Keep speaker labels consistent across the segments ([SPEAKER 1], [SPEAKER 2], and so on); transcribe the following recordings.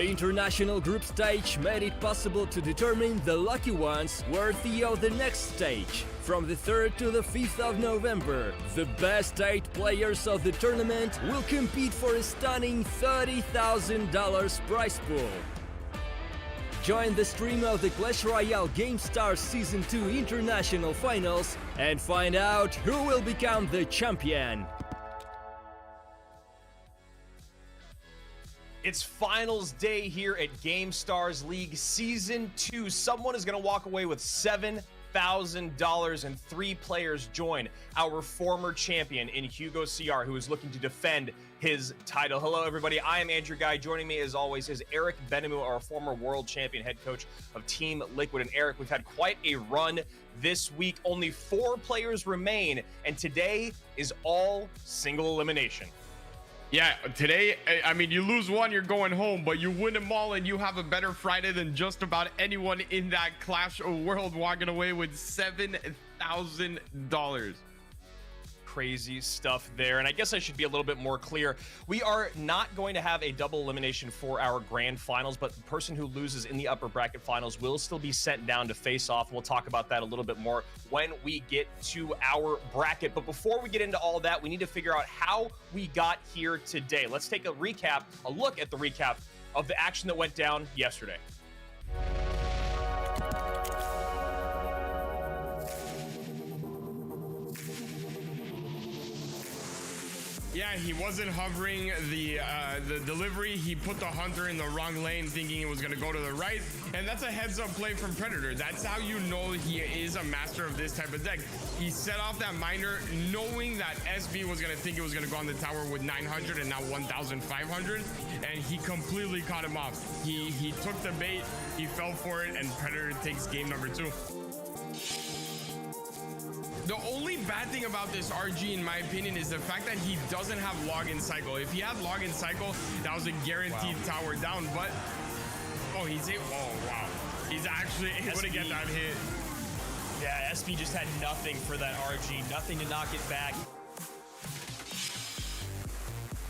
[SPEAKER 1] The international group stage made it possible to determine the lucky ones worthy of the next stage. From the 3rd to the 5th of November, the best 8 players of the tournament will compete for a stunning $30,000 prize pool. Join the stream of the Clash Royale Gamestars Season 2 International Finals and find out who will become the champion.
[SPEAKER 2] It's finals day here at Gamestars League Season 2. Someone is going to walk away with $7,000 and 3 players join our former champion in Hugo CR, who is looking to defend his title. Hello, everybody. I am Andrew Guy. Joining me, as always, is Eric Benamou, our former world champion head coach of Team Liquid. And Eric, we've had quite a run this week. Only 4 players remain, and today is all single elimination.
[SPEAKER 3] Yeah, today, I mean, you lose one, you're going home, but you win them all, and you have a better Friday than just about anyone in that Clash world, walking away with $7,000.
[SPEAKER 2] Crazy stuff there. And I guess I should be a little bit more clear. We are not going to have a double elimination for our grand finals, but the person who loses in the upper bracket finals will still be sent down to face off. We'll talk about that a little bit more when we get to our bracket. But before we get into all that, we need to figure out how we got here today. Let's take a look at the recap of the action that went down yesterday.
[SPEAKER 3] Yeah, he wasn't hovering the delivery. He put the hunter in the wrong lane, thinking it was going to go to the right. And that's a heads-up play from Predator. That's how you know he is a master of this type of deck. He set off that miner knowing that SB was going to think it was going to go on the tower with 900 and not 1,500. And he completely caught him off. He took the bait, he fell for it, and Predator takes game number 2. The only bad thing about this RG, in my opinion, is the fact that he doesn't have login cycle. If he had login cycle, that was a guaranteed tower down. But oh, wow, he's actually able to get that hit.
[SPEAKER 2] Yeah, SB just had nothing for that RG, nothing to knock it back.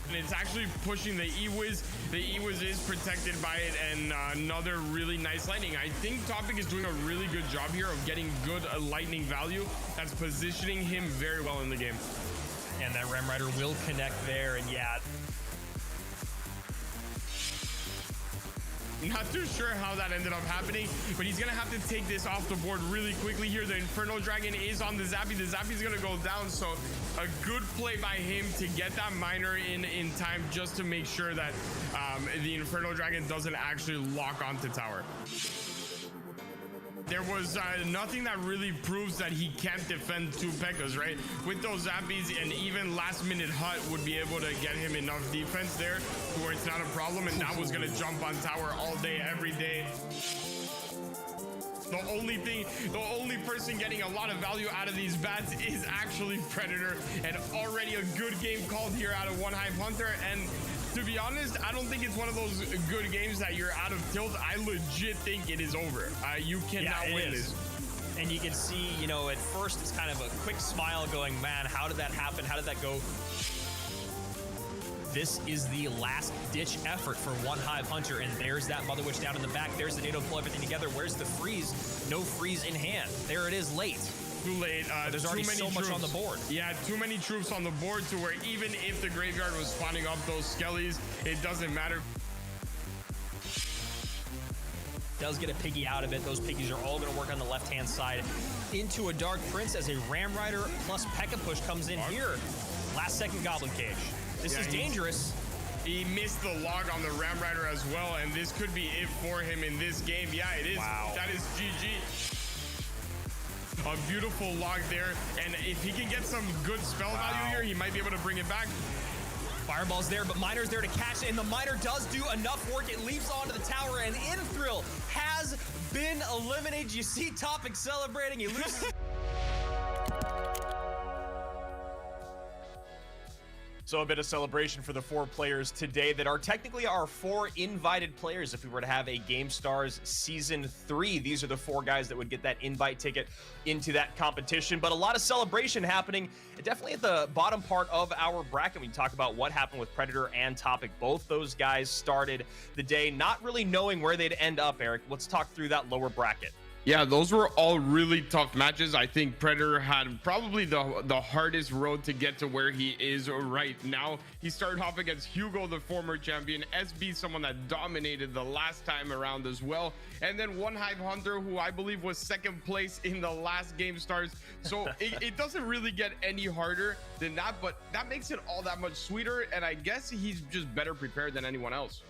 [SPEAKER 3] And it's actually pushing the E-Wiz. The E-Wiz is protected by it, and another really nice lightning. I think Topic is doing a really good job here of getting good lightning value. That's positioning him very well in the game.
[SPEAKER 2] And that Ram Rider will connect there, and yeah.
[SPEAKER 3] Not too sure how that ended up happening, but he's gonna have to take this off the board really quickly here. The Inferno Dragon is on the Zappy. The Zappy's gonna go down, so a good play by him to get that miner in time, just to make sure that the Inferno Dragon doesn't actually lock onto tower. There was nothing that really proves that he can't defend 2 P.E.K.K.A.s, right? With those Zappies, and even last-minute Hut would be able to get him enough defense there to where it's not a problem, and that was going to jump on tower all day, every day. The only person getting a lot of value out of these bats is actually Predator, and already a good game called here out of One Hive Hunter. And to be honest, I don't think it's one of those good games that you're out of tilt. I legit think it is over. You cannot win this.
[SPEAKER 2] And you can see, you know, at first it's kind of a quick smile going, man, how did that happen? How did that go? This is the last ditch effort for One Hive Hunter, and there's that Mother Witch down in the back. There's the NATO pull everything together. Where's the freeze? No freeze in hand. There it is, late.
[SPEAKER 3] Too late.
[SPEAKER 2] There's already so much on the board.
[SPEAKER 3] Yeah, too many troops on the board to where even if the graveyard was spawning up those skellies, it doesn't matter.
[SPEAKER 2] Does get a piggy out of it. Those piggies are all going to work on the left-hand side into a Dark Prince as a Ram Rider plus P.E.K.K.A. push comes in here. Last second Goblin Cage. This is dangerous.
[SPEAKER 3] He missed the log on the Ram Rider as well, and this could be it for him in this game. Yeah, it is. Wow. That is GG. A beautiful log there, and if he can get some good spell value here, he might be able to bring it back.
[SPEAKER 2] Fireball's there, but Miner's there to catch it, and the Miner does do enough work. It leaps onto the tower, and Inthrill has been eliminated. You see Topic celebrating. He loses. So a bit of celebration for the 4 players today that are technically our 4 invited players if we were to have a GameStars Season 3. These are the 4 guys that would get that invite ticket into that competition. But a lot of celebration happening definitely at the bottom part of our bracket. We talk about what happened with Predator and Topic. Both those guys started the day not really knowing where they'd end up, Eric. Let's talk through that lower bracket.
[SPEAKER 3] Yeah, those were all really tough matches. I think Predator had probably the hardest road to get to where he is right now. He started off against Hugo, the former champion, SB, someone that dominated the last time around as well, and then One Hive Hunter, who I believe was second place in the last GameStars. So it doesn't really get any harder than that, but that makes it all that much sweeter, and I guess he's just better prepared than anyone else.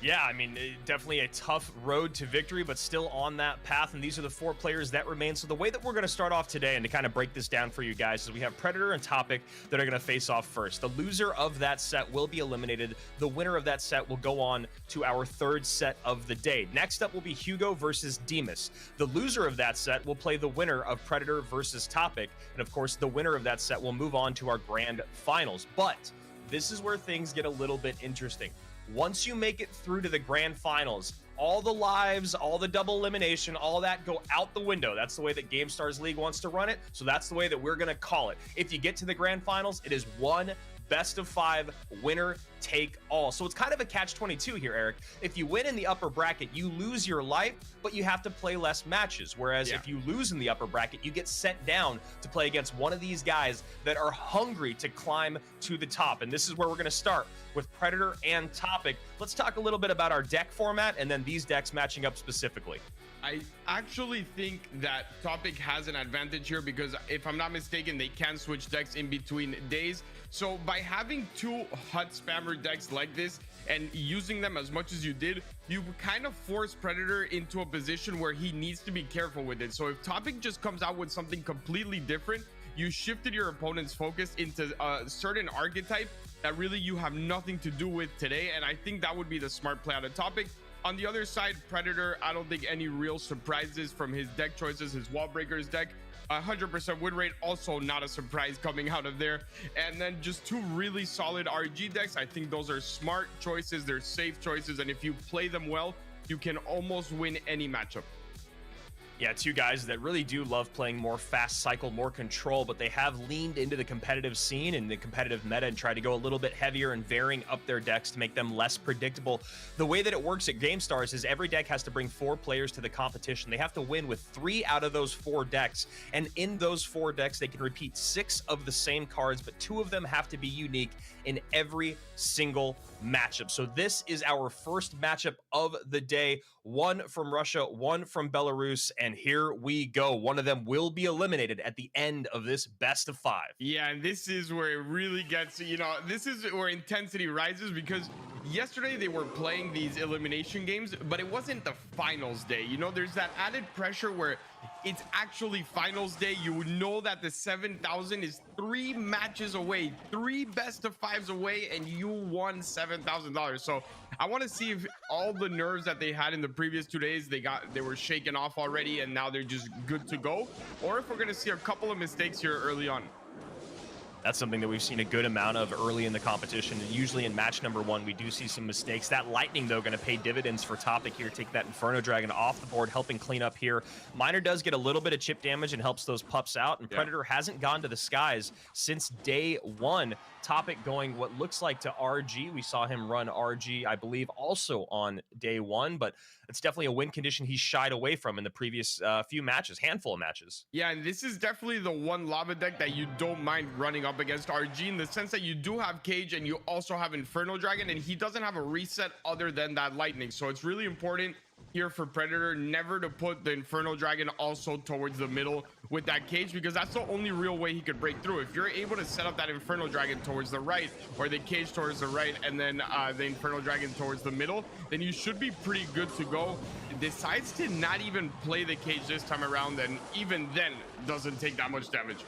[SPEAKER 2] Yeah, I mean, definitely a tough road to victory, but still on that path. And these are the 4 players that remain. So the way that we're going to start off today, and to kind of break this down for you guys, is we have Predator and Topic that are going to face off first. The loser of that set will be eliminated. The winner of that set will go on to our 3rd set of the day. Next up will be Hugo versus Demus. The loser of that set will play the winner of Predator versus Topic. And of course, the winner of that set will move on to our grand finals. But this is where things get a little bit interesting. Once you make it through to the grand finals, all the lives, all the double elimination, all that go out the window. That's the way that GameStars League wants to run it. So that's the way that we're going to call it. If you get to the grand finals, it is one best of 5 winner take all. So it's kind of a catch-22 here, Eric. If you win in the upper bracket, you lose your life, but you have to play less matches. Whereas if you lose in the upper bracket, you get sent down to play against one of these guys that are hungry to climb to the top. And this is where we're going to start with Predator and Topic. Let's talk a little bit about our deck format and then these decks matching up specifically.
[SPEAKER 3] I actually think that Topic has an advantage here because if I'm not mistaken, they can switch decks in between days. So by having 2 hut spammer decks like this and using them as much as you did, you kind of force Predator into a position where he needs to be careful with it. So if Topic just comes out with something completely different, you shifted your opponent's focus into a certain archetype that really you have nothing to do with today. And I think that would be the smart play out of Topic. On the other side, Predator, I don't think any real surprises from his deck choices. His Wall Breakers deck, 100% win rate, also not a surprise coming out of there. And then just 2 really solid RG decks. I think those are smart choices. They're safe choices. And if you play them well, you can almost win any matchup.
[SPEAKER 2] Yeah, 2 guys that really do love playing more fast cycle, more control, but they have leaned into the competitive scene and the competitive meta and tried to go a little bit heavier and varying up their decks to make them less predictable. The way that it works at GameStars is every deck has to bring 4 players to the competition. They have to win with 3 out of those 4 decks, and in those 4 decks, they can repeat 6 of the same cards, but 2 of them have to be unique in every single matchup. So this is our first matchup of the day. 1 from Russia, 1 from Belarus, and here we go. One of them will be eliminated at the end of this best of 5.
[SPEAKER 3] Yeah, and this is where it really gets, this is where intensity rises because yesterday they were playing these elimination games, but it wasn't the finals day. There's that added pressure where it's actually finals day. You know that the 7,000 is 3 matches away, 3 best of 5s away, and you won $7,000. So I want to see if all the nerves that they had in the previous 2 days, they were shaken off already, and now they're just good to go, or if we're going to see a couple of mistakes here early on.
[SPEAKER 2] That's something that we've seen a good amount of early in the competition. And usually in match number 1, we do see some mistakes. That Lightning, though, going to pay dividends for Topic here. Take that Inferno Dragon off the board, helping clean up here. Miner does get a little bit of chip damage and helps those pups out. And Predator hasn't gone to the skies since day 1. Topic going what looks like to RG. We saw him run RG, I believe, also on day 1, but it's definitely a win condition he shied away from in the previous few matches, handful of matches.
[SPEAKER 3] Yeah, and this is definitely the one lava deck that you don't mind running up against RG in the sense that you do have Cage and you also have Inferno Dragon, and he doesn't have a reset other than that Lightning. So it's really important here for Predator never to put the Inferno Dragon also towards the middle with that Cage, because that's the only real way he could break through. If you're able to set up that Inferno Dragon towards the right, or the Cage towards the right, and then the Inferno Dragon towards the middle, then you should be pretty good to go. Decides to not even play the Cage this time around, and even then doesn't take that much damage.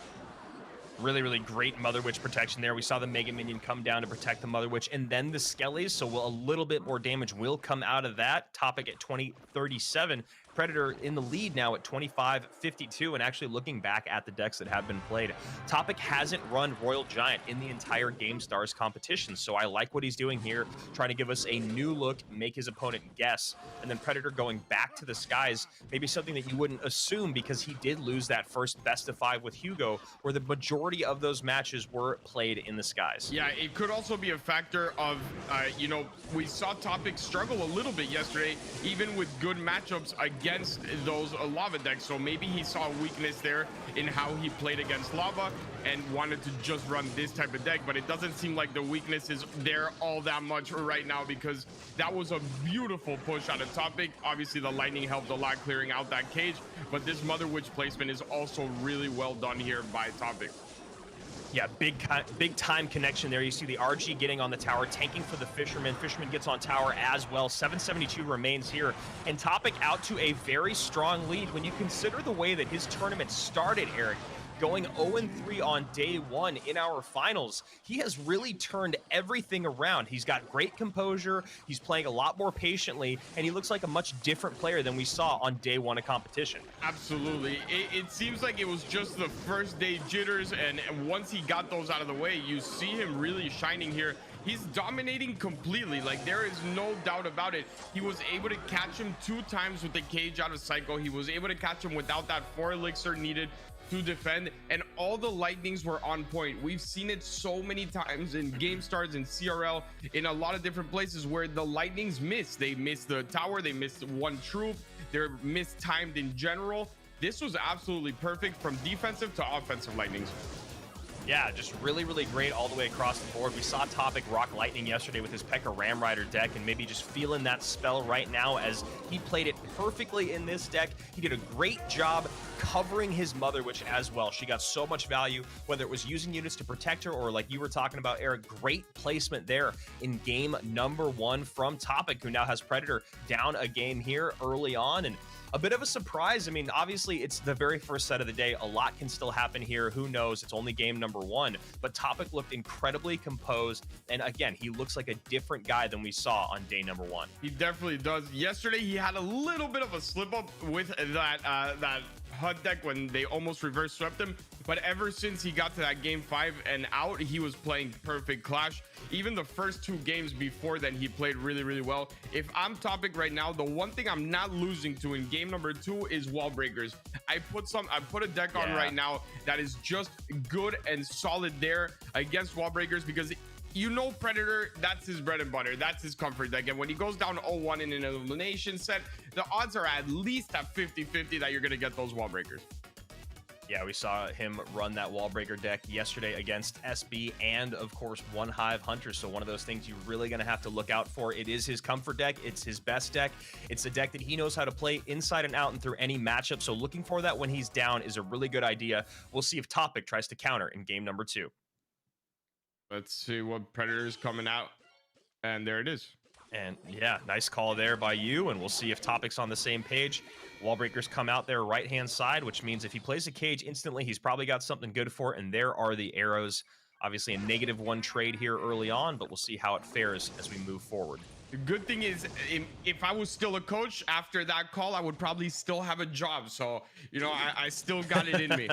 [SPEAKER 2] Really great Mother Witch protection there. We saw the Mega Minion come down to protect the Mother Witch and then the Skellies, so a little bit more damage will come out of that. Topic at 2037. Predator in the lead now at 25-52, and actually looking back at the decks that have been played, Topic hasn't run Royal Giant in the entire Gamestars competition, so I like what he's doing here, trying to give us a new look, make his opponent guess, and then Predator going back to the skies, maybe something that you wouldn't assume because he did lose that first best of 5 with Hugo, where the majority of those matches were played in the skies.
[SPEAKER 3] Yeah, it could also be a factor of, you know, we saw Topic struggle a little bit yesterday, even with good matchups against those lava decks. So maybe he saw a weakness there in how he played against lava and wanted to just run this type of deck. But it doesn't seem like the weakness is there all that much right now, because that was a beautiful push out of Topic. Obviously, the lightning helped a lot clearing out that cage, but this Mother Witch placement is also really well done here by Topic.
[SPEAKER 2] Yeah, big time connection there. You see the RG getting on the tower, tanking for the Fisherman. Fisherman gets on tower as well. 772 remains here. And Topic out to a very strong lead when you consider the way that his tournament started, Eric. Going 0-3 on day 1 in our finals, he has really turned everything around. He's got great composure, he's playing a lot more patiently, and he looks like a much different player than we saw on day 1 of competition.
[SPEAKER 3] Absolutely. It seems like it was just the first day jitters, and once he got those out of the way, you see him really shining here. He's dominating completely, like there is no doubt about it. He was able to catch him 2 times with the cage out of cycle. He was able to catch him without that 4 elixir needed to defend, and all the lightnings were on point. We've seen it so many times in Gamestars and CRL, in a lot of different places where the lightnings miss. They miss the tower, they missed one troop, they're mistimed in general. This was absolutely perfect from defensive to offensive lightnings.
[SPEAKER 2] Yeah, just really, really great all the way across the board. We saw Topic rock Lightning yesterday with his P.E.K.K.A. Ram Rider deck, and maybe just feeling that spell right now as he played it perfectly in this deck. He did a great job covering his Mother Witch as well. She got so much value, whether it was using units to protect her or, like you were talking about, Eric, great placement there in game number 1 from Topic, who now has Predator down a game here early on. And a bit of a surprise. I mean, obviously, it's the very first set of the day. A lot can still happen here. Who knows? It's only game number 1. But Topic looked incredibly composed. And again, he looks like a different guy than we saw on day number 1.
[SPEAKER 3] He definitely does. Yesterday, he had a little bit of a slip up with that HUD deck when they almost reverse swept him. But ever since he got to that game 5 and out, he was playing perfect Clash. Even the first 2 games before then, he played really, really well. If I'm Topic right now, the one thing I'm not losing to in game number 2 is wall breakers. I put a deck on right now that is just good and solid there against wall breakers, because you know Predator, that's his bread and butter, that's his comfort deck. And when he goes down 0-1 in an elimination set, the odds are at least at 50-50 that you're gonna get those wall breakers.
[SPEAKER 2] Yeah, we saw him run that wall breaker deck yesterday against SB and, of course, One Hive Hunter. So one of those things you're really going to have to look out for. It is his comfort deck. It's his best deck. It's a deck that he knows how to play inside and out and through any matchup. So looking for that when he's down is a really good idea. We'll see if Topic tries to counter in game number 2.
[SPEAKER 3] Let's see what Predator's coming out. And there it is.
[SPEAKER 2] And yeah, nice call there by you. And we'll see if Topic's on the same page. Wall breakers come out there right-hand side, which means if he plays a cage instantly, he's probably got something good for it. And there are the arrows. Obviously a -1 trade here early on, but we'll see how it fares as we move forward.
[SPEAKER 3] The good thing is, if I was still a coach after that call, I would probably still have a job. So, you know, I still got it in me.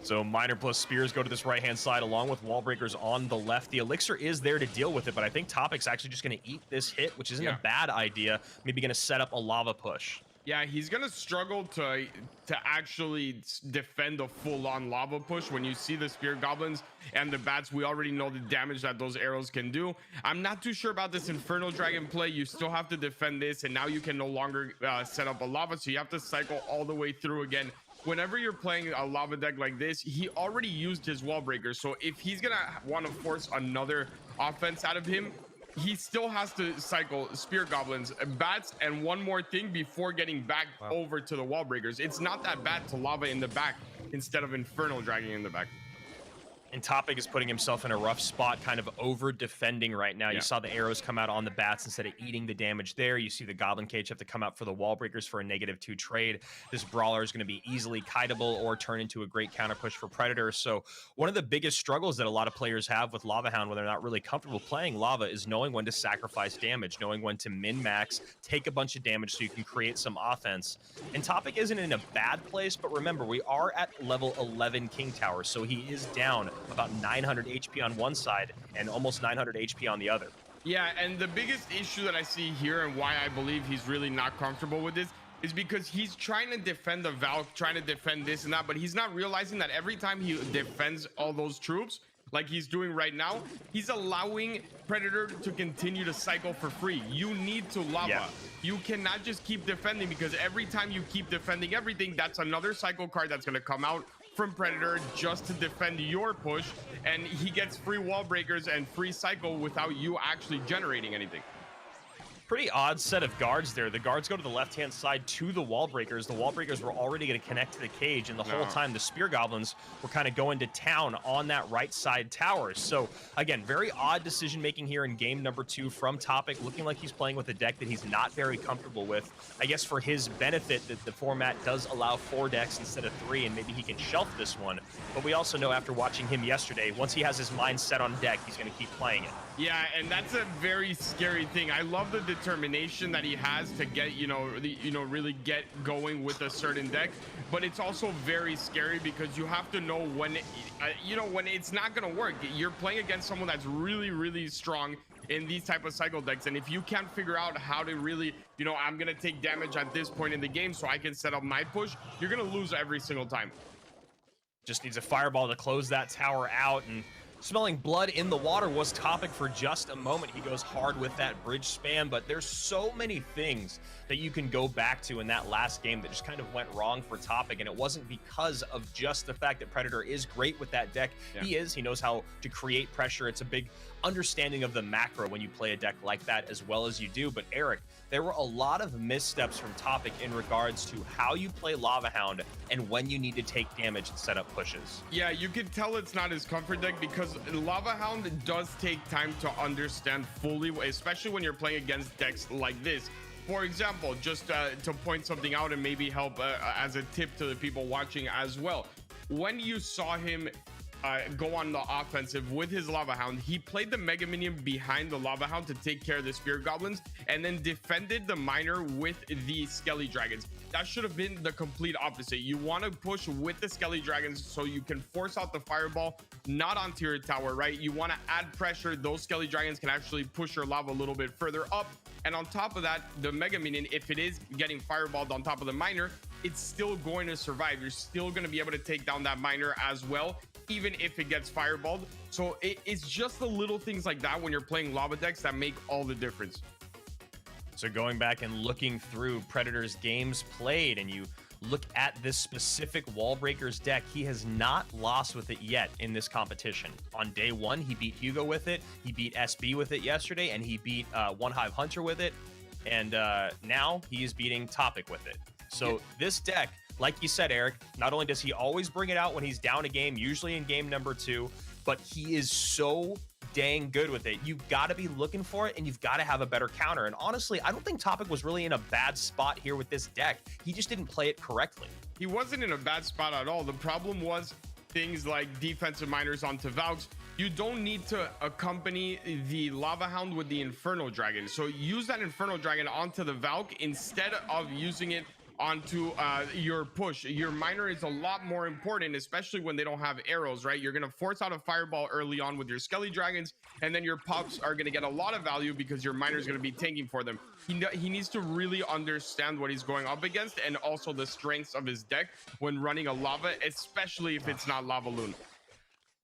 [SPEAKER 2] So Miner plus Spears go to this right-hand side along with wall breakers on the left. The elixir is there to deal with it, but I think Topic's actually just going to eat this hit, which isn't a bad idea. Maybe going to set up a lava push.
[SPEAKER 3] Yeah, he's going to struggle to actually defend a full-on lava push. When you see the spear goblins and the bats, we already know the damage that those arrows can do. I'm not too sure about this Infernal Dragon play. You still have to defend this, and now you can no longer set up a lava, so you have to cycle all the way through again. Whenever you're playing a lava deck like this, he already used his wall breaker. So if he's gonna want to force another offense out of him, he still has to cycle spear goblins, bats, and one more thing before getting back over to the wall breakers. It's not that bad to lava in the back instead of Infernal Dragon in the back.
[SPEAKER 2] And Topic is putting himself in a rough spot, kind of over defending right now.
[SPEAKER 3] Yeah.
[SPEAKER 2] You saw the arrows come out on the bats instead of eating the damage there. You see the Goblin Cage have to come out for the wall breakers for a -2 trade. This brawler is going to be easily kiteable or turn into a great counter push for Predator. So one of the biggest struggles that a lot of players have with Lava Hound when they're not really comfortable playing Lava is knowing when to sacrifice damage, knowing when to min-max, take a bunch of damage so you can create some offense. And Topic isn't in a bad place, but remember, we are at level 11 King Tower, so he is down about 900 HP on one side and almost 900 HP on the other.
[SPEAKER 3] Yeah, and the biggest issue that I see here and why I believe he's really not comfortable with this is because he's trying to defend the Valk, trying to defend this and that, but he's not realizing that every time he defends all those troops, like he's doing right now, he's allowing Predator to continue to cycle for free. You need to Lava.
[SPEAKER 2] Yeah.
[SPEAKER 3] You cannot just keep defending, because every time you keep defending everything, that's another cycle card that's going to come out from Predator just to defend your push, and he gets free wall breakers and free cycle without you actually generating anything.
[SPEAKER 2] Pretty odd set of guards there. The guards go to the left-hand side to the wall breakers. The wall breakers were already going to connect to the cage, and the whole time the spear goblins were kind of going to town on that right side tower. So again, very odd decision making here in game number 2 from Topic, looking like he's playing with a deck that he's not very comfortable with. I guess for his benefit that the format does allow 4 decks instead of 3, and maybe he can shelf this one. But we also know after watching him yesterday, once he has his mind set on deck, he's going to keep playing it.
[SPEAKER 3] Yeah, and that's a very scary thing. I love the determination that he has to get, really get going with a certain deck, but it's also very scary because you have to know when, when it's not going to work. You're playing against someone that's really, really strong in these type of cycle decks, and if you can't figure out how to really, I'm going to take damage at this point in the game so I can set up my push, you're going to lose every single time.
[SPEAKER 2] Just needs a fireball to close that tower out, and smelling blood in the water was Topic for just a moment. He goes hard with that bridge spam, but there's so many things that you can go back to in that last game that just kind of went wrong for Topic, and it wasn't because of just the fact that Predator is great with that deck. Yeah. He knows how to create pressure. It's a big understanding of the macro when you play a deck like that as well as you do. But Eric, there were a lot of missteps from Topic in regards to how you play Lava Hound and when you need to take damage and set up pushes.
[SPEAKER 3] Yeah, you can tell it's not his comfort deck because Lava Hound does take time to understand fully, especially when you're playing against decks like this. For example, just to point something out and maybe help as a tip to the people watching as well. When you saw him go on the offensive with his Lava Hound, he played the Mega Minion behind the Lava Hound to take care of the Spear Goblins, and then defended the Miner with the Skelly Dragons. That should have been the complete opposite. You want to push with the Skelly Dragons so you can force out the Fireball, not onto your tower, right? You want to add pressure. Those Skelly Dragons can actually push your lava a little bit further up. And on top of that, the Mega Minion, if it is getting fireballed on top of the Miner, it's still going to survive. You're still going to be able to take down that Miner as well, even if it gets fireballed. So it's just the little things like that when you're playing lava decks that make all the difference.
[SPEAKER 2] So going back and looking through Predator's games played, and you look at this specific Wall Breakers deck, he has not lost with it yet in this competition. On day 1, he beat Hugo with it, he beat SB with it yesterday, and he beat One Hive Hunter with it, and now he is beating Topic with it. So this deck, like you said, Eric, not only does he always bring it out when he's down a game, usually in game number 2, but he is so dang good with it. You've got to be looking for it, and you've got to have a better counter. And honestly, I don't think Topic was really in a bad spot here with this deck. He just didn't play it correctly.
[SPEAKER 3] He wasn't in a bad spot at all. The problem was things like defensive miners onto Valks. You don't need to accompany the Lava Hound with the Inferno Dragon. So use that Inferno Dragon onto the Valk instead of using it onto your push. Your miner is a lot more important, especially when they don't have arrows, right? You're going to force out a fireball early on with your Skelly Dragons, and then your pops are going to get a lot of value because your miner is going to be tanking for them. He needs to really understand what he's going up against, and also the strengths of his deck when running a lava, especially if it's not Lava Loon.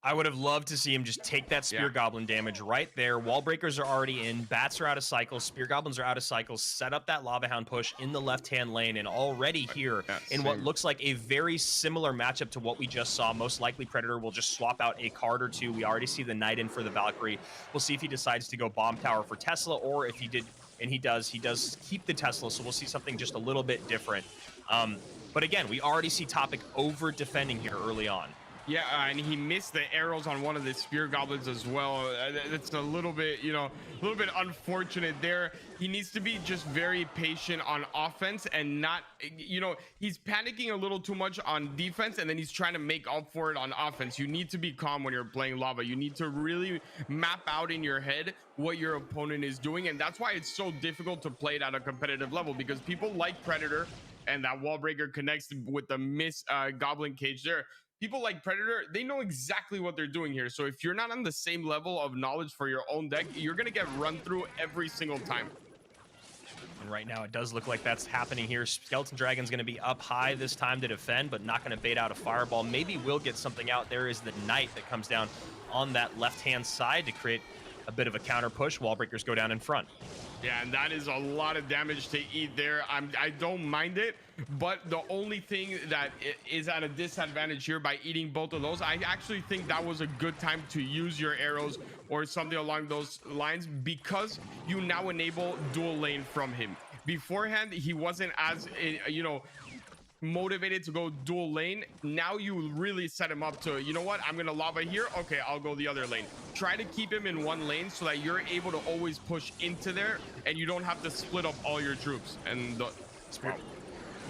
[SPEAKER 2] I would have loved to see him just take that Spear Goblin damage right there. Wall Breakers are already in. Bats are out of cycles. Spear Goblins are out of cycles. Set up that Lava Hound push in the left-hand lane. And already here in what looks like a very similar matchup to what we just saw, most likely Predator will just swap out a card or two. We already see the Knight in for the Valkyrie. We'll see if he decides to go Bomb Tower for Tesla, or if he did, and he does keep the Tesla. So we'll see something just a little bit different. But again, we already see Topic over defending here early on.
[SPEAKER 3] Yeah, and he missed the arrows on one of the spear goblins as well. That's a little bit, you know, a little bit unfortunate there. He needs to be just very patient on offense and not, you know, he's panicking a little too much on defense, and then he's trying to make up for it on offense. You need to be calm when you're playing lava. You need to really map out in your head what your opponent is doing, and that's why it's so difficult to play it at a competitive level, because people like Predator, and that wall breaker connects with the miss goblin cage there. People like Predator, they know exactly what they're doing here. So if you're not on the same level of knowledge for your own deck, you're going to get run through every single time.
[SPEAKER 2] And right now it does look like that's happening here. Skeleton Dragon's going to be up high this time to defend, but not going to bait out a fireball. Maybe we'll get something out. There is the Knight that comes down on that left-hand side to create a bit of a counter push. Wall breakers go down in front.
[SPEAKER 3] Yeah, and that is a lot of damage to eat there. I don't mind it, but the only thing that is at a disadvantage here by eating both of those, I actually think that was a good time to use your arrows or something along those lines, because you now enable dual lane from him. Beforehand, he wasn't as, you know, motivated to go dual lane. Now you really set him up to, you know what, I'm gonna lava here, okay, I'll go the other lane. Try to keep him in one lane so that you're able to always push into there and you don't have to split up all your troops. And the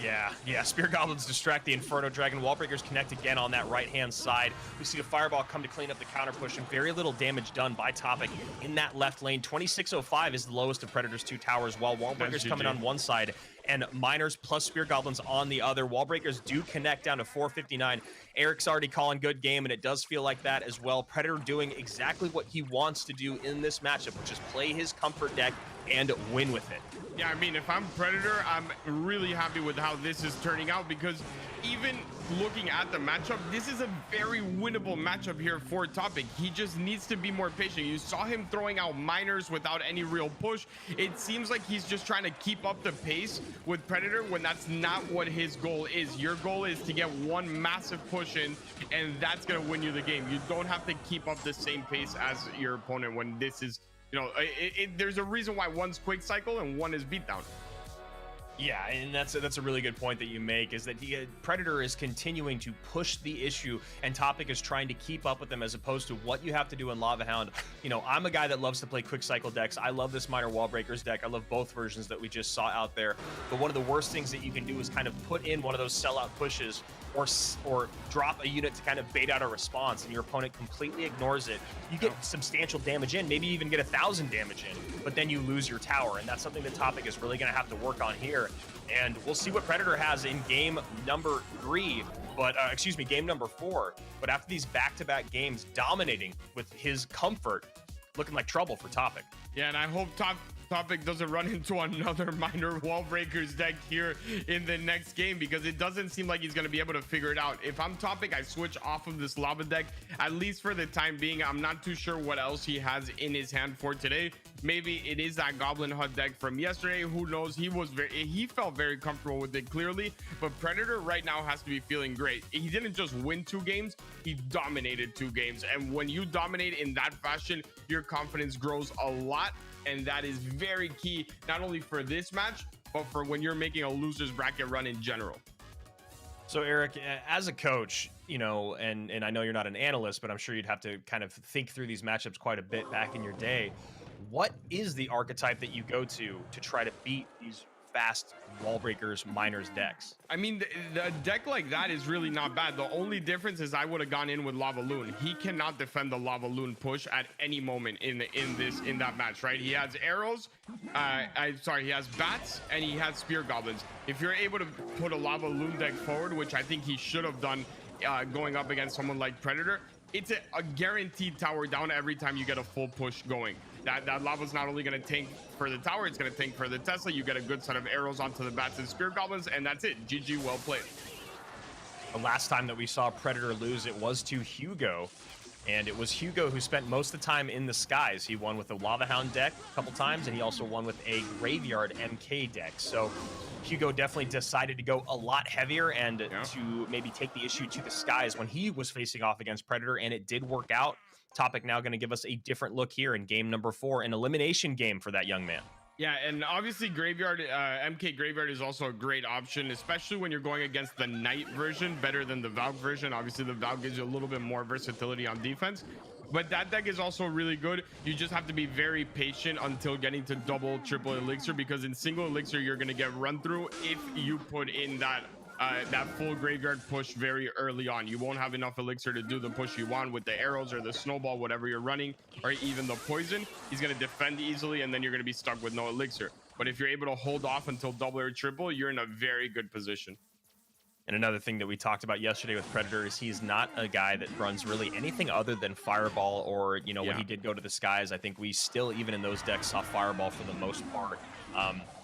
[SPEAKER 2] Yeah, Spear Goblins distract the Inferno Dragon. Wall breakers connect again on that right-hand side. We see the Fireball come to clean up the counter push, and very little damage done by Topic in that left lane. 2605 is the lowest of Predator's 2 towers, while Wall breakers coming on one side and Miners plus Spear Goblins on the other. Wall breakers do connect down to 459. Eric's already calling good game, and it does feel like that as well. Predator doing exactly what he wants to do in this matchup, which is play his comfort deck and win with it.
[SPEAKER 3] Yeah, I mean, if I'm Predator, I'm really happy with how this is turning out, because even looking at the matchup, this is a very winnable matchup here for Topic. He just needs to be more patient. You saw him throwing out Miners without any real push. It seems like he's just trying to keep up the pace with Predator, when that's not what his goal is. Your goal is to get one massive push in, and that's going to win you the game. You don't have to keep up the same pace as your opponent when this is, you know, there's a reason why one's quick cycle and one is beatdown.
[SPEAKER 2] Yeah, and that's a really good point that you make, is that Predator is continuing to push the issue, and Topic is trying to keep up with them, as opposed to what you have to do in Lava Hound. You know, I'm a guy that loves to play quick cycle decks. I love this Miner Wall Breakers deck. I love both versions that we just saw out there. But one of the worst things that you can do is kind of put in one of those sellout pushes, or drop a unit to kind of bait out a response, and your opponent completely ignores it. You get substantial damage in, maybe even get 1,000 damage in, but then you lose your tower, and that's something that Topic is really going to have to work on here. And we'll see what Predator has in game number 3, but game number 4. But after these back-to-back games dominating with his comfort, looking like trouble for Topic.
[SPEAKER 3] Yeah, and I hope Topic doesn't run into another Miner Wall Breakers deck here in the next game, because it doesn't seem like he's going to be able to figure it out. If I'm Topic, I switch off of this lava deck, at least for the time being. I'm not too sure what else he has in his hand for today. Maybe it is that Goblin Hut deck from yesterday. Who knows? He felt very comfortable with it, clearly. But Predator right now has to be feeling great. He didn't just win 2 games, he dominated 2 games. And when you dominate in that fashion, your confidence grows a lot. And that is very key, not only for this match, but for when you're making a loser's bracket run in general.
[SPEAKER 2] So Eric, as a coach, you know, and I know you're not an analyst, but I'm sure you'd have to kind of think through these matchups quite a bit back in your day. What is the archetype that you go to try to beat these fast Wall Breakers Miners decks?
[SPEAKER 3] I mean, the deck like that is really not bad. The only difference is I would have gone in with Lava Loon. He cannot defend the Lava Loon push at any moment in that match, right? He has arrows, he has bats, and he has spear goblins. If you're able to put a Lava Loon deck forward, which I think he should have done going up against someone like Predator, it's a guaranteed tower down every time you get a full push going. That lava's not only going to tank for the tower, it's going to tank for the Tesla. You get a good set of arrows onto the bats and spear goblins, and that's it. GG, well played.
[SPEAKER 2] The last time that we saw Predator lose, it was to Hugo, and it was Hugo who spent most of the time in the skies. He won with a Lava Hound deck a couple times, and he also won with a Graveyard MK deck. So Hugo definitely decided to go a lot heavier and to maybe take the issue to the skies when he was facing off against Predator, and it did work out. Topic now going to give us a different look here in game number 4, an elimination game for that young man.
[SPEAKER 3] Yeah, and obviously Graveyard, MK Graveyard is also a great option, especially when you're going against the Knight version, better than the Valk version. Obviously, the Valk gives you a little bit more versatility on defense, but that deck is also really good. You just have to be very patient until getting to double, triple elixir, because in single elixir, you're going to get run through if you put in that full graveyard push very early on. You won't have enough elixir to do the push you want with the arrows or the snowball, whatever you're running, or even the poison. He's going to defend easily, and then you're going to be stuck with no elixir. But if you're able to hold off until double or triple, you're in a very good position.
[SPEAKER 2] And another thing that we talked about yesterday with Predator is he's not a guy that runs really anything other than Fireball, or, you know, when he did go to the skies, I think we still, even in those decks, saw Fireball for the most part.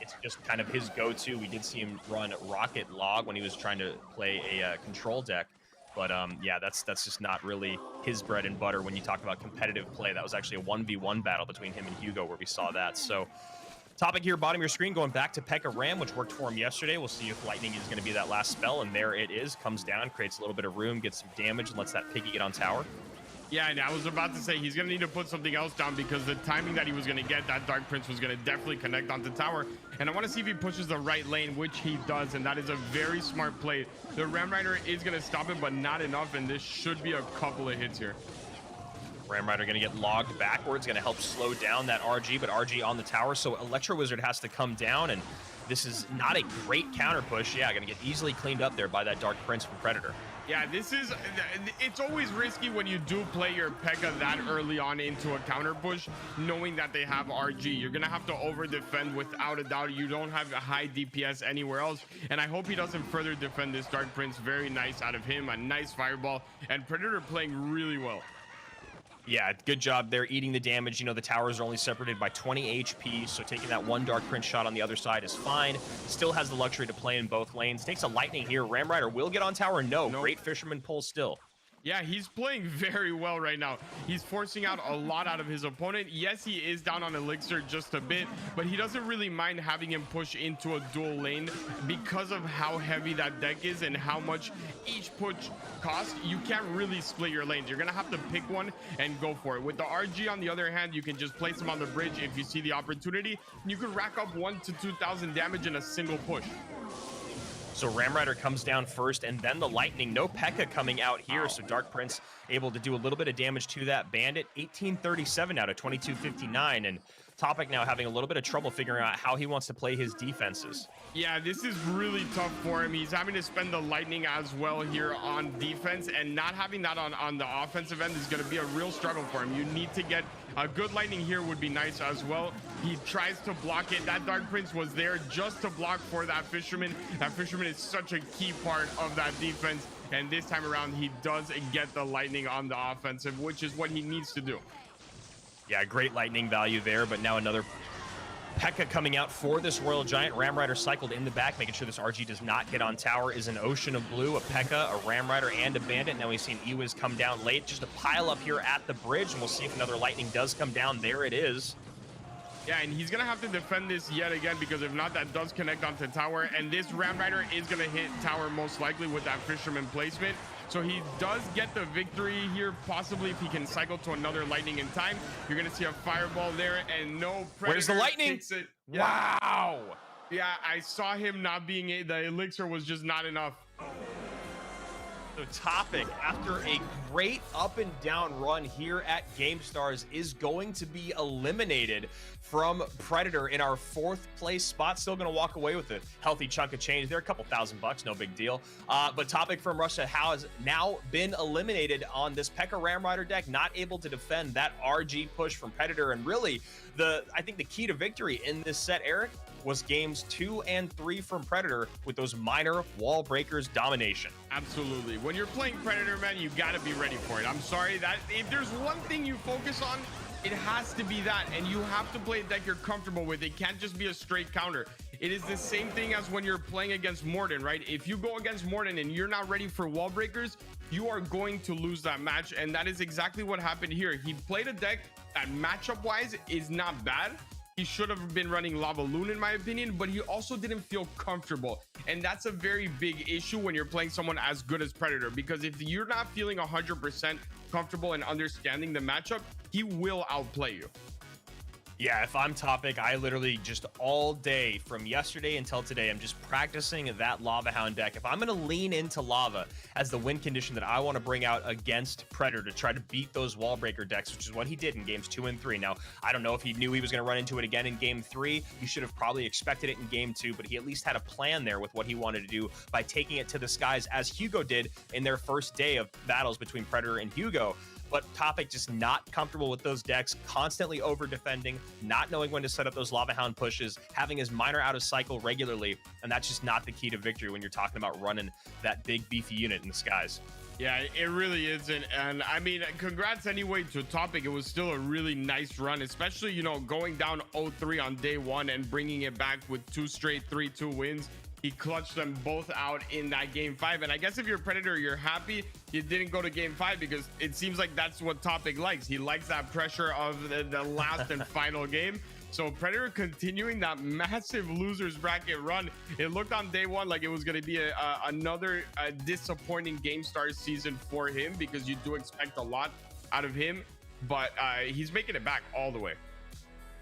[SPEAKER 2] It's just kind of his go-to. We did see him run Rocket Log when he was trying to play a control deck. But yeah, that's just not really his bread and butter when you talk about competitive play. That was actually a 1v1 battle between him and Hugo where we saw that. So topic here, bottom of your screen, going back to P.E.K.K.A. Ram, which worked for him yesterday. We'll see if Lightning is going to be that last spell, and there it is. Comes down, creates a little bit of room, gets some damage, and lets that Piggy get on tower.
[SPEAKER 3] Yeah, and I was about to say he's going to need to put something else down, because the timing that he was going to get that Dark Prince was going to definitely connect onto tower. And I want to see if he pushes the right lane, which he does, and that is a very smart play. The Ram Rider is going to stop it, but not enough, and this should be a couple of hits here.
[SPEAKER 2] Ram Rider going to get logged backwards, going to help slow down that RG, but RG on the tower, so Electro Wizard has to come down, and this is not a great counter push. Yeah, going to get easily cleaned up there by that Dark Prince from Predator.
[SPEAKER 3] Yeah, it's always risky when you do play your P.E.K.K.A. that early on into a counter push, knowing that they have RG. You're going to have to over defend without a doubt. You don't have a high DPS anywhere else. And I hope he doesn't further defend this Dark Prince. Very nice out of him. A nice fireball. And Predator playing really well.
[SPEAKER 2] Yeah, good job there, eating the damage. You know, the towers are only separated by 20 HP, so taking that one Dark Prince shot on the other side is fine. Still has the luxury to play in both lanes. Takes a Lightning here. Ram Rider will get on tower. No, great Fisherman pull still.
[SPEAKER 3] Yeah, he's playing very well right now. He's forcing out a lot out of his opponent. Yes, he is down on elixir just a bit, but he doesn't really mind having him push into a dual lane because of how heavy that deck is and how much each push costs. You can't really split your lanes. You're gonna have to pick one and go for it. With the RG, on the other hand, you can just place him on the bridge if you see the opportunity. You can rack up 1,000 to 2,000 damage in a single push.
[SPEAKER 2] So Ram Rider comes down first, and then the Lightning. No P.E.K.K.A. coming out here, so Dark Prince able to do a little bit of damage to that Bandit. 1837 out of 2259, and Topic now having a little bit of trouble figuring out how he wants to play his defenses.
[SPEAKER 3] Yeah, this is really tough for him. He's having to spend the Lightning as well here on defense, and not having that on the offensive end is going to be a real struggle for him. You need to get a good Lightning here would be nice as well. He tries to block it. That Dark Prince was there just to block for that Fisherman. That Fisherman is such a key part of that defense, and this time around he does get the Lightning on the offensive, which is what he needs to do.
[SPEAKER 2] Yeah, great Lightning value there, but now another P.E.K.K.A. coming out for this Royal Giant. Ram Rider cycled in the back, making sure this RG does not get on tower. Is an Ocean of Blue, a P.E.K.K.A., a Ram Rider, and a Bandit. Now we've seen Ewiz come down late. Just a pile up here at the bridge, and we'll see if another Lightning does come down. There it is.
[SPEAKER 3] Yeah, and he's gonna have to defend this yet again, because if not, that does connect onto tower, and this Ram Rider is gonna hit tower most likely with that Fisherman placement. So he does get the victory here, possibly if he can cycle to another Lightning in time. You're gonna see a fireball there, and no Predator.
[SPEAKER 2] Where's the Lightning?
[SPEAKER 3] Yeah.
[SPEAKER 2] Wow.
[SPEAKER 3] Yeah, I saw him not being the elixir was just not enough.
[SPEAKER 2] So Topic, after a great up and down run here at Gamestars, is going to be eliminated from Predator in our 4th place spot. Still going to walk away with a healthy chunk of change there, a couple $1,000, no big deal. But Topic from Russia has now been eliminated on this P.E.K.K.A. Ram Rider deck, not able to defend that RG push from Predator. And really, I think the key to victory in this set, Eric, was games 2 and 3 from Predator with those minor wall breakers domination.
[SPEAKER 3] Absolutely. When you're playing Predator, man, you got to be ready for it. I'm sorry that if there's one thing you focus on, it has to be that, and you have to play a deck you're comfortable with. It can't just be a straight counter. It is the same thing as when you're playing against Morden, right? If you go against Morden and you're not ready for wall breakers, you are going to lose that match, and that is exactly what happened here. He played a deck that matchup wise is not bad. He should have been running Lava Loon in my opinion, but he also didn't feel comfortable. And that's a very big issue when you're playing someone as good as Predator, because if you're not feeling 100% comfortable and understanding the matchup, he will outplay you.
[SPEAKER 2] Yeah, if I'm Topic, I literally just all day from yesterday until today, I'm just practicing that Lava Hound deck. If I'm going to lean into Lava as the win condition that I want to bring out against Predator to try to beat those wall breaker decks, which is what he did in games 2 and 3. Now, I don't know if he knew he was going to run into it again in game 3. He should have probably expected it in game 2, but he at least had a plan there with what he wanted to do by taking it to the skies as Hugo did in their first day of battles between Predator and Hugo. But Topic just not comfortable with those decks, constantly over defending, not knowing when to set up those Lava Hound pushes, having his miner out of cycle regularly, and that's just not the key to victory when you're talking about running that big beefy unit in the skies.
[SPEAKER 3] Yeah, it really isn't. And I mean, congrats anyway to Topic. It was still a really nice run, especially, you know, going down 0-3 on day 1 and bringing it back with 2 straight 3-2 wins. He clutched them both out in that game 5. And I guess if you're Predator, you're happy he didn't go to game 5 because it seems like that's what Topic likes. He likes that pressure of the last and final game. So Predator continuing that massive losers bracket run. It looked on day 1 like it was going to be another disappointing Gamestars season for him because you do expect a lot out of him. But he's making it back all the way.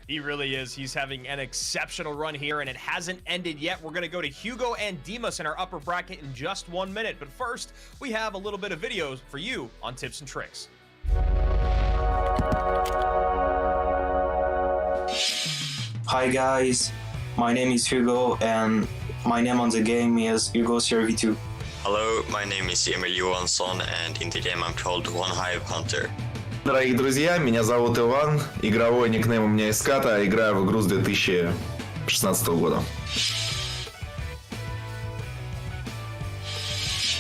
[SPEAKER 2] He really is. He's having an exceptional run here, and it hasn't ended yet. We're going to go to Hugo and Demas in our upper bracket in just 1 minute. But first, we have a little bit of videos for you on tips and tricks.
[SPEAKER 4] Hi guys, my name is Hugo, and my name on the game is Hugo CRV2.
[SPEAKER 5] Hello, my name is Emil Johansson, and in the game I'm called One Hive Hunter.
[SPEAKER 6] Дорогие друзья, меня зовут Иван, игровой никнейм у меня Иската, играю в игру с 2016 года.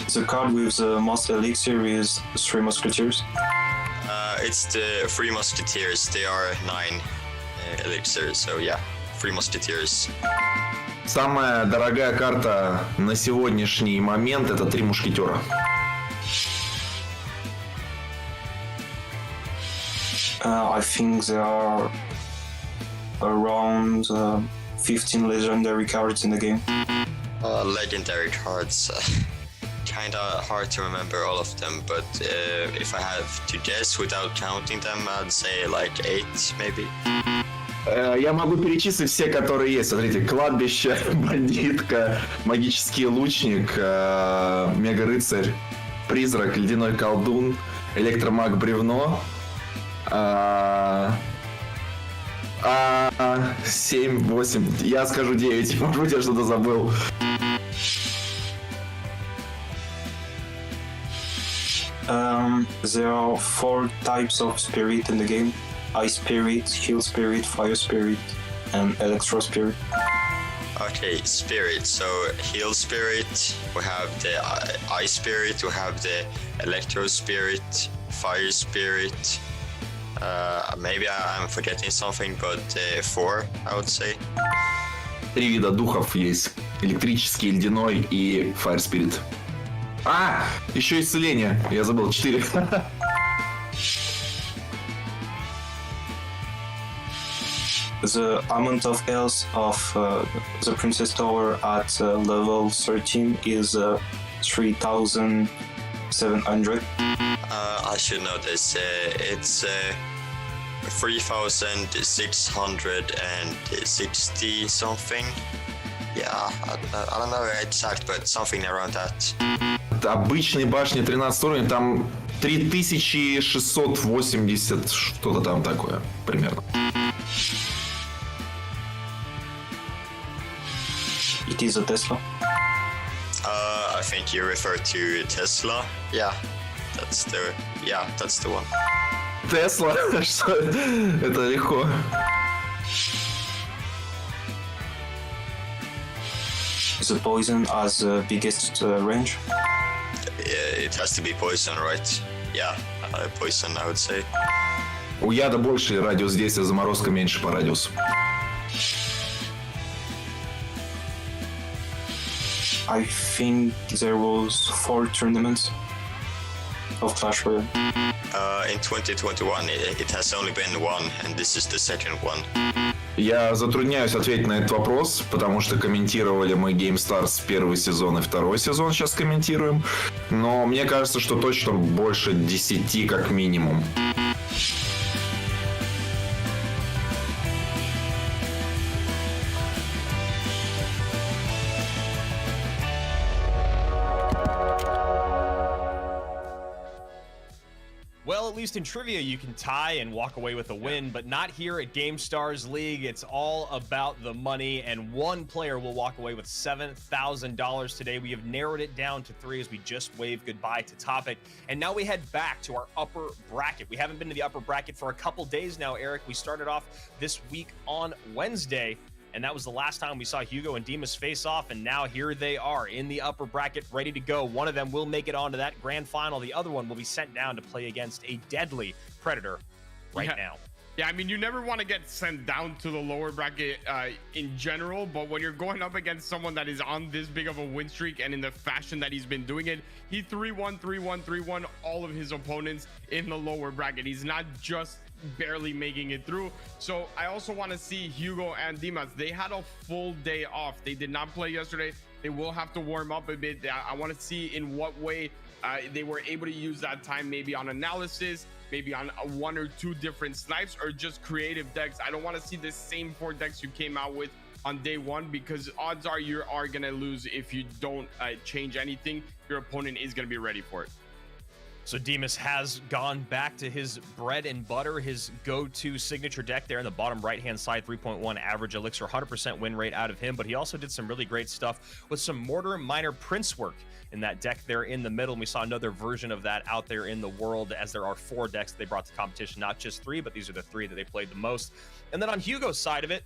[SPEAKER 4] The card with the most elixir is Three Musketeers.
[SPEAKER 5] It's the Three Musketeers. They are 9 elixirs, so yeah, Three Musketeers.
[SPEAKER 6] Самая дорогая карта на сегодняшний момент это Три мушкетера.
[SPEAKER 4] I think there are around 15 legendary cards in the game.
[SPEAKER 5] Legendary cards. Kinda hard to remember all of them, but if I have to guess without counting them, I'd say like 8 maybe.
[SPEAKER 6] Я могу перечислить все, которые есть. Смотрите, кладбище, бандитка, магический лучник, мега-рыцарь, призрак, ледяной колдун, электромаг бревно, 7, 8, я скажу 9, может быть, я что-то забыл.
[SPEAKER 4] There are 4 types of spirit in the game. Ice Spirit, Heal Spirit, Fire Spirit, and Electro Spirit.
[SPEAKER 5] Okay, Spirit. So Heal Spirit, we have the Ice Spirit, we have the Electro Spirit, Fire Spirit. Maybe I'm forgetting something, but 4, I would say.
[SPEAKER 6] 3 вида духов есть. Электрический, ледяной и Fire Spirit. Еще исцеление. Я забыл, 4.
[SPEAKER 4] The amount of health of the Princess Tower at level 13 is 3,700.
[SPEAKER 5] I should know this. It's 3,660 something. Yeah, I don't know exact, but something around that.
[SPEAKER 6] Обычные башни 13 уровня, там 3680, что-то там такое, примерно.
[SPEAKER 4] It is a Tesla.
[SPEAKER 5] I think you refer to Tesla. Yeah, that's the one.
[SPEAKER 6] Тесла? Что? Это легко.
[SPEAKER 4] The poison has the biggest range.
[SPEAKER 5] It has to be poison, right? Yeah, poison, I would say.
[SPEAKER 6] У яда больше радиус действия, заморозка меньше по радиусу.
[SPEAKER 4] I think there was 4 tournaments of Clash Royale.
[SPEAKER 5] In 2021, it has only been 1, and this is the second one.
[SPEAKER 6] Я затрудняюсь ответить на этот вопрос, потому что комментировали мы Gamestars первый сезон и второй сезон, сейчас комментируем. Но мне кажется, что точно больше 10 как минимум.
[SPEAKER 2] at least in trivia, you can tie and walk away with a win, but not here at GameStars League. It's all about the money, and one player will walk away with $7,000 today. We have narrowed it down to 3 as we just waved goodbye to Topic, and now we head back to our upper bracket. We haven't been to the upper bracket for a couple days now, Eric. We started off this week on Wednesday, and that was the last time we saw Hugo and Demas face off, and now here they are in the upper bracket, ready to go. One of them will make it onto that grand final. The other one will be sent down to play against a deadly Predator now.
[SPEAKER 3] Yeah, I mean, you never want to get sent down to the lower bracket in general, but when you're going up against someone that is on this big of a win streak and in the fashion that he's been doing it, he 3-1, 3-1, 3-1 all of his opponents in the lower bracket. He's not just barely making it through. So I also want to see Hugo and Dimas. They had a full day off. They did not play yesterday. They will have to warm up a bit. I want to see in what way they were able to use that time, maybe on analysis, maybe on 1 or 2 different snipes, or just creative decks. I don't want to see the same 4 decks you came out with on day 1, because odds are you are going to lose if you don't change anything. Your opponent is going to be ready for it.
[SPEAKER 2] So Demas has gone back to his bread and butter, his go-to signature deck there in the bottom right-hand side, 3.1 average elixir, 100% win rate out of him, but he also did some really great stuff with some Mortar Miner Prince work in that deck there in the middle, and we saw another version of that out there in the world, as there are 4 decks that they brought to competition, not just 3, but these are the 3 that they played the most. And then on Hugo's side of it,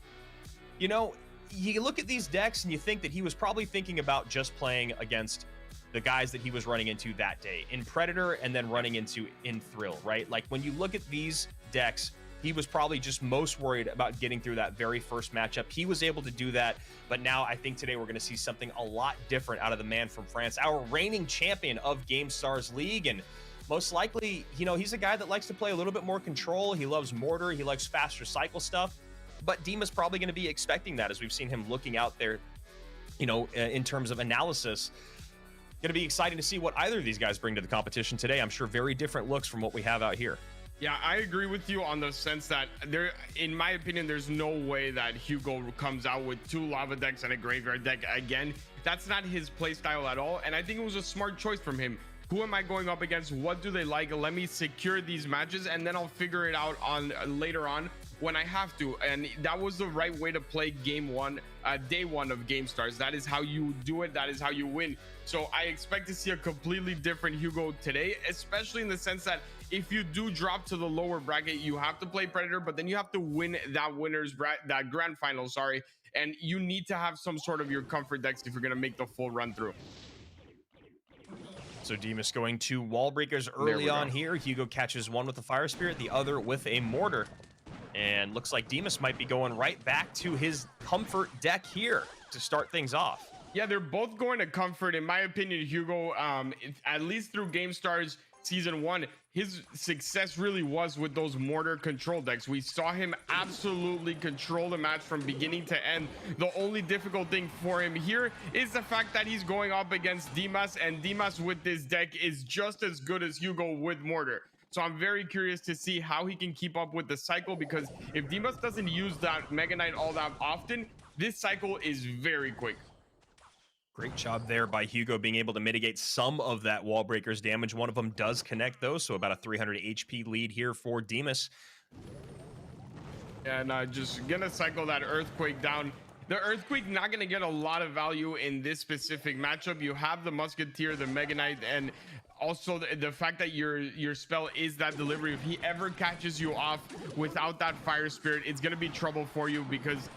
[SPEAKER 2] you know, you look at these decks and you think that he was probably thinking about just playing against the guys that he was running into that day in Predator and then running into in Thrill, right? Like when you look at these decks, he was probably just most worried about getting through that very first matchup. He was able to do that, but now I think today we're going to see something a lot different out of the man from France, our reigning champion of GameStars League, and most likely, you know, he's a guy that likes to play a little bit more control. He loves Mortar, he likes faster cycle stuff, but Dima's probably going to be expecting that, as we've seen him looking out there, you know, in terms of analysis. Going to be exciting to see what either of these guys bring to the competition today. I'm sure very different looks from what we have out here.
[SPEAKER 3] Yeah, I agree with you on the sense that there, in my opinion, there's no way that Hugo comes out with 2 lava decks and a graveyard deck again. That's not his play style at all, and I think it was a smart choice from him. Who am I going up against? What do they like? Let me secure these matches, and then I'll figure it out on later on when I have to. And that was the right way to play game 1, day 1 of GameStars. That is how you do it. That is how you win. So I expect to see a completely different Hugo today, especially in the sense that if you do drop to the lower bracket, you have to play Predator, but then you have to win that grand final, sorry. And you need to have some sort of your comfort decks if you're going to make the full run through.
[SPEAKER 2] So Demas going to wall breakers early on here. Hugo catches one with a Fire Spirit, the other with a Mortar. And looks like Demas might be going right back to his comfort deck here to start things off.
[SPEAKER 3] Yeah, they're both going to comfort. In my opinion, Hugo, at least through GameStars Season 1, his success really was with those Mortar control decks. We saw him absolutely control the match from beginning to end. The only difficult thing for him here is the fact that he's going up against Dimas, and Dimas with this deck is just as good as Hugo with Mortar. So I'm very curious to see how he can keep up with the cycle, because if Dimas doesn't use that Mega Knight all that often, this cycle is very quick.
[SPEAKER 2] Great job there by Hugo being able to mitigate some of that wall breakers damage. One of them does connect though, so about a 300 HP lead here for Demas.
[SPEAKER 3] And just gonna cycle that Earthquake down. The Earthquake not gonna get a lot of value in this specific matchup. You have the Musketeer, the Mega Knight, and also the fact that your spell is that delivery. If he ever catches you off without that Fire Spirit, it's gonna be trouble for you, because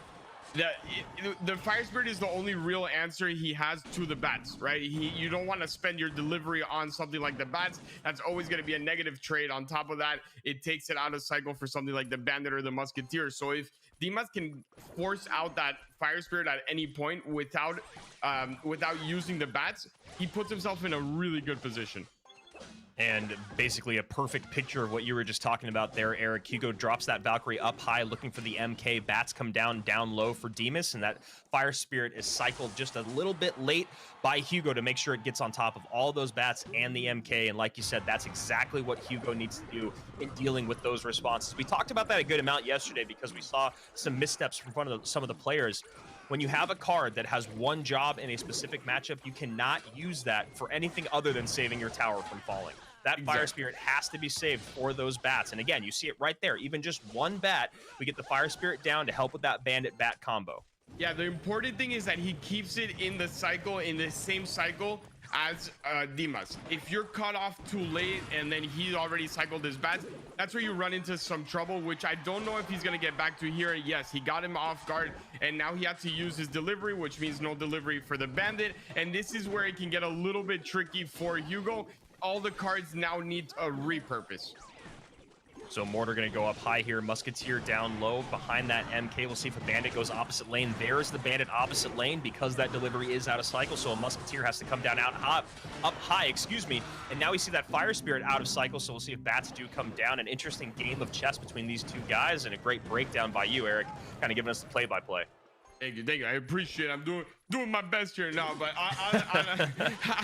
[SPEAKER 3] the Fire Spirit is the only real answer he has to the bats, right? You don't want to spend your delivery on something like the bats. That's always going to be a negative trade. On top of that, it takes it out of cycle for something like the Bandit or the Musketeer. So if Dimas can force out that Fire Spirit at any point without using the bats, he puts himself in a really good position.
[SPEAKER 2] And basically a perfect picture of what you were just talking about there, Eric. Hugo drops that Valkyrie up high, looking for the MK. Bats come down low for Demas, and that Fire Spirit is cycled just a little bit late by Hugo to make sure it gets on top of all those bats and the MK. And like you said, that's exactly what Hugo needs to do in dealing with those responses. We talked about that a good amount yesterday, because we saw some missteps from front of some of the players. When you have a card that has one job in a specific matchup, you cannot use that for anything other than saving your tower from falling. That Fire Spirit has to be saved for those bats. And again, you see it right there. Even just one bat, we get the Fire Spirit down to help with that Bandit bat combo.
[SPEAKER 3] Yeah, the important thing is that he keeps it in the cycle, in the same cycle as Dimas. If you're cut off too late and then he already cycled his bats, that's where you run into some trouble, which I don't know if he's going to get back to here. Yes, he got him off guard, and now he had to use his delivery, which means no delivery for the Bandit. And this is where it can get a little bit tricky for Hugo. All the cards now need a repurpose.
[SPEAKER 2] So Mortar going to go up high here. Musketeer down low behind that MK. We'll see if a Bandit goes opposite lane. There's the Bandit opposite lane because that delivery is out of cycle. So a Musketeer has to come down up high, excuse me. And now we see that Fire Spirit out of cycle. So we'll see if bats do come down. An interesting game of chess between these two guys and a great breakdown by you, Eric, kind of giving us the play-by-play.
[SPEAKER 3] Thank you. I appreciate it. I'm doing my best here now, but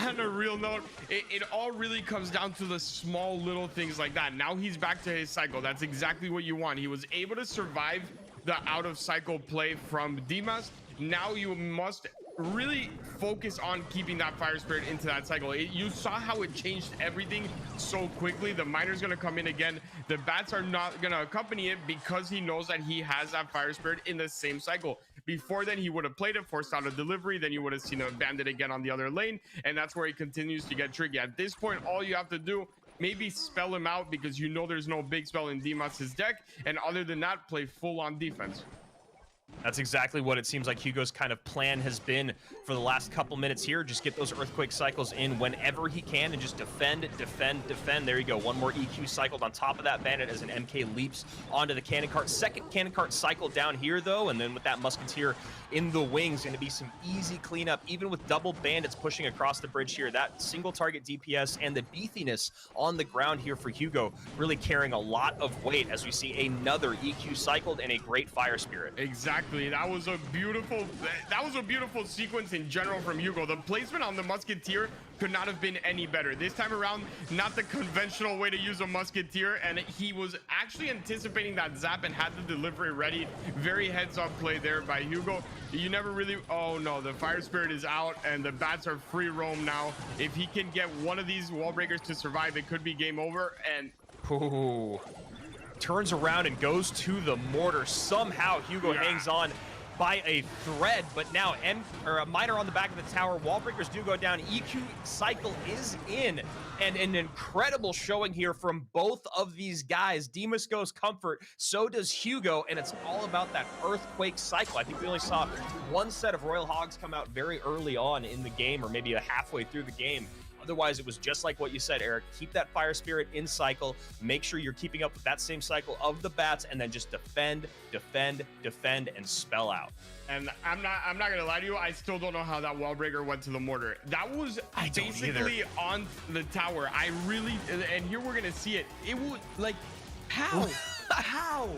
[SPEAKER 3] on a real note, it all really comes down to the small little things like that. Now he's back to his cycle. That's exactly what you want. He was able to survive the out of cycle play from Dimas. Now you must really focus on keeping that Fire Spirit into that cycle. You saw how it changed everything so quickly. The Miner's going to come in again. The bats are not going to accompany it because he knows that he has that Fire Spirit in the same cycle. Before then, he would have played it, forced out a delivery, then you would have seen a Bandit again on the other lane, and that's where he continues to get tricky. At this point, all you have to do, maybe spell him out because you know there's no big spell in Dimas' deck, and other than that, play full on defense.
[SPEAKER 2] That's exactly what it seems like Hugo's kind of plan has been for the last couple minutes here. Just get those Earthquake cycles in whenever he can and just defend. There you go. One more EQ cycled on top of that Bandit as an MK leaps onto the cannon cart. Second cannon cart cycle down here, though, and then with that Musketeer in the wings, going to be some easy cleanup, even with double Bandits pushing across the bridge here. That single target DPS and the beefiness on the ground here for Hugo really carrying a lot of weight as we see another EQ cycled and a great Fire Spirit.
[SPEAKER 3] Exactly. That was a beautiful sequence in general from Hugo. The placement on the Musketeer could not have been any better. This time around, not the conventional way to use a Musketeer, and he was actually anticipating that zap and had the delivery ready. Very heads-up play there by Hugo. You never really... Oh, no. The Fire Spirit is out, and the bats are free roam now. If he can get one of these wall breakers to survive, it could be game over, and...
[SPEAKER 2] Ooh. Turns around and goes to the Mortar. Somehow, Hugo hangs on by a thread, but now a Miner on the back of the tower. Wall breakers do go down. EQ cycle is in, and an incredible showing here from both of these guys. Dimas goes comfort, so does Hugo, and it's all about that Earthquake cycle. I think we only saw one set of Royal Hogs come out very early on in the game, or maybe halfway through the game. Otherwise, it was just like what you said, Eric. Keep that Fire Spirit in cycle. Make sure you're keeping up with that same cycle of the bats, and then just defend, and spell out.
[SPEAKER 3] And I'm not gonna lie to you, I still don't know how that wall breaker went to the Mortar. That was basically on the tower. I really, and here we're gonna see it. It was like, how? How?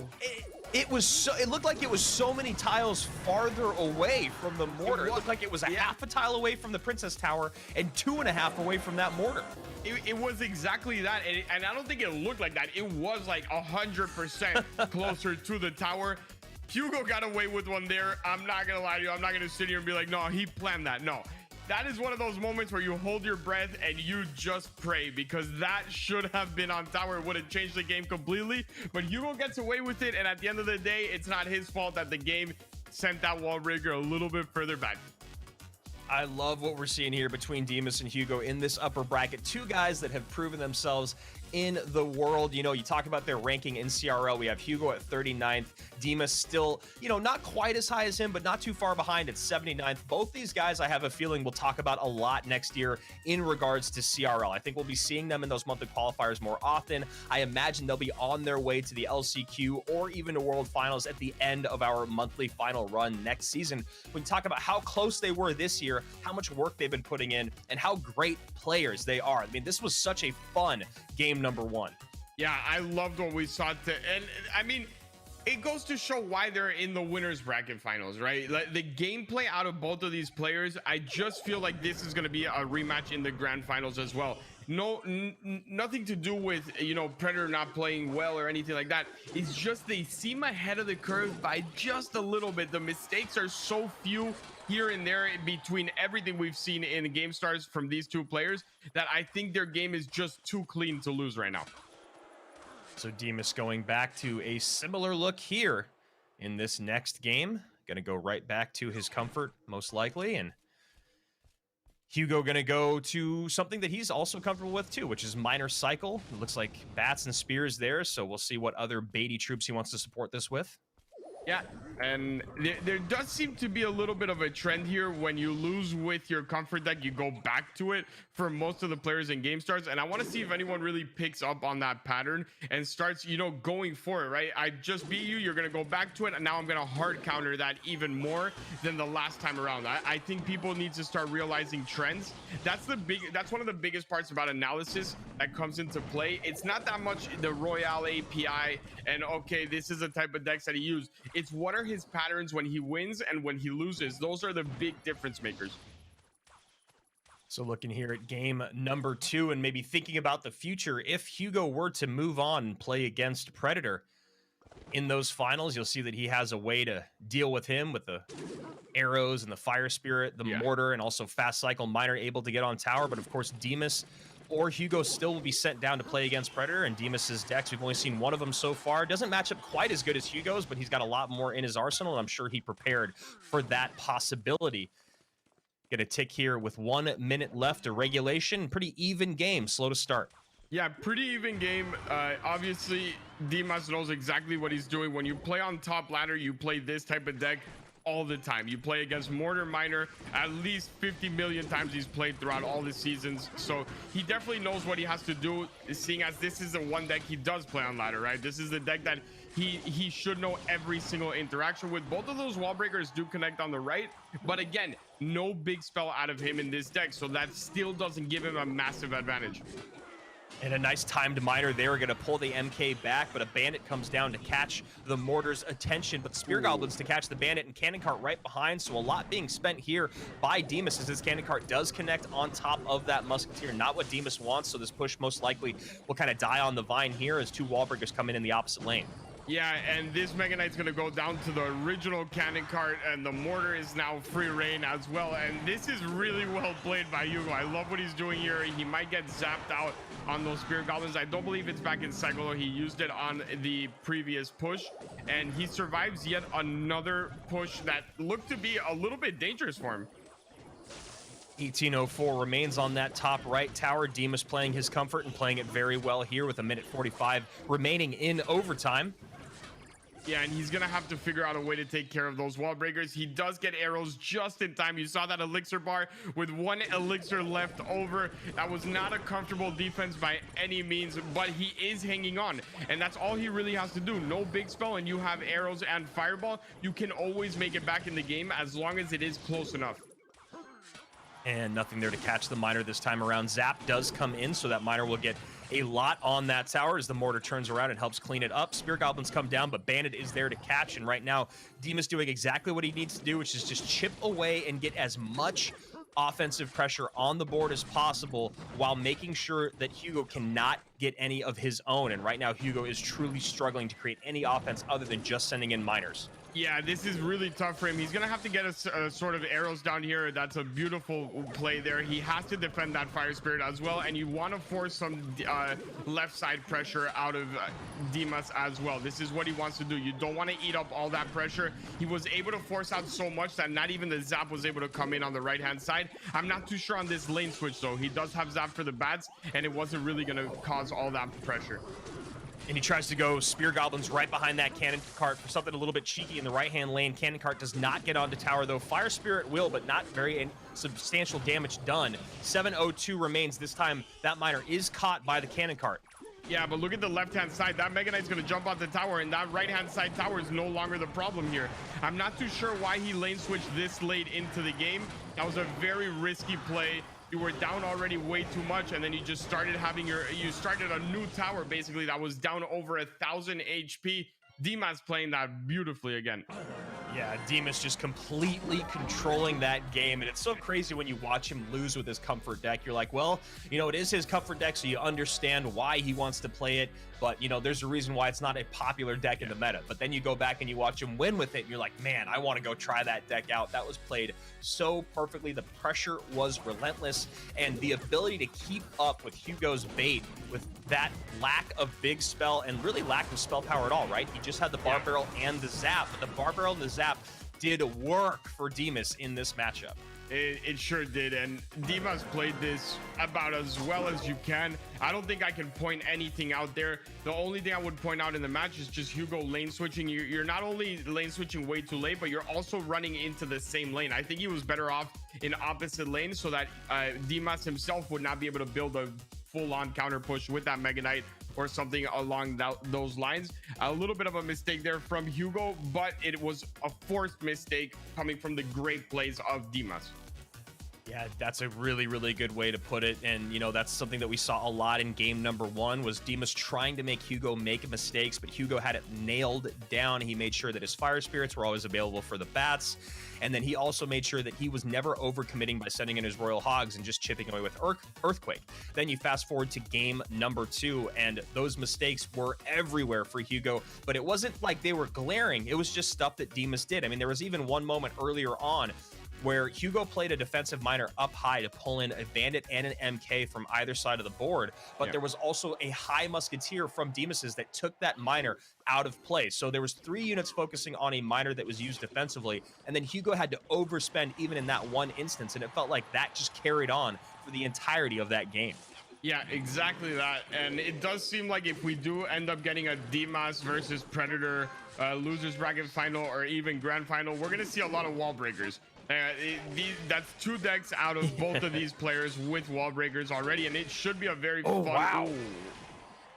[SPEAKER 2] It was so. It looked like it was so many tiles farther away from the Mortar. It looked like it was a half a tile away from the Princess Tower and 2.5 away from that Mortar.
[SPEAKER 3] It was exactly that, and I don't think it looked like that. It was like 100% closer to the tower. Hugo got away with one there. I'm not gonna lie to you. I'm not gonna sit here and be like, no, he planned that. No. That is one of those moments where you hold your breath and you just pray, because that should have been on tower. It would have changed the game completely, but Hugo gets away with it, and at the end of the day, it's not his fault that the game sent that wall breaker a little bit further back.
[SPEAKER 2] I love what we're seeing here between Dimas and Hugo in this upper bracket. Two guys that have proven themselves in the world. You know, you talk about their ranking in CRL. We have Hugo at 39th. Dimas still, you know, not quite as high as him, but not too far behind at 79th. Both these guys, I have a feeling, we'll talk about a lot next year in regards to CRL. I think we'll be seeing them in those monthly qualifiers more often. I imagine they'll be on their way to the LCQ or even to World Finals at the end of our monthly final run next season. We can talk about how close they were this year, how much work they've been putting in, and how great players they are. I mean, this was such a fun game number one.
[SPEAKER 3] Yeah, I loved what we saw. And I mean, it goes to show why they're in the winners bracket finals, right? Like, the gameplay out of both of these players, I just feel like this is going to be a rematch in the grand finals as well. Nothing to do with, you know, Predator not playing well or anything like that. It's just they seem ahead of the curve by just a little bit. The mistakes are so few here and there in between everything we've seen in the GameStars from these two players that I think their game is just too clean to lose right now.
[SPEAKER 2] So Demas going back to a similar look here in this next game. Going to go right back to his comfort, most likely, and Hugo going to go to something that he's also comfortable with too, which is Miner Cycle. It looks like bats and spears there, so we'll see what other baity troops he wants to support this with.
[SPEAKER 3] Yeah, and there does seem to be a little bit of a trend here. When you lose with your comfort deck, you go back to it for most of the players in GameStars, and I want to see if anyone really picks up on that pattern and starts, you know, going for it, right? I just beat you, you're going to go back to it, and now I'm going to hard counter that even more than the last time around. I think people need to start realizing trends. That's one of the biggest parts about analysis that comes into play. It's not that much the Royale API and, okay, this is the type of decks that he used. It's what are his patterns when he wins and when he loses. Those are the big difference makers.
[SPEAKER 2] So looking here at game number 2 and maybe thinking about the future, if Hugo were to move on and play against Predator in those finals, you'll see that he has a way to deal with him with the arrows and the fire spirit, the mortar, and also fast cycle Miner able to get on tower. But of course, Demas or Hugo still will be sent down to play against Predator, and Demas's decks, we've only seen one of them so far. Doesn't match up quite as good as Hugo's, but he's got a lot more in his arsenal, and I'm sure he prepared for that possibility. Get a tick here with 1 minute left of regulation. Pretty even game, slow to start.
[SPEAKER 3] Yeah, pretty even game. Obviously, Demas knows exactly what he's doing. When you play on top ladder, you play this type of deck all the time. You play against Mortar Miner at least 50 million times he's played throughout all the seasons. So he definitely knows what he has to do, seeing as this is the one deck he does play on ladder, right? This is the deck that he should know every single interaction with. Both of those wall breakers do connect on the right, but again, no big spell out of him in this deck, so that still doesn't give him a massive advantage.
[SPEAKER 2] And a nice timed Miner there, going to pull the MK back, but a Bandit comes down to catch the Mortar's attention, but Spear Goblins to catch the Bandit, and Cannon Cart right behind, so a lot being spent here by Demas as his Cannon Cart does connect on top of that Musketeer. Not what Demas wants, so this push most likely will kind of die on the vine here as 2 wall breakers come in the opposite lane.
[SPEAKER 3] Yeah, and this Mega Knight's going to go down to the original Cannon Cart, and the Mortar is now free reign as well. And this is really well played by Hugo. I love what he's doing here. He might get zapped out on those Spear Goblins. I don't believe it's back in cycle. He used it on the previous push, and he survives yet another push that looked to be a little bit dangerous for him.
[SPEAKER 2] 1804 remains on that top right tower. Demas playing his comfort and playing it very well here with 1:45 remaining in overtime.
[SPEAKER 3] Yeah, and he's gonna have to figure out a way to take care of those wall breakers. He does get arrows just in time. You saw that elixir bar with 1 elixir left over. That was not a comfortable defense by any means, but he is hanging on, and that's all he really has to do. No big spell, and you have arrows and fireball. You can always make it back in the game as long as it is close enough.
[SPEAKER 2] And nothing there to catch the Miner this time around. Zap does come in, so that Miner will get a lot on that tower as the Mortar turns around and helps clean it up. Spear Goblins come down, but Bandit is there to catch, and right now Demas doing exactly what he needs to do, which is just chip away and get as much offensive pressure on the board as possible while making sure that Hugo cannot get any of his own. And right now Hugo is truly struggling to create any offense other than just sending in miners.
[SPEAKER 3] Yeah, this is really tough for him. He's gonna have to get a sort of arrows down here. That's a beautiful play there. He has to defend that fire spirit as well, and you want to force some left side pressure out of Demas as well. This is what he wants to do. You don't want to eat up all that pressure. He was able to force out so much that not even the zap was able to come in on the right hand side. I'm not too sure on this lane switch though. He does have zap for the bats, and it wasn't really gonna cause all that pressure.
[SPEAKER 2] And he tries to go Spear Goblins right behind that Cannon Cart for something a little bit cheeky in the right-hand lane. Cannon Cart does not get onto tower, though. Fire Spirit will, but not very substantial damage done. 702 remains. This time, that Miner is caught by the Cannon Cart.
[SPEAKER 3] Yeah, but look at the left-hand side. That Mega Knight's going to jump off the tower, and that right-hand side tower is no longer the problem here. I'm not too sure why he lane switched this late into the game. That was a very risky play. You were down already way too much, and then you just started having you started a new tower basically that was down over 1,000 HP. Demas playing that beautifully again.
[SPEAKER 2] Yeah, Demas just completely controlling that game, and it's so crazy when you watch him lose with his comfort deck. You're like, well, you know, it is his comfort deck, so you understand why he wants to play it, but, you know, there's a reason why it's not a popular deck in the meta. But then you go back and you watch him win with it, and you're like, man, I want to go try that deck out. That was played so perfectly. The pressure was relentless, and the ability to keep up with Hugo's bait with that lack of big spell and really lack of spell power at all, right? He just had the bar barrel and the zap, but the bar barrel and the zap did work for Demas in this matchup.
[SPEAKER 3] It sure did, and Demas played this about as well as you can. I don't think I can point anything out there. The only thing I would point out in the match is just Hugo lane switching. You're not only lane switching way too late, but you're also running into the same lane. I think he was better off in opposite lanes so that Demas himself would not be able to build a full-on counter push with that Mega Knight or something along those lines. A little bit of a mistake there from Hugo, but it was a forced mistake coming from the great plays of Demas.
[SPEAKER 2] Yeah, that's a really, really good way to put it. And, you know, that's something that we saw a lot in game number 1 was Demas trying to make Hugo make mistakes, but Hugo had it nailed down. He made sure that his fire spirits were always available for the bats. And then he also made sure that he was never overcommitting by sending in his Royal Hogs and just chipping away with Earthquake. Then you fast forward to game number 2, and those mistakes were everywhere for Hugo, but it wasn't like they were glaring. It was just stuff that Demas did. I mean, there was even one moment earlier on where Hugo played a defensive miner up high to pull in a bandit and an MK from either side of the board, but there was also a high musketeer from Demas's that took that miner out of play. So there was 3 units focusing on a miner that was used defensively, and then Hugo had to overspend even in that one instance, and it felt like that just carried on for the entirety of that game.
[SPEAKER 3] Yeah, exactly that. And it does seem like if we do end up getting a Demas versus Predator losers bracket final or even grand final, we're going to see a lot of wall breakers. That's 2 decks out of both of these players with wall breakers already, and it should be a very fun.
[SPEAKER 2] Wow.
[SPEAKER 3] Ooh,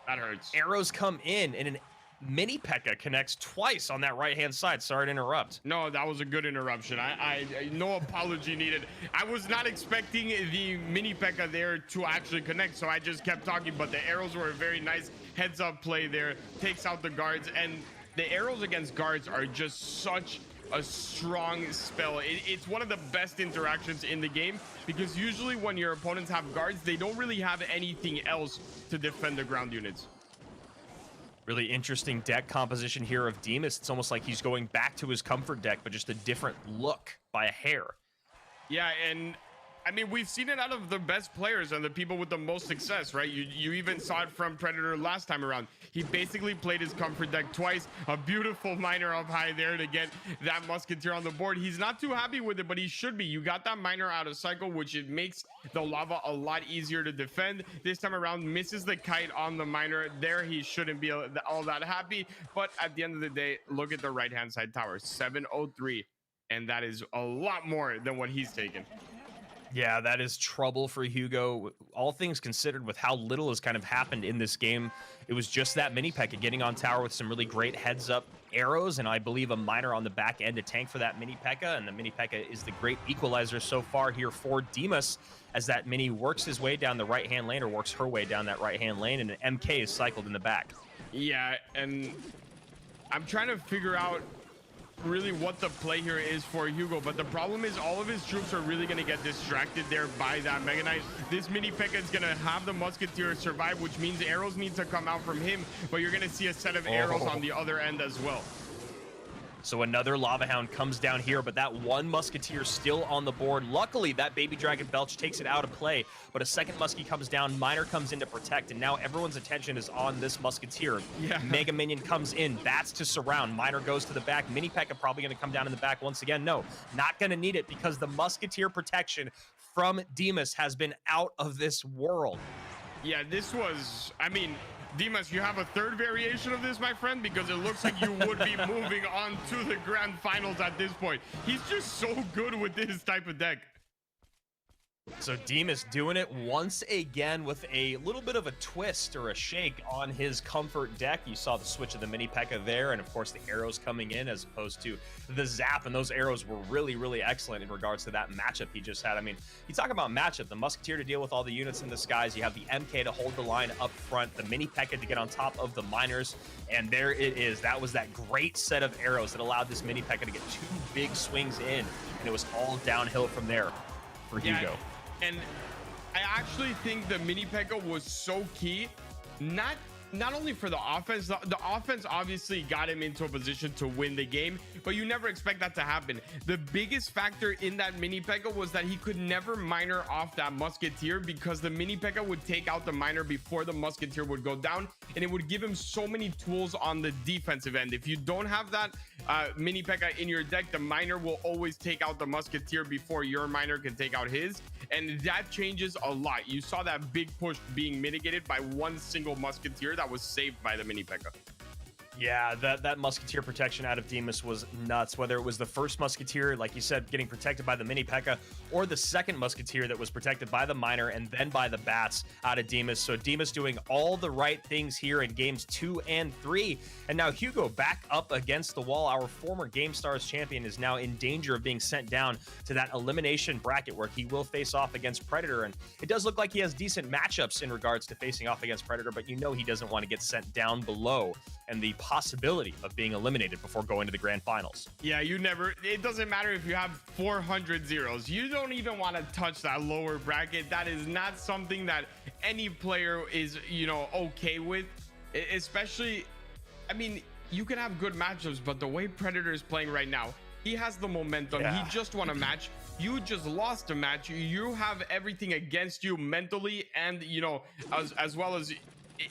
[SPEAKER 3] that hurts.
[SPEAKER 2] Arrows come in, and an mini P.E.K.K.A connects twice on that right-hand side. Sorry to interrupt.
[SPEAKER 3] No, that was a good interruption. I no apology needed. I was not expecting the mini P.E.K.K.A there to actually connect, so I just kept talking, but the arrows were a very nice heads-up play there. Takes out the guards, and the arrows against guards are just such a strong spell. It's one of the best interactions in the game, because usually when your opponents have guards, they don't really have anything else to defend the ground units.
[SPEAKER 2] Really interesting deck composition here of Demas. It's almost like he's going back to his comfort deck, but just a different look by a hair.
[SPEAKER 3] Yeah, and I mean, we've seen it out of the best players and the people with the most success, right? You even saw it from Predator last time around. He basically played his comfort deck twice. A beautiful miner up high there to get that musketeer on the board. He's not too happy with it, but he should be. You got that miner out of cycle, which it makes the lava a lot easier to defend. This time around, misses the kite on the miner. There, he shouldn't be all that happy. But at the end of the day, look at the right-hand side tower, 703. And that is a lot more than what he's taken.
[SPEAKER 2] Yeah, that is trouble for Hugo. All things considered, with how little has kind of happened in this game, it was just that mini P.E.K.K.A getting on tower with some really great heads-up arrows, and I believe a miner on the back end to tank for that mini P.E.K.K.A, and the mini P.E.K.K.A is the great equalizer so far here for Demas, as that mini works his way down the right-hand lane, or works her way down that right-hand lane, and an MK is cycled in the back.
[SPEAKER 3] Yeah, and I'm trying to figure out really what the play here is for Hugo, but the problem is all of his troops are really going to get distracted there by that Mega Knight. This mini P.E.K.K.A is going to have the musketeer survive, which means arrows need to come out from him, but you're going to see a set of arrows on the other end as well.
[SPEAKER 2] So another Lava Hound comes down here, but that one musketeer still on the board. Luckily, that Baby Dragon Belch takes it out of play, but a second muskie comes down, miner comes in to protect, and now everyone's attention is on this musketeer.
[SPEAKER 3] Yeah.
[SPEAKER 2] Mega Minion comes in, bats to surround, miner goes to the back, mini P.E.K.K.A probably going to come down in the back once again. No, not going to need it, because the musketeer protection from Demas has been out of this world.
[SPEAKER 3] Yeah, this was, I mean, Demas, you have a third variation of this, my friend, because it looks like you would be moving on to the grand finals at this point. He's just so good with this type of deck.
[SPEAKER 2] So Demas doing it once again with a little bit of a twist or a shake on his comfort deck. You saw the switch of the mini P.E.K.K.A there, and of course the arrows coming in as opposed to the zap, and those arrows were really, really excellent in regards to that matchup he just had. I mean, you talk about matchup, the Musketeer to deal with all the units in the skies, you have the MK to hold the line up front, the mini P.E.K.K.A to get on top of the miners, and there it is. That was that great set of arrows that allowed this mini P.E.K.K.A to get 2 big swings in, and it was all downhill from there for Hugo.
[SPEAKER 3] And I actually think the mini P.E.K.K.A was so key, not only for the offense. The offense obviously got him into a position to win the game, but you never expect that to happen. The biggest factor in that mini P.E.K.K.A was that he could never miner off that Musketeer, because the mini P.E.K.K.A would take out the miner before the Musketeer would go down, and it would give him so many tools on the defensive end. If you don't have that mini P.E.K.K.A in your deck, the miner will always take out the Musketeer before your miner can take out his, and that changes a lot. You saw that big push being mitigated by one single Musketeer that was saved by the mini P.E.K.K.A.
[SPEAKER 2] Yeah, that Musketeer protection out of Demas was nuts. Whether it was the first Musketeer, like you said, getting protected by the mini P.E.K.K.A, or the second Musketeer that was protected by the miner and then by the bats out of Demas. So Demas doing all the right things here in games 2 and 3. And now Hugo back up against the wall. Our former Gamestars champion is now in danger of being sent down to that elimination bracket where he will face off against Predator. And it does look like he has decent matchups in regards to facing off against Predator, but you know he doesn't want to get sent down below and the possibility of being eliminated before going to the grand finals.
[SPEAKER 3] Yeah, it doesn't matter if you have 400 zeros. You don't even want to touch that lower bracket. That is not something that any player is, okay with. Especially, I mean, you can have good matchups, but the way Predator is playing right now, he has the momentum.
[SPEAKER 2] Yeah.
[SPEAKER 3] He just won a match. You just lost a match. You have everything against you mentally, and, as well as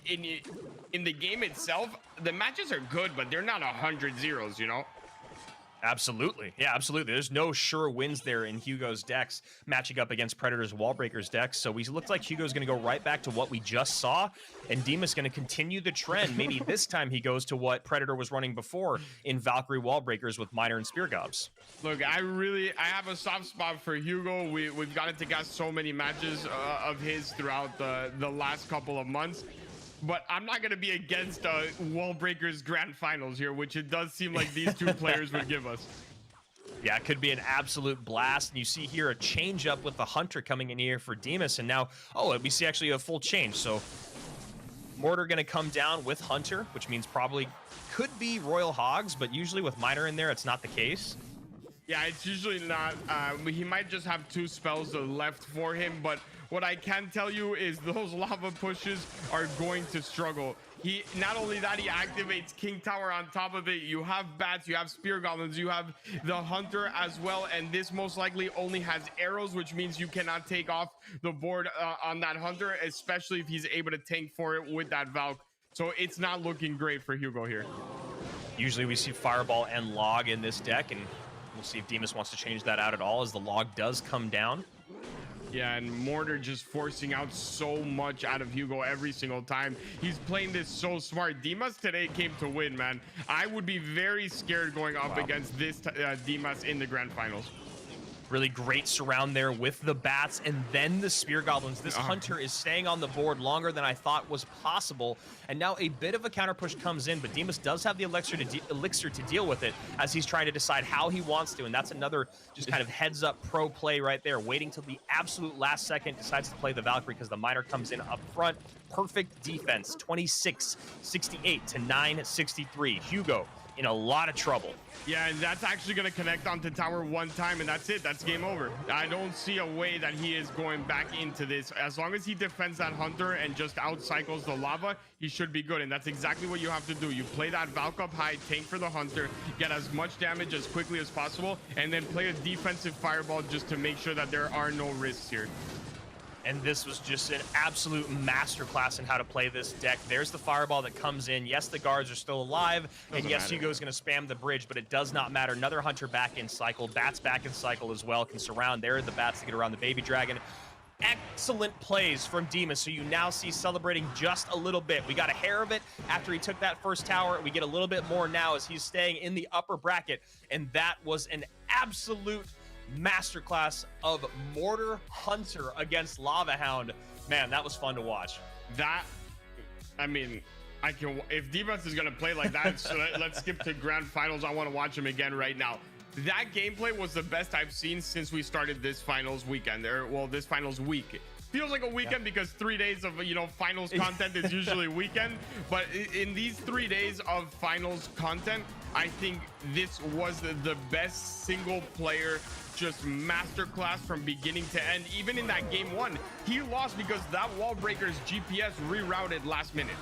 [SPEAKER 3] in the game itself. The matches are good, but they're not 100 zeros,
[SPEAKER 2] Absolutely. Yeah, absolutely. There's no sure wins there in Hugo's decks matching up against Predator's Wallbreakers decks. So we look like Hugo's going to go right back to what we just saw, and Demas going to continue the trend. Maybe this time he goes to what Predator was running before in Valkyrie Wallbreakers with Miner and Spear Gobs.
[SPEAKER 3] Look, I have a soft spot for Hugo. We've gotten to guess so many matches of his throughout the last couple of months. But I'm not going to be against Wallbreakers Grand Finals here, which it does seem like these two players would give us.
[SPEAKER 2] Yeah, it could be an absolute blast. And you see here a change up with the Hunter coming in here for Demas. And now, we see actually a full change. So Mortar going to come down with Hunter, which means probably could be Royal Hogs, but usually with Miner in there, it's not the case.
[SPEAKER 3] Yeah, it's usually not. He might just have 2 spells left for him, but what I can tell you is those lava pushes are going to struggle. Not only that, he activates King Tower on top of it. You have bats, you have spear goblins, you have the Hunter as well, and this most likely only has arrows, which means you cannot take off the board on that Hunter, especially if he's able to tank for it with that Valk. So it's not looking great for Hugo here.
[SPEAKER 2] Usually we see Fireball and Log in this deck, and we'll see if Demas wants to change that out at all as the Log does come down.
[SPEAKER 3] Yeah, and Mortar just forcing out so much out of Hugo every single time. He's playing this so smart. Demas today came to win, man. I would be very scared going up against this Demas in the grand finals.
[SPEAKER 2] Really great surround there with the bats and then the spear goblins. This Hunter is staying on the board longer than I thought was possible. And now a bit of a counter push comes in, but Demas does have the elixir to deal with it as he's trying to decide how he wants to. And that's another just kind of heads up pro play right there, waiting till the absolute last second, decides to play the Valkyrie because the miner comes in up front. Perfect defense, 26-68 to 9-63. Hugo in a lot of trouble.
[SPEAKER 3] Yeah, and that's actually going to connect onto tower one time, and that's it. That's game over. I don't see a way that he is going back into this. As long as he defends that Hunter and just outcycles the lava, he should be good. And that's exactly what you have to do. You play that Valk up high, tank for the Hunter, get as much damage as quickly as possible, and then play a defensive fireball just to make sure that there are no risks here.
[SPEAKER 2] And this was just an absolute masterclass in how to play this deck. There's the fireball that comes in. Yes, the guards are still alive. And yes, Hugo's going to spam the bridge, but it does not matter. Another Hunter back in cycle. Bats back in cycle as well. Can surround. There are the bats to get around the baby dragon. Excellent plays from Demas. So you now see celebrating just a little bit. We got a hair of it after he took that first tower. We get a little bit more now as he's staying in the upper bracket. And that was an absolute masterclass of Mortar Hunter against Lava Hound. Man, that was fun to watch.
[SPEAKER 3] That, I mean, I can, if Demas is gonna play like that, so let's skip to grand finals. I want to watch him again right now. That gameplay was the best I've seen since we started this finals weekend, or well, this finals week. Feels like a weekend because 3 days of, you know, finals content is usually weekend, but in these 3 days of finals content, I think this was the best single player just masterclass from beginning to end. Even in that game one, he lost because that wall breaker's GPS rerouted last minute.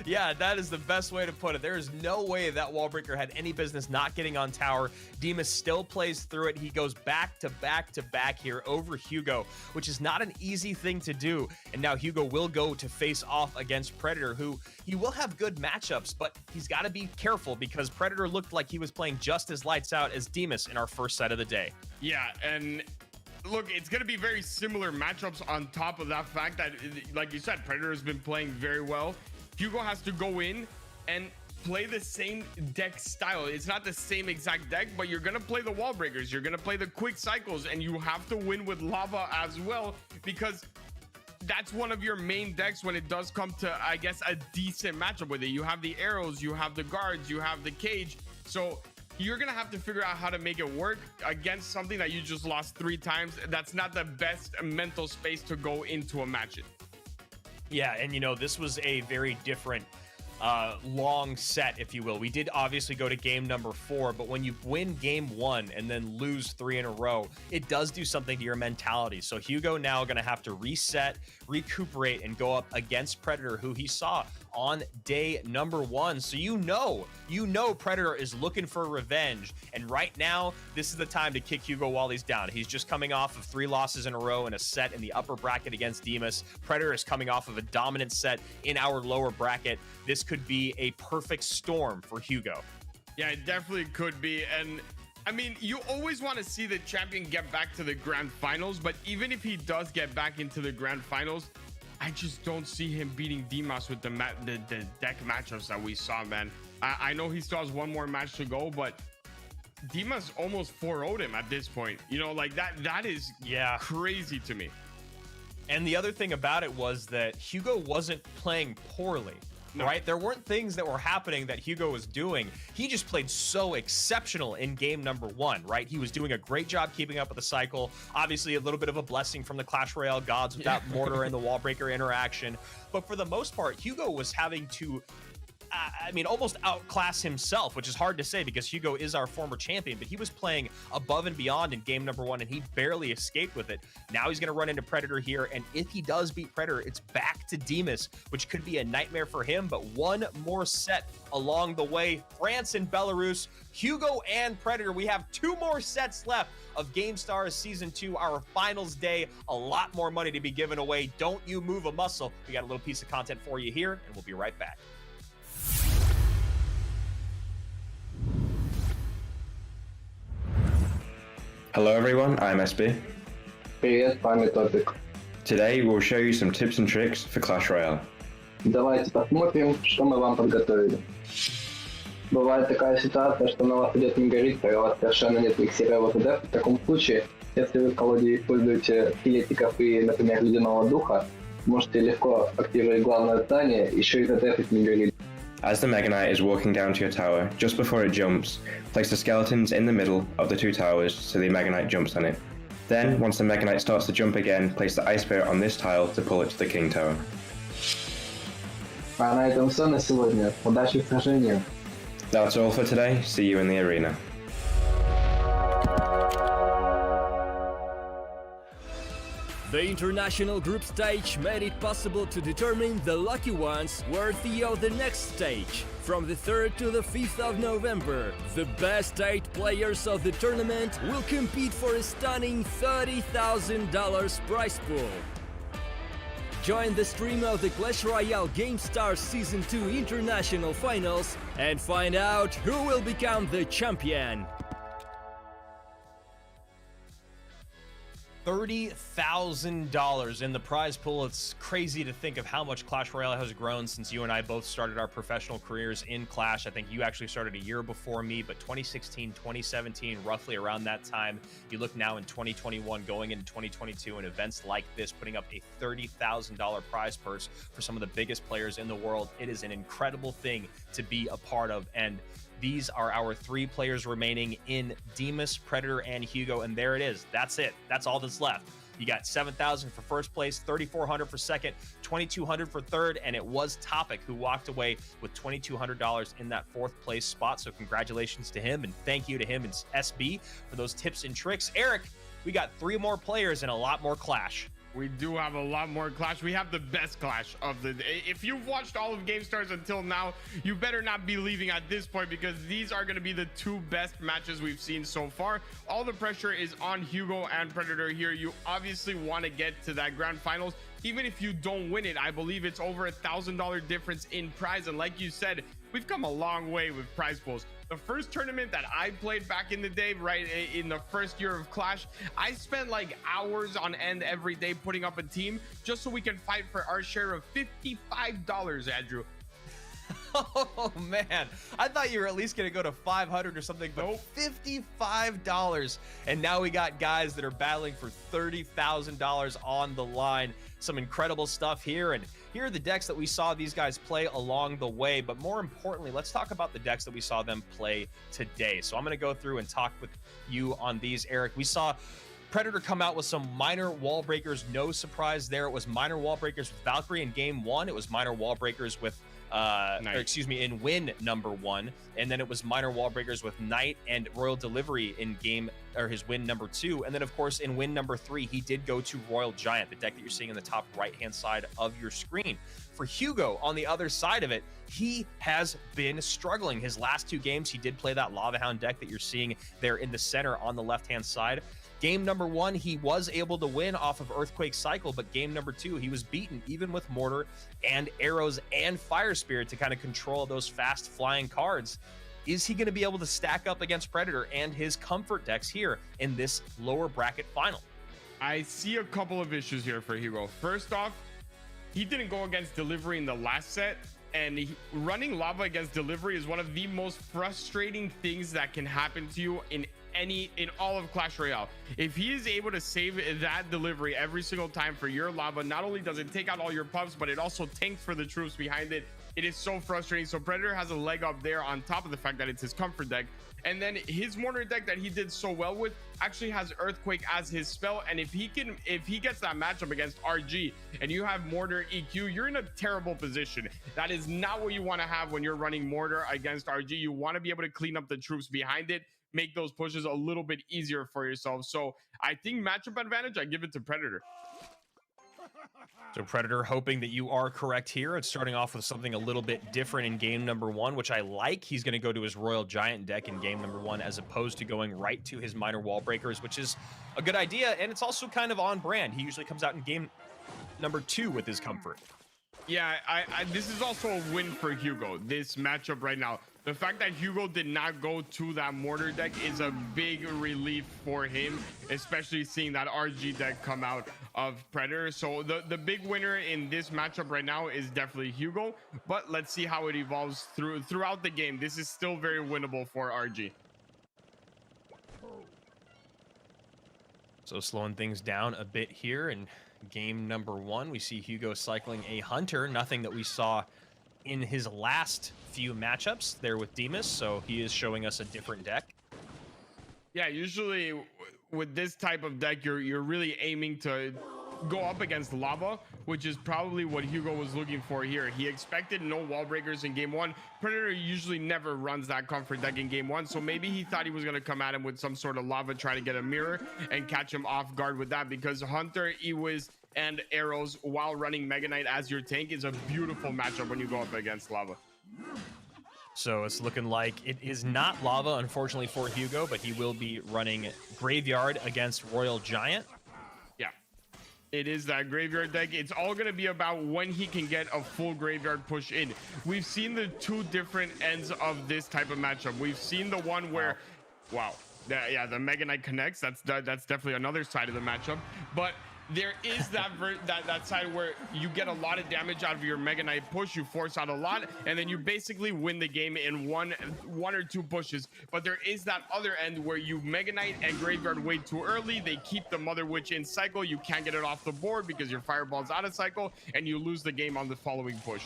[SPEAKER 2] yeah, that is the best way to put it. There is no way that wall breaker had any business not getting on tower. Demas still plays through it. He goes back to back here over Hugo, which is not an easy thing to do. And now Hugo will go to face off against Predator, who he will have good matchups, but he's got to be careful because Predator looked like he was playing just as lights out as Demas in our first set of the day.
[SPEAKER 3] Yeah, and look, it's going to be very similar matchups on top of that fact that, like you said, Predator has been playing very well. Hugo has to go in and play the same deck style. It's not the same exact deck, but you're going to play the wall breakers. You're going to play the quick cycles, and you have to win with lava as well because that's one of your main decks when it does come to, I guess, a decent matchup with it. You have the arrows, you have the guards, you have the cage. So you're gonna have to figure out how to make it work against something that you just lost 3 times. That's not the best mental space to go into a match in.
[SPEAKER 2] Yeah, and you know, this was a very different long set, if you will. We did obviously go to game number 4, but when you win game 1 and then lose 3 in a row, it does do something to your mentality. So Hugo now going to have to reset, recuperate, and go up against Predator, who he saw on day number 1. So you know Predator is looking for revenge, and right now this is the time to kick Hugo while he's down. He's just coming off of 3 losses in a row in a set in the upper bracket against Demas. Predator is coming off of a dominant set in our lower bracket. This could be a perfect storm for Hugo.
[SPEAKER 3] Yeah, it definitely could be. And I mean, you always want to see the champion get back to the grand finals, but even if he does get back into the grand finals, I just don't see him beating Demas with the deck matchups that we saw, man. I know he still has 1 more match to go, but Demas almost 4-0'd him at this point. You know, like that is crazy to me.
[SPEAKER 2] And the other thing about it was that Hugo wasn't playing poorly. No. Right? There weren't things that were happening that Hugo was doing. He just played so exceptional in game number 1, right? He was doing a great job keeping up with the cycle. Obviously, a little bit of a blessing from the Clash Royale gods with that mortar and the wall breaker interaction. But for the most part, Hugo was having to almost outclass himself, which is hard to say because Hugo is our former champion, but he was playing above and beyond in game number 1, and he barely escaped with it. Now he's going to run into Predator here, and if he does beat Predator, it's back to Demas, which could be a nightmare for him, but 1 more set along the way. France and Belarus, Hugo and Predator. We have 2 more sets left of Gamestars Season 2, our finals day. A lot more money to be given away. Don't you move a muscle. We got a little piece of content for you here, and we'll be right back.
[SPEAKER 7] Hello everyone, I'm SB.
[SPEAKER 8] Привет, память Топик.
[SPEAKER 7] Today we'll show you some tips and tricks for Clash Royale.
[SPEAKER 8] Давайте посмотрим, что мы вам подготовили. Бывает такая ситуация, что на вас идет мегалит, а у вас совершенно нет миксирового ТД. В таком случае, если вы в колоде используете скелетиков и, например, ледяного духа, можете легко активировать главное здание, еще и задефать мегалит.
[SPEAKER 7] As the Mega Knight is walking down to your tower, just before it jumps, place the skeletons in the middle of the 2 towers so the Mega Knight jumps on it. Then, once the Mega Knight starts to jump again, place the Ice Spirit on this tile to pull it to the King Tower.
[SPEAKER 8] А на этом все на сегодня. Удачи в сражении.
[SPEAKER 7] That's all for today, see you in the arena.
[SPEAKER 1] The international group stage made it possible to determine the lucky ones worthy of the next stage. From the 3rd to the 5th of November, the best 8 players of the tournament will compete for a stunning $30,000 prize pool. Join the stream of the Clash Royale Gamestars Season 2 International Finals and find out who will become the champion.
[SPEAKER 2] $30,000 in the prize pool. It's crazy to think of how much Clash Royale has grown since you and I both started our professional careers in Clash. I think you actually started a year before me, but 2016, 2017, roughly around that time. You look now in 2021, going into 2022, and events like this, putting up a $30,000 prize purse for some of the biggest players in the world. It is an incredible thing to be a part of, and these are our 3 players remaining in Demus, Predator, and Hugo, and there it is. That's it. That's all that's left. You got 7,000 for first place, 3,400 for second, 2,200 for third, and it was Topic who walked away with $2,200 in that 4th place spot. So congratulations to him, and thank you to him and SB for those tips and tricks. Eric, we got 3 more players and a lot more Clash.
[SPEAKER 3] We do have a lot more Clash. We have the best Clash of the day. If you've watched all of GameStars until now, you better not be leaving at this point, because these are going to be the 2 best matches we've seen so far. All the pressure is on Hugo and Predator here. You obviously want to get to that grand finals. Even if you don't win it, I believe it's over $1,000 difference in prize. And like you said, we've come a long way with prize pools. The first tournament that I played back in the day, right in the first year of Clash, I spent like hours on end every day putting up a team just so we can fight for our share of $55, Andrew.
[SPEAKER 2] Oh man, I thought you were at least gonna go to 500 or something, but
[SPEAKER 3] Nope.
[SPEAKER 2] $55, and now we got guys that are battling for $30,000 on the line. Some incredible stuff here, and here are the decks that we saw these guys play along the way. But more importantly, let's talk about the decks that we saw them play today. So I'm gonna go through and talk with you on these, Eric. We saw Predator come out with some minor wall breakers. No surprise there. It was minor wall breakers with Valkyrie in game 1. It was minor wall breakers with in win number 1, and then it was minor wall breakers with Knight and Royal Delivery in his win number 2, and then of course in win number 3 he did go to Royal Giant, the deck that you're seeing in the top right hand side of your screen. For Hugo, on the other side of it, he has been struggling. His last 2 games, he did play that Lava Hound deck that you're seeing there in the center on the left hand side. Game number 1, he was able to win off of Earthquake Cycle, but game number 2, he was beaten even with Mortar and Arrows and Fire Spirit to kind of control those fast flying cards. Is he going to be able to stack up against Predator and his comfort decks here in this lower bracket final?
[SPEAKER 3] I see a couple of issues here for Hugo. First off, he didn't go against Delivery in the last set, and running Lava against Delivery is one of the most frustrating things that can happen to you in all of Clash Royale. If he is able to save that Delivery every single time for your Lava, not only does it take out all your puffs, but it also tanks for the troops behind it. It is so frustrating. So Predator has a leg up there on top of the fact that it's his comfort deck. And then his Mortar deck that he did so well with actually has Earthquake as his spell. And if he gets that matchup against RG and you have Mortar EQ, you're in a terrible position. That is not what you want to have when you're running Mortar against RG. You want to be able to clean up the troops behind it, make those pushes a little bit easier for yourself. So I think matchup advantage, I give it to Predator.
[SPEAKER 2] So Predator hoping that you are correct here. It's starting off with something a little bit different in game number 1, which I like. He's going to go to his Royal Giant deck in game number 1 as opposed to going right to his minor wall breakers, which is a good idea. And it's also kind of on brand. He usually comes out in game number 2 with his comfort.
[SPEAKER 3] Yeah, this is also a win for Hugo, this matchup right now. The fact that Hugo did not go to that Mortar deck is a big relief for him, especially seeing that RG deck come out of Predator. So the big winner in this matchup right now is definitely Hugo, but let's see how it evolves throughout the game. This is still very winnable for RG.
[SPEAKER 2] So slowing things down a bit here in game number 1, we see Hugo cycling a Hunter, nothing that we saw in his last few matchups there with Demus, so he is showing us a different deck.
[SPEAKER 3] Yeah, usually with this type of deck, you're really aiming to go up against Lava, which is probably what Hugo was looking for here. He expected no wall breakers in game 1. Predator usually never runs that comfort deck in game 1, so maybe he thought he was going to come at him with some sort of Lava, try to get a mirror and catch him off guard with that, because Hunter, Ewiz, and Arrows while running Mega Knight as your tank is a beautiful matchup when you go up against Lava.
[SPEAKER 2] So it's looking like it is not Lava, unfortunately, for Hugo, but he will be running Graveyard against Royal Giant.
[SPEAKER 3] Yeah, it is that Graveyard deck. It's all going to be about when he can get a full Graveyard push in. We've seen the 2 different ends of this type of matchup. We've seen the one where, wow, Yeah, the Mega Knight connects. That's definitely another side of the matchup. But there is that side where you get a lot of damage out of your Mega Knight push, you force out a lot, and then you basically win the game in one or two pushes. But there is that other end where you Mega Knight and Graveyard way too early. They keep the Mother Witch in cycle. You can't get it off the board because your Fireball's out of cycle, and you lose the game on the following push.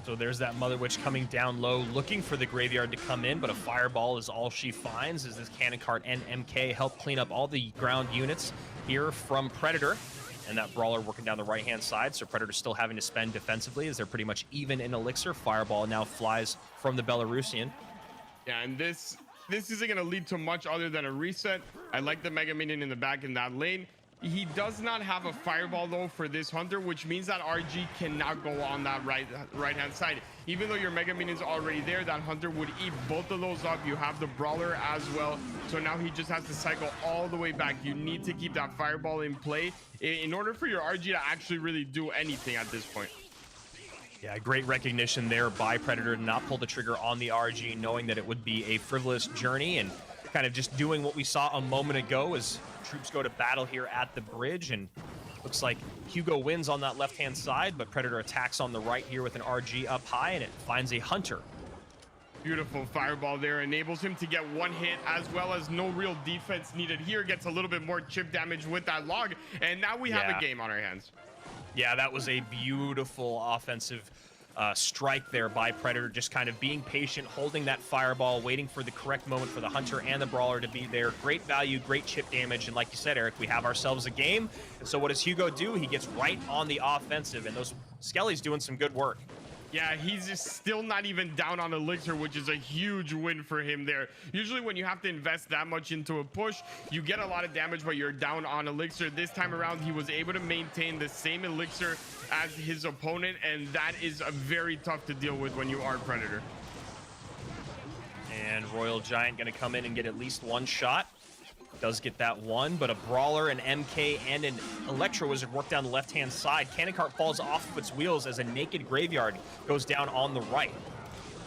[SPEAKER 2] So there's that Mother Witch coming down low, looking for the Graveyard to come in, but a Fireball is all she finds as this Cannon Cart and MK help clean up all the ground units here from Predator. And that Brawler working down the right-hand side, so Predator still having to spend defensively as they're pretty much even in Elixir. Fireball now flies from the Belarusian.
[SPEAKER 3] Yeah, and this isn't going to lead to much other than a reset. I like the Mega Minion in the back in that lane. He does not have a Fireball though for this Hunter, which means that RG cannot go on that right-hand side. Even though your Mega Minion's already there, that Hunter would eat both of those up. You have the Brawler as well, so now he just has to cycle all the way back. You need to keep that Fireball in play in order for your RG to actually really do anything at this point.
[SPEAKER 2] Yeah, great recognition there by Predator to not pull the trigger on the RG, knowing that it would be a frivolous journey, and kind of just doing what we saw a moment ago as troops go to battle here at the bridge. And looks like Hugo wins on that left-hand side, but Predator attacks on the right here with an RG up high, and it finds a Hunter.
[SPEAKER 3] Beautiful Fireball there, enables him to get one hit, as well as no real defense needed here. Gets a little bit more chip damage with that log, and now we have a game on our hands.
[SPEAKER 2] Yeah, that was a beautiful offensive strike there by Predator, just kind of being patient, holding that Fireball, waiting for the correct moment for the Hunter and the Brawler to be there. Great value, great chip damage, and like you said, Eric, we have ourselves a game. And so what does Hugo do? He gets right on the offensive, and those Skelly's doing some good work.
[SPEAKER 3] Yeah, he's just still not even down on Elixir, which is a huge win for him there. Usually when you have to invest that much into a push, you get a lot of damage, but you're down on Elixir. This time around, he was able to maintain the same Elixir as his opponent, and that is very tough to deal with when you are Predator.
[SPEAKER 2] And Royal Giant going to come in and get at least one shot. Does get that one, but a Brawler, an MK, and an Electro Wizard work down the left-hand side. Cannon Cart falls off of its wheels as a naked Graveyard goes down on the right.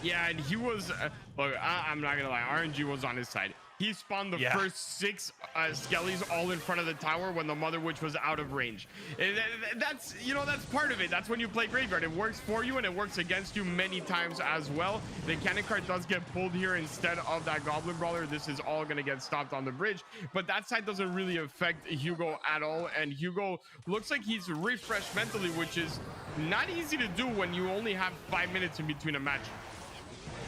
[SPEAKER 3] Yeah, and he was, look, I'm not gonna lie, RNG was on his side. He spawned the first 6 Skellies all in front of the tower when the Mother Witch was out of range. That's, you know, that's part of it. That's when you play Graveyard. It works for you and it works against you many times as well. The Cannon Cart does get pulled here instead of that Goblin Brawler. This is all gonna get stopped on the bridge, but that side doesn't really affect Hugo at all. And Hugo looks like he's refreshed mentally, which is not easy to do when you only have 5 minutes in between a match.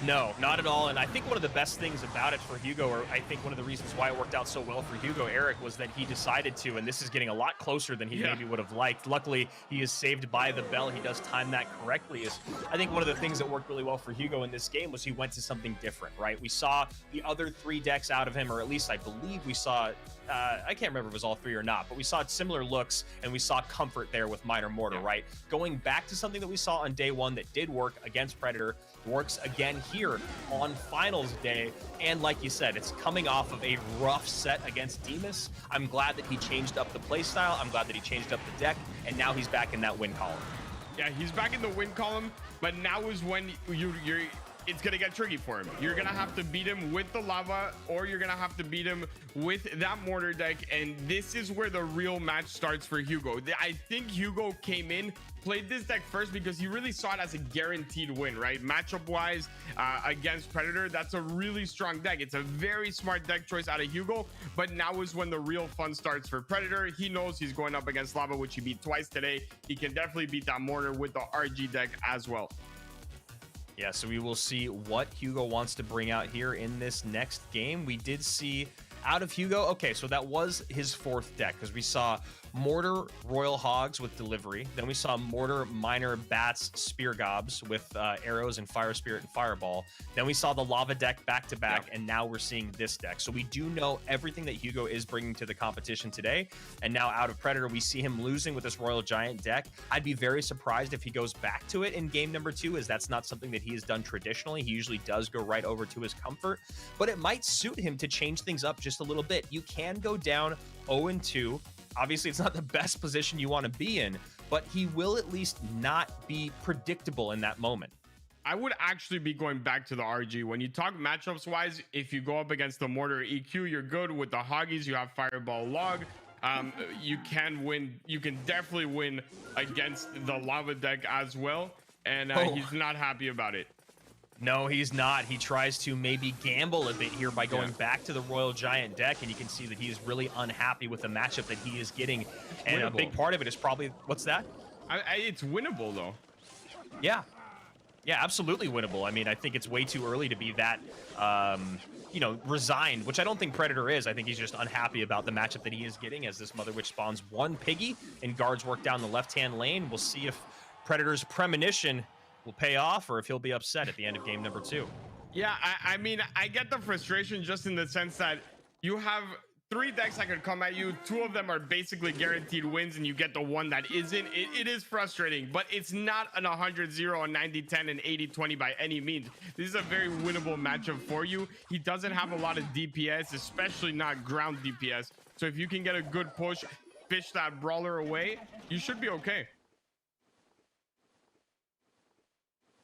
[SPEAKER 2] No, not at all. And I think one of the best things about it for Hugo, or I think one of the reasons why it worked out so well for Hugo, Eric, was that he decided to, and this is getting a lot closer than he maybe would have liked. Luckily, he is saved by the bell. He does time that correctly. I think one of the things that worked really well for Hugo in this game was he went to something different, right? We saw the other 3 decks out of him, or at least I believe we saw, I can't remember if it was all 3 or not, but we saw similar looks, and we saw comfort there with Minor Mortar, right? Going back to something that we saw on day 1 that did work against Predator, works again here on finals day. And like you said, it's coming off of a rough set against Demus. I'm glad that he changed up the playstyle. I'm glad that he changed up the deck, and now he's back in that win column.
[SPEAKER 3] Yeah, he's back in the win column, but now is when it's gonna get tricky for him. You're gonna have to beat him with the lava, or you're gonna have to beat him with that mortar deck, and this is where the real match starts for Hugo. I think Hugo came in, played this deck first because he really saw it as a guaranteed win, right? Matchup wise against Predator, that's a really strong deck. It's a very smart deck choice out of Hugo, but now is when the real fun starts for Predator. He knows he's going up against lava, which he beat twice today. He can definitely beat that mortar with the RG deck as well.
[SPEAKER 2] Yeah, so we will see what Hugo wants to bring out here in this next game. We did see out of Hugo, okay, so that was his 4th deck, because we saw Mortar Royal Hogs with Delivery. Then we saw Mortar Minor Bats Spear Gobs with Arrows and Fire Spirit and Fireball. Then we saw the Lava deck back to back, and now we're seeing this deck. So we do know everything that Hugo is bringing to the competition today. And now out of Predator, we see him losing with this Royal Giant deck. I'd be very surprised if he goes back to it in game number 2, as that's not something that he has done traditionally. He usually does go right over to his comfort, but it might suit him to change things up just a little bit. You can go down 0-2. Obviously, it's not the best position you want to be in, but he will at least not be predictable in that moment.
[SPEAKER 3] I would actually be going back to the RG. When you talk matchups wise, if you go up against the Mortar EQ, you're good. With the Hoggies, you have Fireball Log. You can win. You can definitely win against the Lava deck as well. And he's not happy about it.
[SPEAKER 2] No, he's not. He tries to maybe gamble a bit here by going back to the Royal Giant deck, and you can see that he is really unhappy with the matchup that he is getting. And a big part of it is probably, what's that?
[SPEAKER 3] It's winnable, though.
[SPEAKER 2] Yeah. Yeah, absolutely winnable. I mean, I think it's way too early to be that, you know, resigned, which I don't think Predator is. I think he's just unhappy about the matchup that he is getting as this Mother Witch spawns one Piggy and guards work down the left-hand lane. We'll see if Predator's premonition will pay off or if he'll be upset at the end of game number 2.
[SPEAKER 3] Yeah, I mean, I get the frustration just in the sense that you have 3 decks that could come at you. 2 of them are basically guaranteed wins, and you get the one that isn't. It is frustrating, but it's not an 100-0, a 90-10, and 80-20 by any means. This is a very winnable matchup for you. He doesn't have a lot of DPS, especially not ground DPS. So if you can get a good push, fish that brawler away, you should be okay.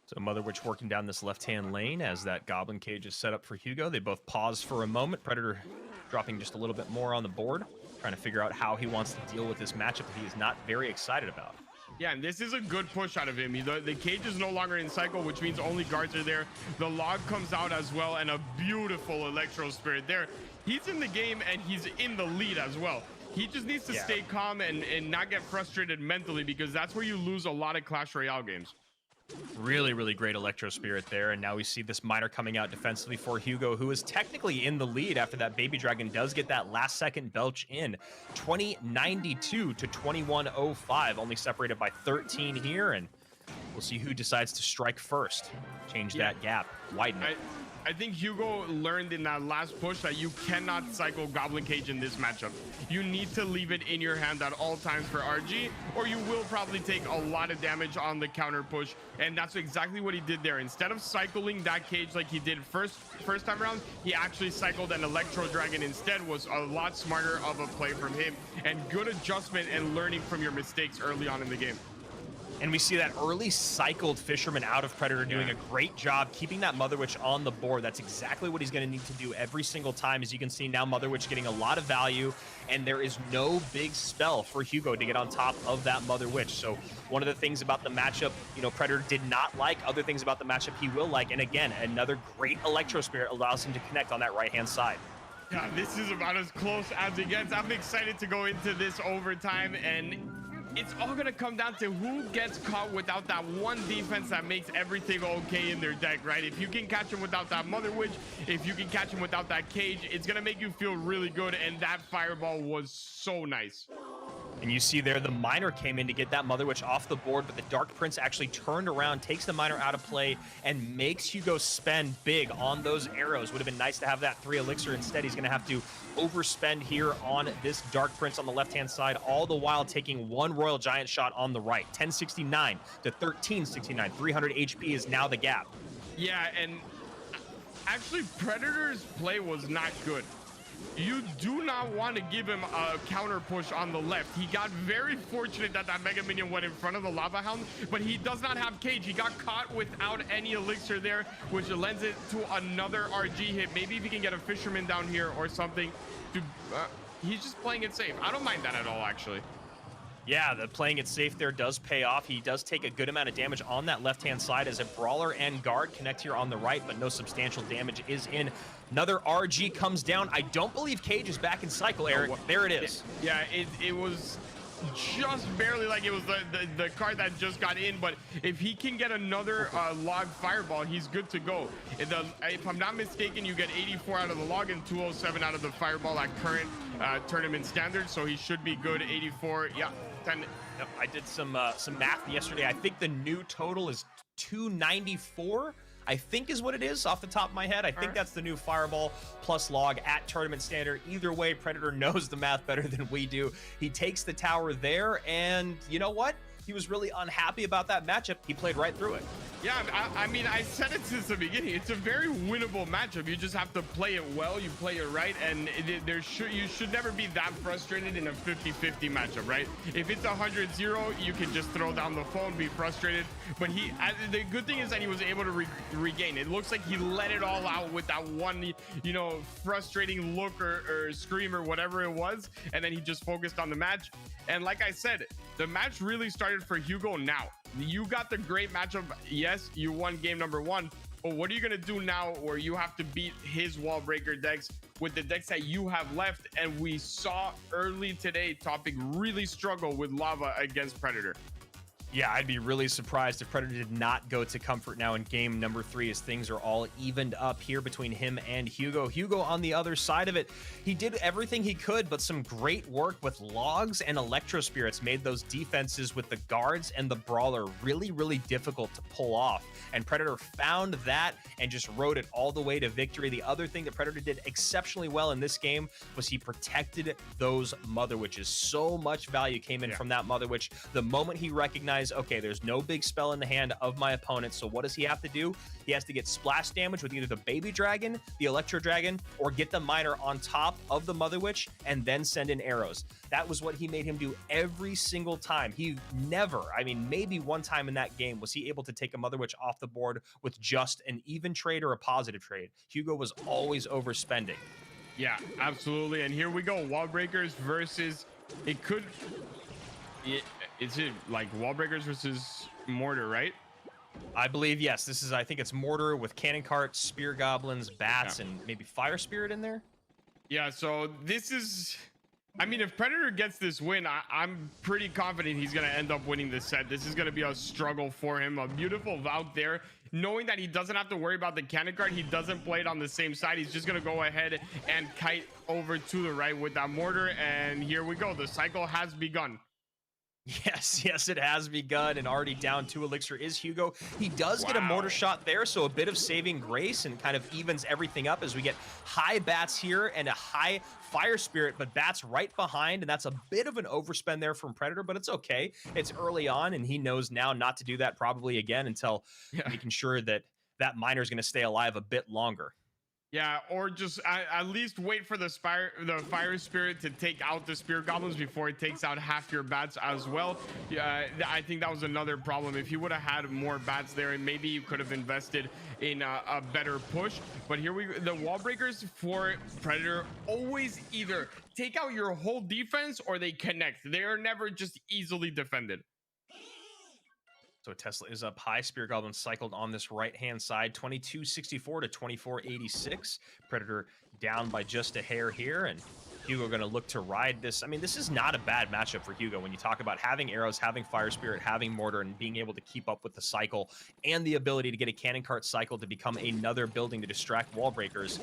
[SPEAKER 2] So Mother Witch working down this left-hand lane as that Goblin Cage is set up for Hugo. They both pause for a moment. Predator dropping just a little bit more on the board, trying to figure out how he wants to deal with this matchup that he is not very excited about.
[SPEAKER 3] Yeah, and this is a good push out of him. The cage is no longer in cycle, which means only guards are there. The log comes out as well, and a beautiful Electro Spirit there. He's in the game, and he's in the lead as well. He just needs to stay calm and not get frustrated mentally, because that's where you lose a lot of Clash Royale games.
[SPEAKER 2] Really, really great Electro Spirit there. And now we see this Miner coming out defensively for Hugo, who is technically in the lead after that Baby Dragon does get that last-second belch in. 2092 to 2105, only separated by 13 here. And we'll see who decides to strike first. Change that gap, widen it.
[SPEAKER 3] I think Hugo learned in that last push that you cannot cycle Goblin Cage in this matchup. You need to leave it in your hand at all times for RG, or you will probably take a lot of damage on the counter push, and that's exactly what he did there. Instead of cycling that cage like he did first time around, he actually cycled an Electro Dragon instead. Was a lot smarter of a play from him, and good adjustment and learning from your mistakes early on in the game.
[SPEAKER 2] And we see that early cycled Fisherman out of Predator doing a great job keeping that Mother Witch on the board. That's exactly what he's going to need to do every single time. As you can see now, Mother Witch getting a lot of value, and there is no big spell for Hugo to get on top of that Mother Witch. So one of the things about the matchup, you know, Predator did not like. Other things about the matchup he will like. And again, another great Electro Spirit allows him to connect on that right-hand side.
[SPEAKER 3] Yeah, this is about as close as it gets. I'm excited to go into this overtime, and it's all going to come down to who gets caught without that one defense that makes everything okay in their deck, right? If you can catch him without that Mother Witch, if you can catch him without that cage, it's going to make you feel really good, and that Fireball was so nice.
[SPEAKER 2] And you see there, the Miner came in to get that Mother Witch off the board, but the Dark Prince actually turned around, takes the Miner out of play, and makes Hugo spend big on those arrows. Would have been nice to have that 3 elixir. Instead, he's going to have to overspend here on this Dark Prince on the left-hand side, all the while taking one Royal Giant shot on the right. 1069 to 1369. 300 HP is now the gap.
[SPEAKER 3] Yeah, and actually, Predator's play was not good. You do not want to give him a counter push on the left. He got very fortunate that that Mega Minion went in front of the Lava Hound, but he does not have cage. He got caught without any elixir there, which lends it to another RG hit. Maybe if he can get a Fisherman down here or something. He's just playing it safe. I don't mind that at all, actually.
[SPEAKER 2] Yeah, the playing it safe there does pay off. He does take a good amount of damage on that left-hand side as a Brawler and Guard connect here on the right, but no substantial damage is in. Another RG comes down. I don't believe Cage is back in cycle, Eric. There it is.
[SPEAKER 3] Yeah, it was just barely like it was the card that just got in, but if he can get another log Fireball, he's good to go. If I'm not mistaken, you get 84 out of the log and 207 out of the Fireball at current tournament standards, so he should be good. 84, yeah. 10.
[SPEAKER 2] Yep, I did some math yesterday. I think the new total is 294. I think is what it is off the top of my head. I think that's the new Fireball plus log at tournament standard. Either way, Predator knows the math better than we do. He takes the tower there, and you know what? he was really unhappy about that matchup. He played right through it.
[SPEAKER 3] Yeah, I mean, I said it since the beginning. It's a very winnable matchup. You just have to play it well. You play it right, and you should never be that frustrated in a 50-50 matchup, right? If it's 100-0, you can just throw down the phone, be frustrated. But the good thing is that he was able to regain. It looks like he let it all out with that one, frustrating look or scream or whatever it was, and then he just focused on the match. And like I said, the match really started for Hugo now. You got the great matchup. Yes, you won game number 1, but what are you going to do now where you have to beat his wall breaker decks with the decks that you have left? And we saw early today Topic really struggle with Lava against Predator.
[SPEAKER 2] Yeah, I'd be really surprised if Predator did not go to comfort now in game number 3, as things are all evened up here between him and Hugo. Hugo on the other side of it, he did everything he could, but some great work with Logs and Electro Spirits made those defenses with the guards and the Brawler really, really difficult to pull off. And Predator found that and just rode it all the way to victory. The other thing that Predator did exceptionally well in this game was he protected those Mother Witches. So much value came in from that Mother Witch. The moment he recognized, okay, there's no big spell in the hand of my opponent, so what does he have to do? He has to get splash damage with either the Baby Dragon, the Electro Dragon, or get the Miner on top of the Mother Witch and then send in arrows. That was what he made him do every single time. He never, I mean, maybe one time in that game was he able to take a Mother Witch off the board with just an even trade or a positive trade. Hugo was always overspending.
[SPEAKER 3] Yeah, absolutely. And here we go. Wall breakers versus, is it like wall breakers versus mortar, right?
[SPEAKER 2] I believe, yes. I think it's mortar with cannon cart, spear goblins, bats, and maybe fire spirit in there.
[SPEAKER 3] Yeah, so this is, I mean, if Predator gets this win, I'm pretty confident he's going to end up winning this set. This is going to be a struggle for him. A beautiful Vault there, knowing that he doesn't have to worry about the cannon cart. He doesn't play it on the same side. He's just going to go ahead and kite over to the right with that mortar. And here we go. The cycle has begun.
[SPEAKER 2] Yes, it has begun, and already down 2 elixir is Hugo. He does get a mortar shot there, so a bit of saving grace and kind of evens everything up as we get high bats here and a high fire spirit, but bats right behind, and that's a bit of an overspend there from Predator, but it's okay. It's early on, and he knows now not to do that probably again until making sure that that miner is going to stay alive a bit longer.
[SPEAKER 3] Yeah, or just at least wait for the fire spirit to take out the spear goblins before it takes out half your bats as well. Yeah, I think that was another problem. If you would have had more bats there, and maybe you could have invested in a better push. But here the wall breakers for Predator always either take out your whole defense or they connect. They are never just easily defended.
[SPEAKER 2] So Tesla is up high. Spear Goblin cycled on this right-hand side, 2264 to 2486. Predator down by just a hair here, and Hugo going to look to ride this. I mean, this is not a bad matchup for Hugo when you talk about having arrows, having fire spirit, having mortar, and being able to keep up with the cycle, and the ability to get a cannon cart cycle to become another building to distract wall breakers.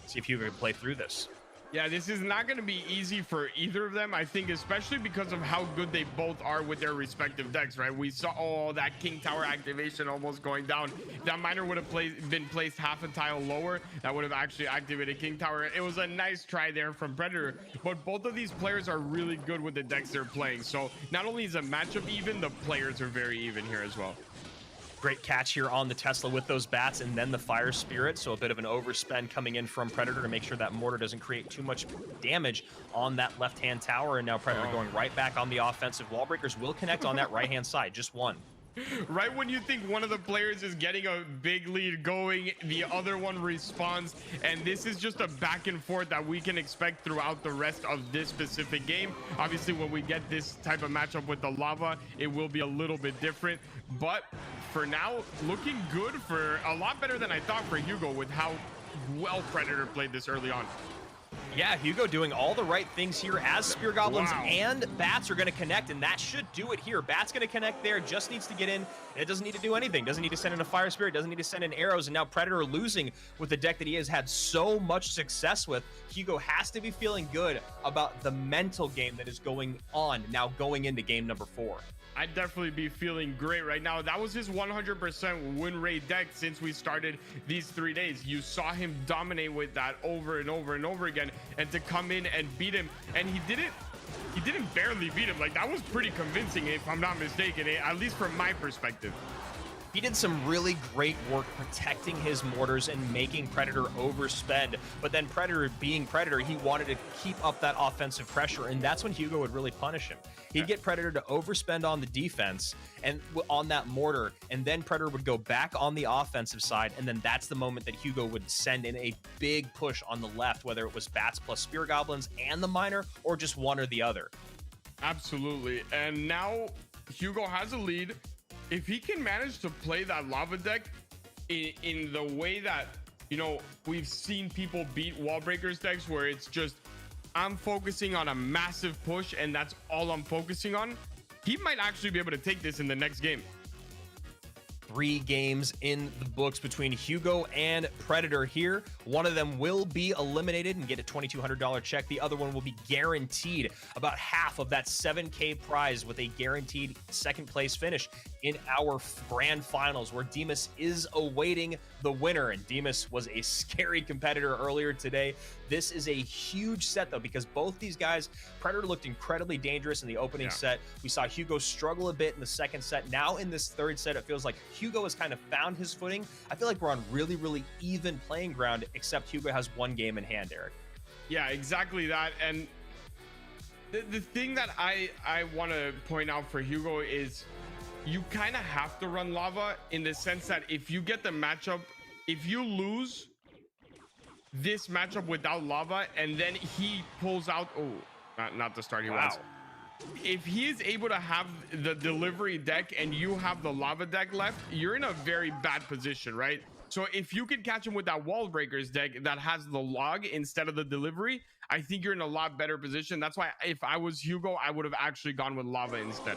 [SPEAKER 2] See if Hugo can play through this.
[SPEAKER 3] Yeah, this is not going to be easy for either of them, I think, especially because of how good they both are with their respective decks, right? We saw that King Tower activation almost going down. That miner would have been placed half a tile lower. That would have actually activated King Tower. It was a nice try there from Predator, but both of these players are really good with the decks they're playing. So not only is the matchup even, the players are very even here as well.
[SPEAKER 2] Great catch here on the Tesla with those bats and then the fire spirit. So a bit of an overspend coming in from Predator to make sure that mortar doesn't create too much damage on that left-hand tower. And now Predator going right back on the offensive. Wall breakers will connect on that right-hand side, just one.
[SPEAKER 3] Right when you think one of the players is getting a big lead going, the other one responds, and this is just a back and forth that we can expect throughout the rest of this specific game. Obviously, when we get this type of matchup with the lava, it will be a little bit different, but for now, looking good, for a lot better than I thought for Hugo with how well Predator played this early on.
[SPEAKER 2] Yeah, Hugo doing all the right things here as Spear Goblins and Bats are going to connect, and that should do it here. Bats going to connect there, just needs to get in. It doesn't need to do anything. Doesn't need to send in a Fire Spirit, doesn't need to send in arrows, and now Predator losing with the deck that he has had so much success with. Hugo has to be feeling good about the mental game that is going on now going into game number 4.
[SPEAKER 3] I'd definitely be feeling great right now. That was his 100% win rate deck since we started these 3 days. You saw him dominate with that over and over and over again, and to come in and beat him, and he did didn't barely beat him. Like, that was pretty convincing, if I'm not mistaken, at least from my perspective.
[SPEAKER 2] He did some really great work protecting his mortars and making Predator overspend. But then Predator, being Predator, he wanted to keep up that offensive pressure, and that's when Hugo would really punish him. He'd get Predator to overspend on the defense and on that mortar, and then Predator would go back on the offensive side, and then that's the moment that Hugo would send in a big push on the left, whether it was Bats plus Spear Goblins and the Miner, or just one or the other.
[SPEAKER 3] Absolutely. And now Hugo has a lead. If he can manage to play that lava deck in the way that, you know, we've seen people beat wall breakers decks, where it's just, I'm focusing on a massive push and that's all I'm focusing on, he might actually be able to take this in the next game.
[SPEAKER 2] 3 games in the books between Hugo and Predator here. One of them will be eliminated and get a $2,200 check. The other one will be guaranteed about half of that $7K prize with a guaranteed second place finish in our grand finals, where Demas is awaiting the winner. And Demas was a scary competitor earlier today. This is a huge set, though, because both these guys, Predator looked incredibly dangerous in the opening set. We saw Hugo struggle a bit in the second set. Now in this third set, it feels like Hugo has kind of found his footing. I feel like we're on really, really even playing ground, except Hugo has one game in hand, Eric.
[SPEAKER 3] Yeah, exactly that. And the thing that I want to point out for Hugo is you kind of have to run lava, in the sense that if you get the matchup, if you lose this matchup without lava and then he pulls out, not the start he wants. If he is able to have the delivery deck and you have the lava deck left, you're in a very bad position, right? So if you can catch him with that wall breakers deck that has the log instead of the delivery, I think you're in a lot better position. That's why if I was Hugo, I would have actually gone with lava instead.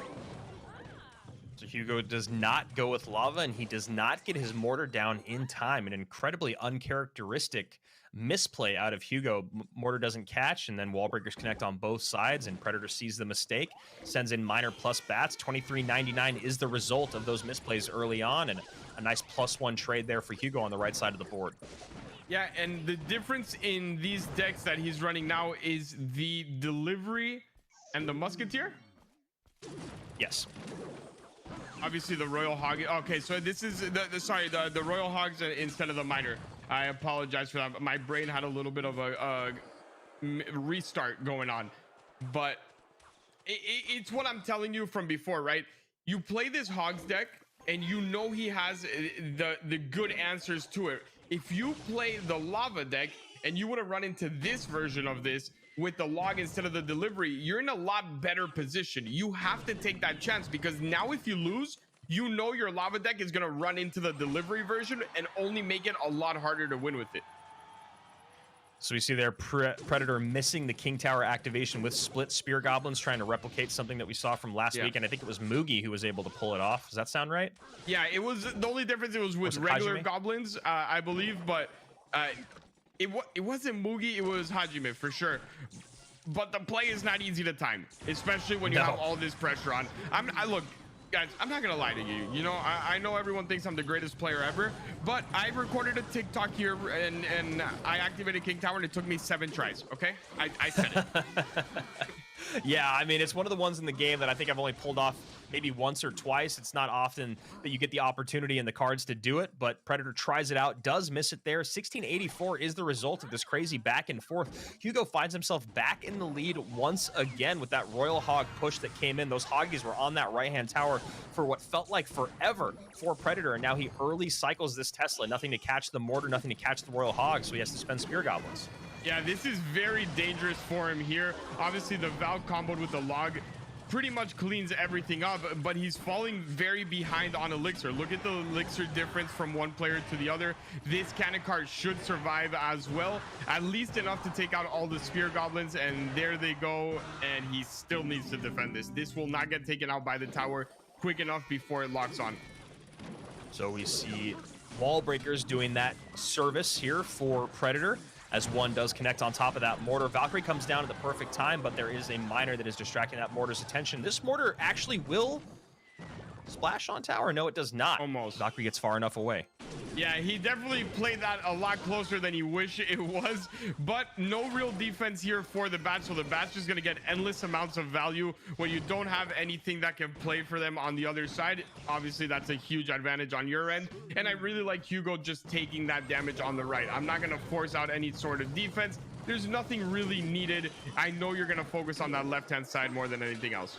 [SPEAKER 2] So Hugo does not go with lava, and he does not get his mortar down in time. An incredibly uncharacteristic misplay out of Hugo. Mortar doesn't catch, and then wall breakers connect on both sides, and Predator sees the mistake, sends in Miner plus Bats. 23.99 is the result of those misplays early on, and a nice +1 trade there for Hugo on the right side of the board.
[SPEAKER 3] Yeah, and the difference in these decks that he's running now is the delivery and the musketeer.
[SPEAKER 2] Yes.
[SPEAKER 3] Obviously the Royal Hog. Okay, so this is the Royal Hogs instead of the Miner. I apologize for that. My brain had a little bit of a restart going on, but it's what I'm telling you from before, right? You play this Hogs deck and you know he has the good answers to it. If you play the lava deck and you would have run into this version of this with the log instead of the delivery, you're in a lot better position. You have to take that chance, because now if you lose, you know your lava deck is going to run into the delivery version and only make it a lot harder to win with it.
[SPEAKER 2] So we see there Predator missing the King Tower activation with split Spear Goblins, trying to replicate something that we saw from last week, and I think it was Moogie who was able to pull it off. Does that sound right?
[SPEAKER 3] Yeah, it was. The only difference, it was with regular Goblins, I believe, but it wasn't Moogie, it was Hajime for sure. But the play is not easy to time, especially when you have all this pressure on. Look, guys, I'm not gonna lie to you. You know, I know everyone thinks I'm the greatest player ever, but I recorded a TikTok here and I activated King Tower and it took me 7 tries. Okay, I said it.
[SPEAKER 2] Yeah, I mean, it's one of the ones in the game that I think I've only pulled off maybe once or twice. It's not often that you get the opportunity and the cards to do it, but Predator tries it out, does miss it there. 1684 is the result of this crazy back and forth. Hugo finds himself back in the lead once again with that Royal Hog push that came in. Those Hoggies were on that right-hand tower for what felt like forever for Predator, and now he early cycles this Tesla. Nothing to catch the mortar, nothing to catch the Royal Hog, so he has to spend Spear Goblins.
[SPEAKER 3] Yeah, this is very dangerous for him here. Obviously, the Valve comboed with the log pretty much cleans everything up, but he's falling very behind on Elixir. Look at the Elixir difference from one player to the other. This cannon card should survive as well, at least enough to take out all the Spear Goblins, and there they go, and he still needs to defend this. This will not get taken out by the tower quick enough before it locks on.
[SPEAKER 2] So we see wall breakers doing that service here for Predator, as one does connect on top of that mortar. Valkyrie comes down at the perfect time, but there is a Miner that is distracting that mortar's attention. This mortar actually will splash on tower. No, it does not.
[SPEAKER 3] Almost.
[SPEAKER 2] Valkyrie gets far enough away.
[SPEAKER 3] Yeah, he definitely played that a lot closer than he wished it was, but no real defense here for the Bats, so the Bats just gonna get endless amounts of value when you don't have anything that can play for them on the other side. Obviously, that's a huge advantage on your end, and I really like Hugo just taking that damage on the right. I'm not gonna force out any sort of defense. There's nothing really needed. I know you're gonna focus on that left-hand side more than anything else.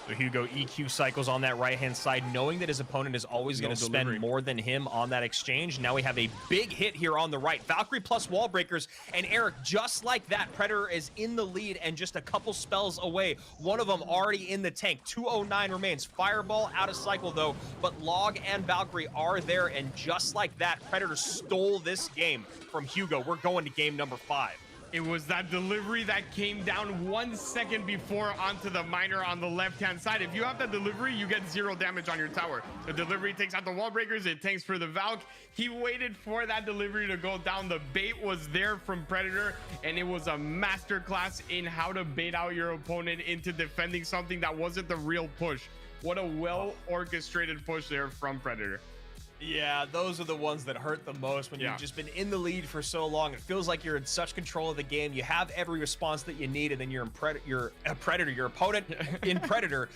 [SPEAKER 2] So Hugo EQ cycles on that right-hand side, knowing that his opponent is always going to spend more than him on that exchange. Now we have a big hit here on the right. Valkyrie plus wall breakers, and Eric, just like that, Predator is in the lead and just a couple spells away. One of them already in the tank. 209 remains. Fireball out of cycle, though, but Log and Valkyrie are there, and just like that, Predator stole this game from Hugo. We're going to game number 5.
[SPEAKER 3] It was that delivery that came down 1 second before onto the miner on the left-hand side. If you have that delivery, you get 0 damage on your tower. The delivery takes out the wall breakers. It tanks for the Valk. He waited for that delivery to go down. The bait was there from Predator, and it was a masterclass in how to bait out your opponent into defending something that wasn't the real push. What a well-orchestrated push there from Predator.
[SPEAKER 2] Yeah, those are the ones that hurt the most when you've just been in the lead for so long. It feels like you're in such control of the game. You have every response that you need, and then you're a Predator. Your opponent in Predator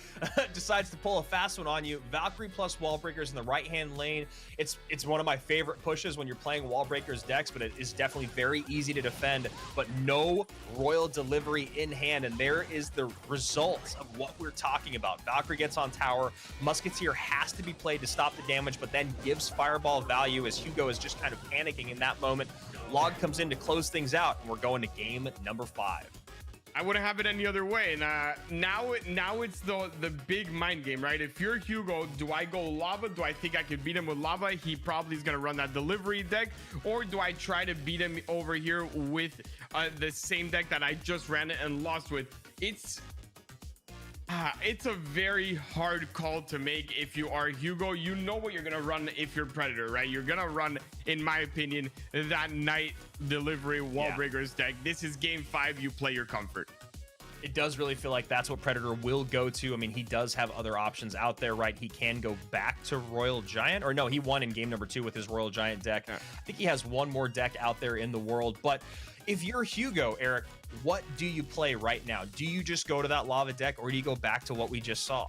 [SPEAKER 2] decides to pull a fast one on you. Valkyrie plus wall breakers in the right-hand lane. It's one of my favorite pushes when you're playing wall breakers decks, but it is definitely very easy to defend, but no royal delivery in hand, and there is the result of what we're talking about. Valkyrie gets on tower. Musketeer has to be played to stop the damage, but then gives fireball value as Hugo is just kind of panicking in that moment. Log comes in to close things out, and we're going to game number 5.
[SPEAKER 3] I wouldn't have it any other way. And now it's the big mind game, right? If you're Hugo, do I go lava? Do I think I could beat him with lava? He probably is going to run that delivery deck. Or do I try to beat him over here with the same deck that I just ran and lost with? It's a very hard call to make if you are Hugo. You know what you're going to run if you're Predator, right? You're going to run, in my opinion, that night delivery wall breakers deck. This is game 5. You play your comfort.
[SPEAKER 2] It does really feel like that's what Predator will go to. I mean, he does have other options out there, right? He can go back to Royal Giant, or no, he won in game number 2 with his Royal Giant deck. I think he has one more deck out there in the world, but if you're Hugo, Eric, what do you play right now? Do you just go to that lava deck, or do you go back to what we just saw?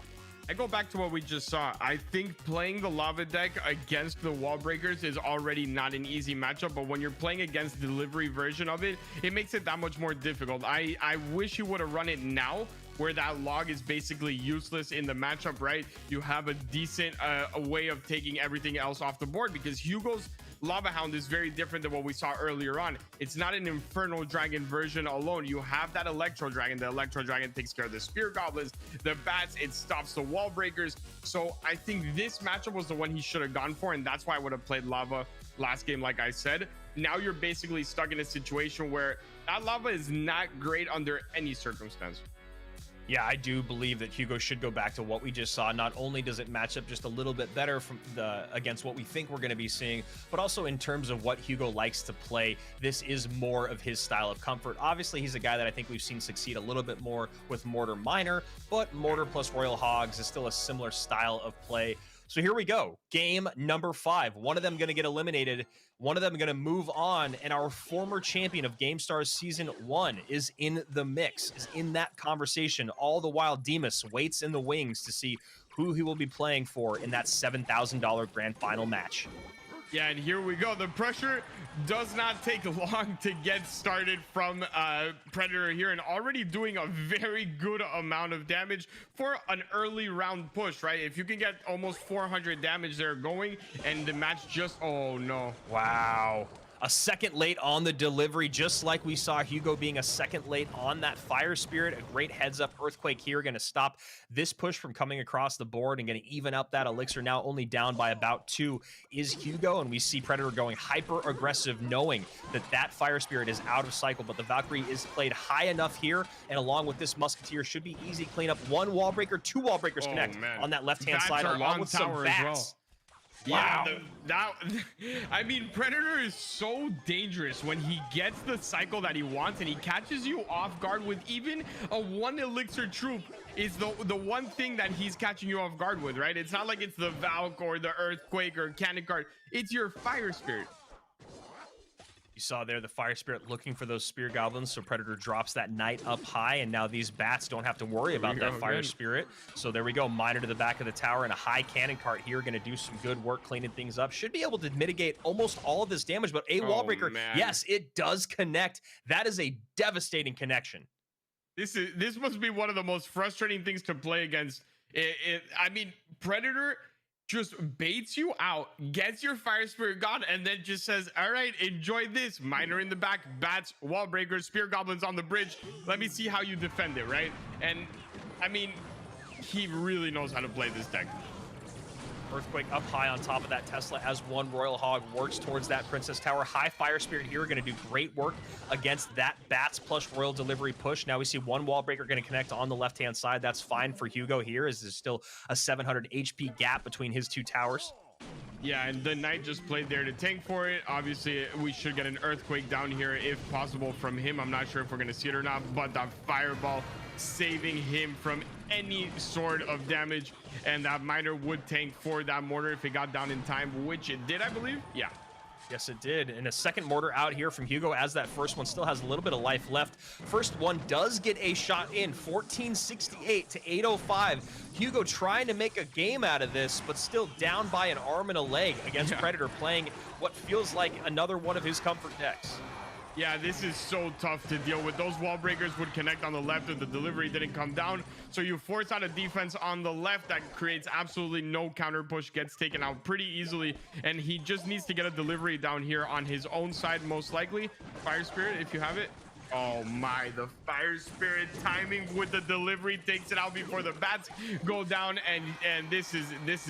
[SPEAKER 3] I go back to what we just saw. I think playing the lava deck against the wall breakers is already not an easy matchup, but when you're playing against the delivery version of it, it makes it that much more difficult. I wish you would have run it now, where that log is basically useless in the matchup, right? You have a decent way of taking everything else off the board, because Hugo's Lava Hound is very different than what we saw earlier on. It's not an Infernal Dragon version alone. You have that Electro Dragon. The Electro Dragon takes care of the Spear Goblins, the Bats, it stops the Wall Breakers. So I think this matchup was the one he should have gone for, and that's why I would have played Lava last game, like I said. Now you're basically stuck in a situation where that Lava is not great under any circumstance.
[SPEAKER 2] Yeah, I do believe that Hugo should go back to what we just saw. Not only does it match up just a little bit better from against what we think we're going to be seeing, but also in terms of what Hugo likes to play, this is more of his style of comfort. Obviously, he's a guy that I think we've seen succeed a little bit more with Mortar Miner, but Mortar plus Royal Hogs is still a similar style of play. So here we go. Game number 5. One of them going to get eliminated. One of them going to move on. And our former champion of GameStars Season 1 is in the mix, is in that conversation. All the while, Demas waits in the wings to see who he will be playing for in that $7,000 grand final match.
[SPEAKER 3] Yeah, and here we go. The pressure does not take long to get started from Predator here, and already doing a very good amount of damage for an early round push, right? If you can get almost 400 damage there going, and the match just, oh no.
[SPEAKER 2] Wow. A second late on the delivery, just like we saw Hugo being a second late on that Fire Spirit. A great heads up Earthquake here, going to stop this push from coming across the board and going to even up that elixir. Now only down by about 2 is Hugo, and we see Predator going hyper aggressive, knowing that that Fire Spirit is out of cycle, but the Valkyrie is played high enough here, and along with this Musketeer should be easy cleanup. 1 wall breaker, 2 wall breakers connect on that left-hand side, along with some bats.
[SPEAKER 3] Yeah, I mean, Predator is so dangerous when he gets the cycle that he wants and he catches you off guard with even a 1 elixir troop is the one thing that he's catching you off guard with, right? It's not like it's the Valk or the Earthquake or Cannon Card. It's your Fire Spirit.
[SPEAKER 2] You saw there the Fire Spirit looking for those Spear Goblins, so Predator drops that Knight up high, and now these bats don't have to worry about that Fire Spirit. So there we go, Miner to the back of the tower, and a high Cannon Cart here, going to do some good work cleaning things up. Should be able to mitigate almost all of this damage, but a Wall Breaker, yes, it does connect. That is a devastating connection.
[SPEAKER 3] This must be one of the most frustrating things to play against. I mean, Predator just baits you out, gets your Fire Spirit gone, and then just says, all right, enjoy this. Miner in the back, bats, Wall Breakers, Spear Goblins on the bridge. Let me see how you defend it, right? And I mean, he really knows how to play this deck.
[SPEAKER 2] Earthquake up high on top of that Tesla as one Royal Hog works towards that Princess Tower. High Fire Spirit here going to do great work against that Bats plus Royal Delivery push. Now we see one Wall Breaker going to connect on the left-hand side. That's fine for Hugo here, as there's still a 700 HP gap between his two towers.
[SPEAKER 3] Yeah, and the Knight just played there to tank for it. Obviously, we should get an Earthquake down here if possible from him. I'm not sure if we're going to see it or not, but that Fireball saving him from any sort of damage, and that Miner would tank for that mortar if it got down in time, which it did, I believe. Yeah.
[SPEAKER 2] Yes, it did. And a second mortar out here from Hugo as that first one still has a little bit of life left. First one does get a shot in, 1468 to 805. Hugo trying to make a game out of this, but still down by an arm and a leg against Predator, playing what feels like another one of his comfort decks.
[SPEAKER 3] Yeah, this is so tough to deal with. Those Wall Breakers would connect on the left if the delivery didn't come down. So you force out a defense on the left that creates absolutely no counter push, gets taken out pretty easily. And he just needs to get a delivery down here on his own side, most likely. Fire Spirit, if you have it. Oh my, the Fire Spirit timing with the delivery takes it out before the bats go down, and this is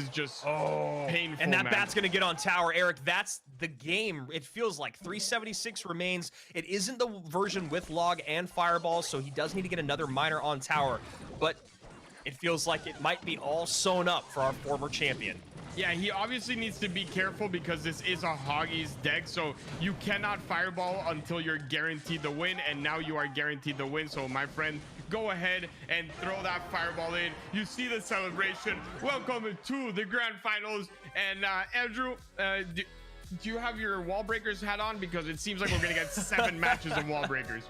[SPEAKER 3] just painful.
[SPEAKER 2] And that
[SPEAKER 3] man.
[SPEAKER 2] bat's gonna get on tower. Eric, that's the game. It feels like 376 remains. It isn't the version with log and fireball, so he does need to get another miner on tower, but it feels like it might be all sewn up for our former champion.
[SPEAKER 3] Yeah, he obviously needs to be careful because this is a Hoggies deck, so you cannot fireball until you're guaranteed the win, and now you are guaranteed the win. So my friend, go ahead and throw that fireball in. You see the celebration. Welcome to the grand finals. And Andrew, do you have your Wall Breakers hat on? Because it seems like we're gonna get 7 matches of Wall Breakers.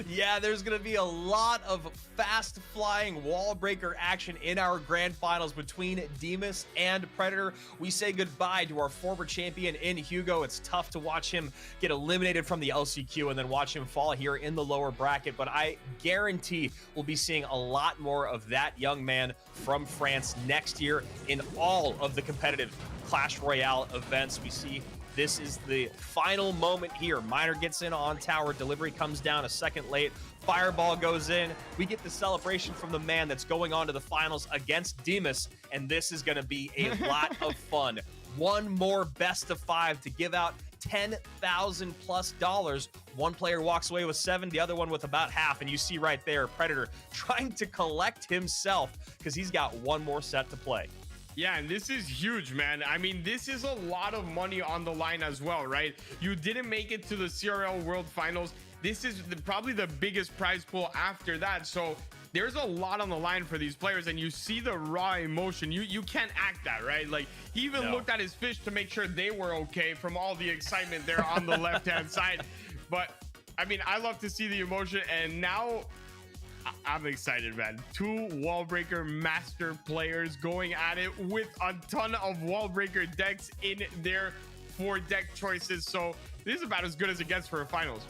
[SPEAKER 2] Yeah, there's going to be a lot of fast flying wall breaker action in our grand finals between Demas and Predator. We say goodbye to our former champion in Hugo. It's tough to watch him get eliminated from the LCQ and then watch him fall here in the lower bracket, but I guarantee we'll be seeing a lot more of that young man from France next year in all of the competitive Clash Royale events. We see this is the final moment here. Miner gets in on tower. Delivery comes down a second late. Fireball goes in. We get the celebration from the man that's going on to the finals against Demas, and this is going to be a lot of fun. One more best of 5 to give out $10,000+ One player walks away with 7, the other one with about half, and you see right there Predator trying to collect himself because he's got one more set to play.
[SPEAKER 3] Yeah, and this is huge, man. I mean, this is a lot of money on the line as well, right? You didn't make it to the CRL World Finals. This is probably the biggest prize pool after that. So there's a lot on the line for these players, and you see the raw emotion. You can't act that, right? Like, he even looked at his fish to make sure they were okay from all the excitement there on the left-hand side. But, I mean, I love to see the emotion, and now I'm excited, man. 2 wall breaker master players going at it with a ton of wall breaker decks in their 4 deck choices. So this is about as good as it gets for a finals.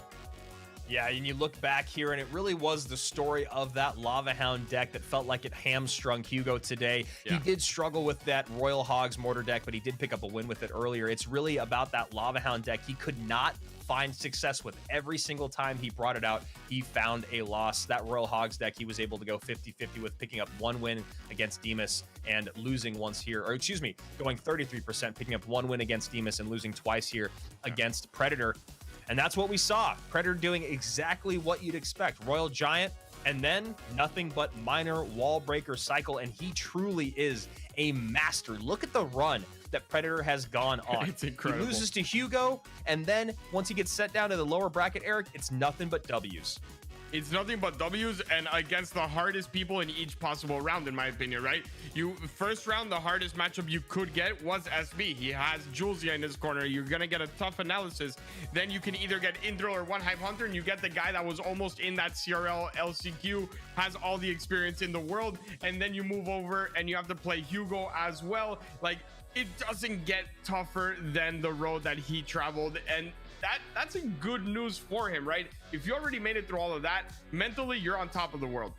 [SPEAKER 2] Yeah, and you look back here, and it really was the story of that Lava Hound deck that felt like it hamstrung Hugo today. Yeah. He did struggle with that Royal Hogs mortar deck, but he did pick up a win with it earlier. It's really about that Lava Hound deck. He could not find success with. Every single time he brought it out, he found a loss. That Royal Hogs deck, he was able to go 50-50 with, picking up 1 win against Demas and losing once here, or excuse me, going 33%, picking up 1 win against Demas and losing twice here against Predator. And that's what we saw. Predator doing exactly what you'd expect. Royal Giant And then nothing but minor wall breaker cycle, and he truly is a master. Look at the run that Predator has gone on.
[SPEAKER 3] It's incredible.
[SPEAKER 2] He loses to Hugo, and then once he gets set down to the lower bracket, Eric, it's nothing but W's.
[SPEAKER 3] It's nothing but W's, and against the hardest people in each possible round, in my opinion, right? First round, the hardest matchup you could get was SB. He has Julesy in his corner. You're gonna get a tough analysis. Then you can either get Indra or One Hype Hunter, and you get the guy that was almost in that CRL LCQ, has all the experience in the world, and then you move over and you have to play Hugo as well. Like, it doesn't get tougher than the road that he traveled, and that's a good news for him, right? If you already made it through all of that, mentally you're on top of the world.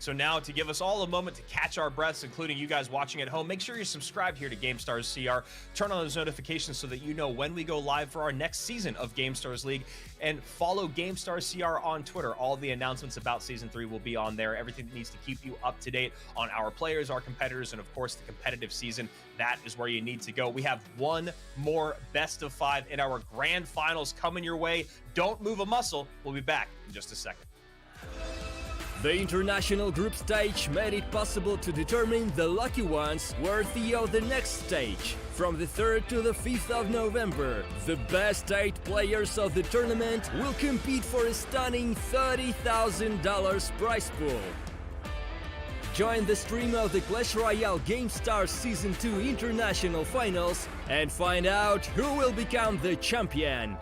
[SPEAKER 2] So now, to give us all a moment to catch our breaths, including you guys watching at home, make sure you're subscribed here to GameStars CR. Turn on those notifications so that you know when we go live for our next season of GameStars League. And follow GameStars CR on Twitter. All the announcements about Season 3 will be on there. Everything that needs to keep you up to date on our players, our competitors, and of course the competitive season. That is where you need to go. We have one more best of 5 in our grand finals coming your way. Don't move a muscle. We'll be back in just a second.
[SPEAKER 1] The international group stage made it possible to determine the lucky ones worthy of the next stage. From the 3rd to the 5th of November, the best 8 players of the tournament will compete for a stunning $30,000 prize pool. Join the stream of the Clash Royale Gamestars Season 2 International Finals and find out who will become the champion.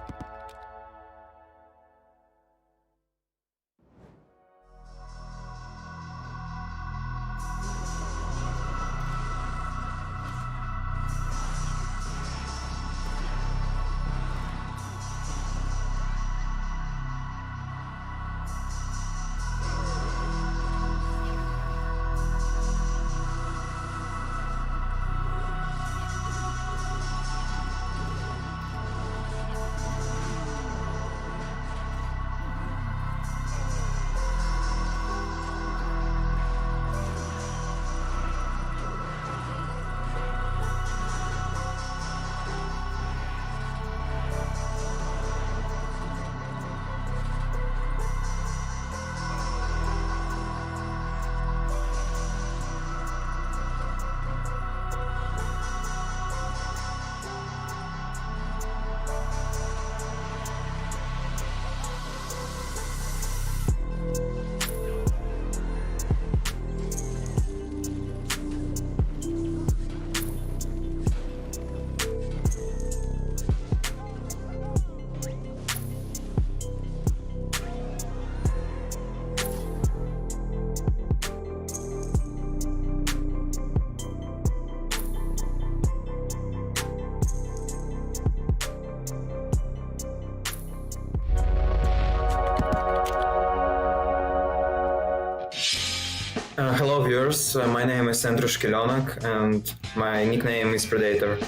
[SPEAKER 9] Hello viewers, my name is Andrush Kilonak and my nickname is Predator.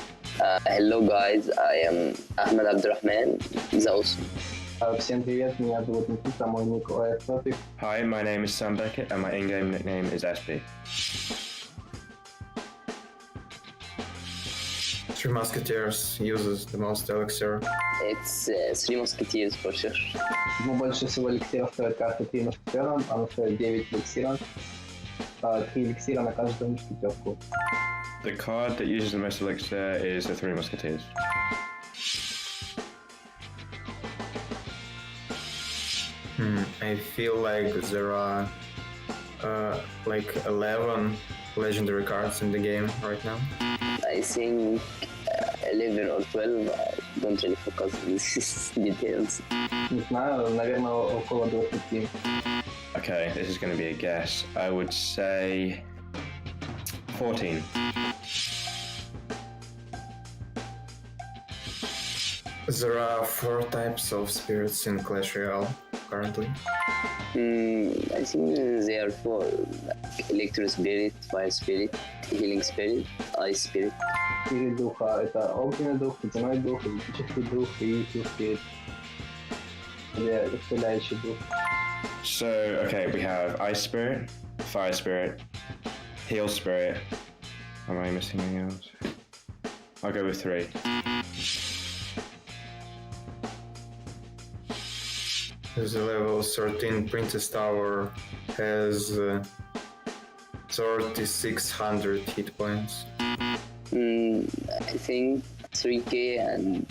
[SPEAKER 10] Hello guys, I am Ahmed Abdurrahman, Zaus.
[SPEAKER 8] Всем привет, меня зовут Никита, мой ник OS.
[SPEAKER 7] Hi, my name is Sam Beckett and my in-game nickname is SP.
[SPEAKER 9] Three Musketeers uses the most elixir.
[SPEAKER 10] It's Three Musketeers for sure.
[SPEAKER 8] Ну, больше всего эликсиров стоит карта 3 мушкетера, она стоит 9 эликсира. 3 эликсира на каждую мушкетерку.
[SPEAKER 7] The card that uses the most elixir is the Three Musketeers.
[SPEAKER 9] I feel like there are like 11 legendary cards in the game right now.
[SPEAKER 10] I think 11 or 12, I don't really focus on these details.
[SPEAKER 8] Не знаю, наверное, около 20.
[SPEAKER 7] Okay, this is going to be a guess. I would say 14.
[SPEAKER 9] There are 4 types of spirits in Clash Royale currently.
[SPEAKER 10] I think there are 4, like Electro Spirit, Fire Spirit, Healing Spirit, Ice Spirit.
[SPEAKER 8] 4 духа, это огненный дух, ледяной дух, электрический дух и Steel Spirit. Или исцеляющий дух.
[SPEAKER 7] So, okay, we have Ice Spirit, Fire Spirit, Heal Spirit. Am I missing anything else? I'll go with 3.
[SPEAKER 9] The level 13 Princess Tower has 3600 hit points.
[SPEAKER 10] I think 3k and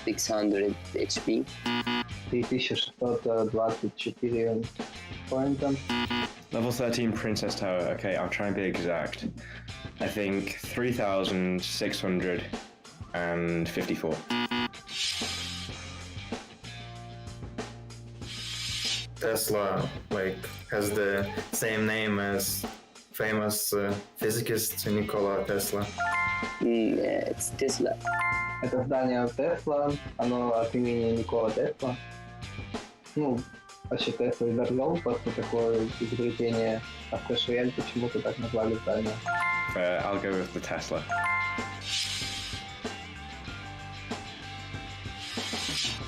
[SPEAKER 10] 600 HP.
[SPEAKER 8] 3624 поинта.
[SPEAKER 7] Level 13 Princess Tower. Okay, I'll try and be exact. I think 3,654.
[SPEAKER 9] Tesla has the same name as famous physicist Nikola Tesla.
[SPEAKER 10] Yeah, it's Tesla.
[SPEAKER 8] Это здание Тесла, оно от имени Никола Тесла. Ну, вообще Тесла изобрел просто такое изобретение, а в Clash Royale почему-то так назвали здание.
[SPEAKER 7] I'll go with the Tesla.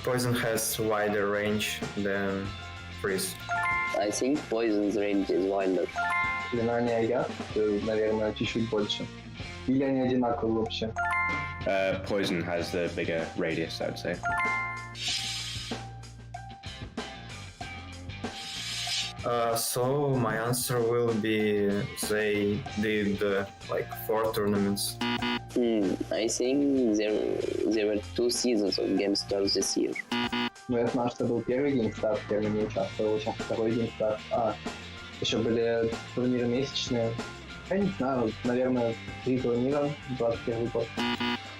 [SPEAKER 9] Poison has wider range than Freeze.
[SPEAKER 10] I think Poison's range is wider.
[SPEAKER 8] Заклинание яд, наверное, чуть-чуть больше. Или они одинаковые вообще?
[SPEAKER 7] Poison has the bigger radius, I'd say.
[SPEAKER 9] So my answer will be they did 4 tournaments.
[SPEAKER 10] I think there were 2 seasons of Gamestars this year.
[SPEAKER 8] Ну, я знаю, что был первый Gamestars, я не участвовал, сейчас второй Gamestars. Еще были турниры месячные. Я не знаю, наверное, 3 турнира, 21 год.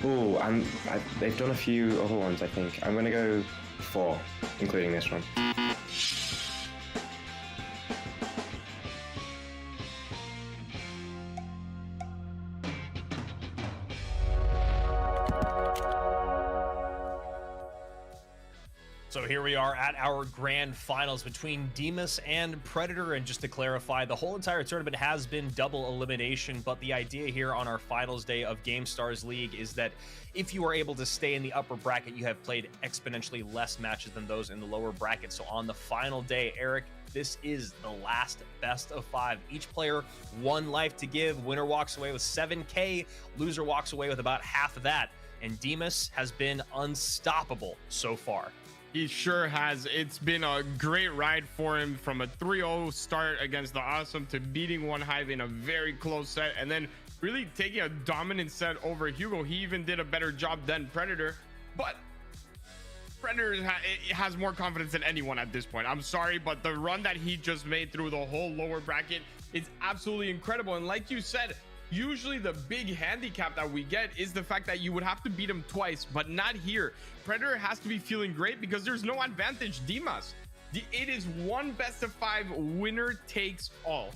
[SPEAKER 7] Oh, and they've done a few other ones, I think. I'm gonna go 4, including this one.
[SPEAKER 2] So here we are at our grand finals between Demas and Predator, and just to clarify, the whole entire tournament has been double elimination, but the idea here on our finals day of GameStars League is that if you are able to stay in the upper bracket, you have played exponentially less matches than those in the lower bracket. So on the final day, Eric, this is the last best of 5. Each player 1 life to give. Winner walks away with 7k, loser walks away with about half of that, and Demas has been unstoppable so far.
[SPEAKER 3] He sure has. It's been a great ride for him, from a 3-0 start against the Awesome to beating One Hive in a very close set, and then really taking a dominant set over Hugo. He even did a better job than Predator, but Predator has more confidence than anyone at this point. I'm sorry, but the run that he just made through the whole lower bracket is absolutely incredible. And like you said, usually the big handicap that we get is the fact that you would have to beat him twice, but not here. Predator has to be feeling great because there's no advantage Demas. It is 1 best of 5, winner takes all.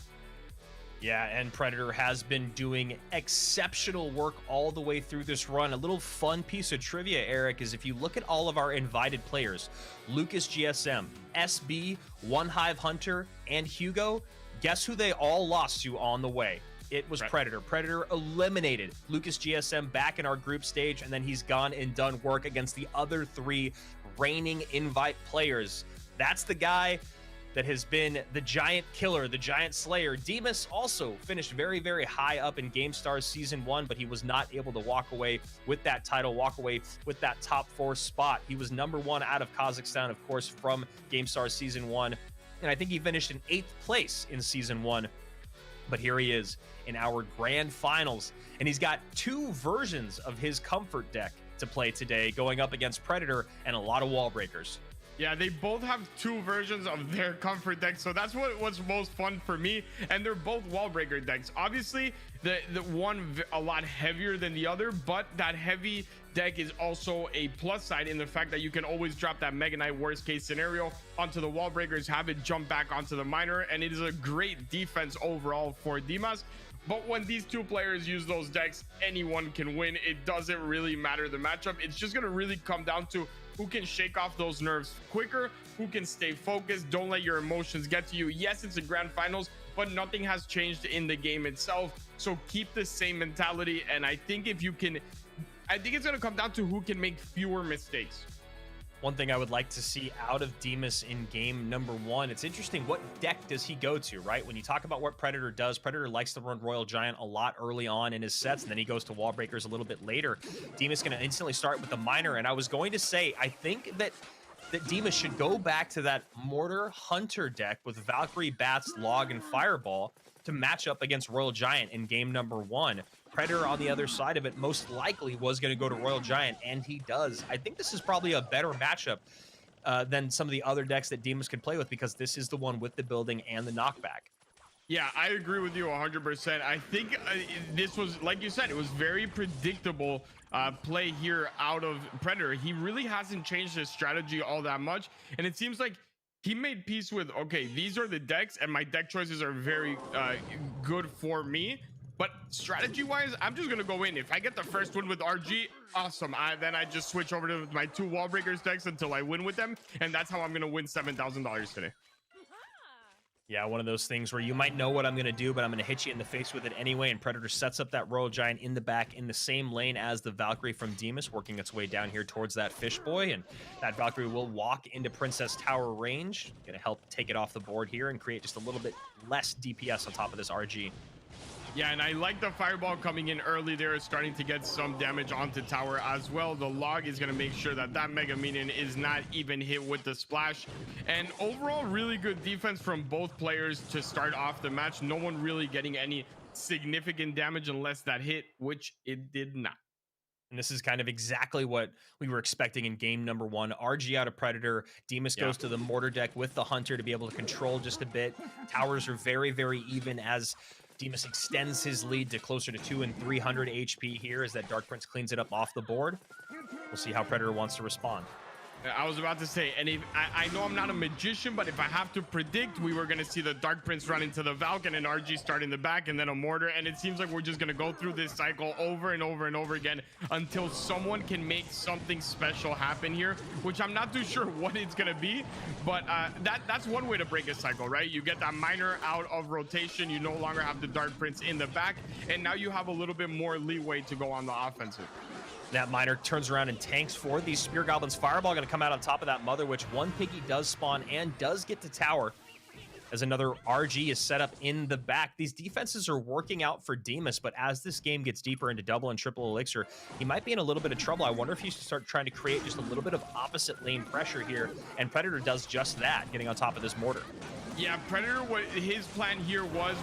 [SPEAKER 2] Yeah, and Predator has been doing exceptional work all the way through this run. A little fun piece of trivia, Eric, is if you look at all of our invited players, Lucas GSM, SB, One Hive Hunter, and Hugo, guess who they all lost to on the way? It was Predator. Predator eliminated Lucas GSM back in our group stage, and then he's gone and done work against the other 3 reigning invite players. That's the guy that has been the giant killer, the giant slayer. Demas also finished very, very high up in GameStars Season 1, but he was not able to walk away with that title, walk away with that top 4 spot. He was number 1 out of Kazakhstan, of course, from GameStars Season 1, and I think he finished in 8th place in Season 1. But here he is in our grand finals, and he's got 2 versions of his comfort deck to play today, going up against Predator and a lot of wall breakers.
[SPEAKER 3] Yeah, they both have 2 versions of their comfort deck, so that's what's most fun for me. And they're both wall breaker decks. Obviously, the one a lot heavier than the other, but that heavy deck is also a plus side in the fact that you can always drop that Mega Knight worst case scenario onto the wall breakers, have it jump back onto the miner, and it is a great defense overall for Demas. But when these 2 players use those decks, anyone can win. It doesn't really matter the matchup. It's just going to really come down to who can shake off those nerves quicker, who can stay focused, don't let your emotions get to you. Yes, it's a grand finals, but nothing has changed in the game itself. So keep the same mentality. And I think if you can, I think it's going to come down to who can make fewer mistakes.
[SPEAKER 2] One thing I would like to see out of Demas in game number 1, it's interesting, what deck does he go to, right? When you talk about what Predator does, Predator likes to run Royal Giant a lot early on in his sets, and then he goes to Wall Breakers a little bit later. Demas going to instantly start with the Miner, and I was going to say, I think that that Demas should go back to that Mortar Hunter deck with Valkyrie, Bats, Log, and Fireball to match up against Royal Giant in game number 1. Predator on the other side of it most likely was going to go to Royal Giant, and he does. I think this is probably a better matchup than some of the other decks that Demas could play with, because this is the one with the building and the knockback.
[SPEAKER 3] Yeah, I agree with you 100%. I think this was, like you said, it was very predictable play here out of Predator. He really hasn't changed his strategy all that much. And it seems like he made peace with, okay, these are the decks and my deck choices are very good for me. But strategy-wise, I'm just going to go in. If I get the first win with RG, awesome. Then I just switch over to my 2 Wall Breakers decks until I win with them. And that's how I'm going to win $7,000 today.
[SPEAKER 2] Yeah, one of those things where you might know what I'm going to do, but I'm going to hit you in the face with it anyway. And Predator sets up that Royal Giant in the back in the same lane as the Valkyrie from Demas, working its way down here towards that Fish Boy. And that Valkyrie will walk into Princess Tower range. Going to help take it off the board here and create just a little bit less DPS on top of this RG.
[SPEAKER 3] Yeah, and I like the Fireball coming in early there, starting to get some damage onto tower as well. The Log is going to make sure that that Mega Minion is not even hit with the splash. And overall, really good defense from both players to start off the match. No one really getting any significant damage unless that hit, which it did not.
[SPEAKER 2] And this is kind of exactly what we were expecting in game number 1. RG out of Predator. Demas goes to the Mortar deck with the Hunter to be able to control just a bit. Towers are very, very even as Demas extends his lead to closer to 200 and 300 HP here as that Dark Prince cleans it up off the board. We'll see how Predator wants to respond.
[SPEAKER 3] I was about to say, and if I know I'm not a magician, but if I have to predict, we were going to see the Dark Prince run into the Valk and RG start in the back and then a Mortar. And it seems like we're just going to go through this cycle over and over and over again until someone can make something special happen here, which I'm not too sure what it's going to be. But that's one way to break a cycle, right? You get that Miner out of rotation. You no longer have the Dark Prince in the back. And now you have a little bit more leeway to go on the offensive.
[SPEAKER 2] That Miner turns around and tanks for these Spear Goblins. Fireball going to come out on top of that Mother Witch. One Piggy does spawn and does get to tower as another RG is set up in the back. These defenses are working out for Demas, but as this game gets deeper into double and triple elixir, he might be in a little bit of trouble. I wonder if he should start trying to create just a little bit of opposite lane pressure here, and Predator does just that, getting on top of this Mortar.
[SPEAKER 3] Yeah, Predator, what his plan here was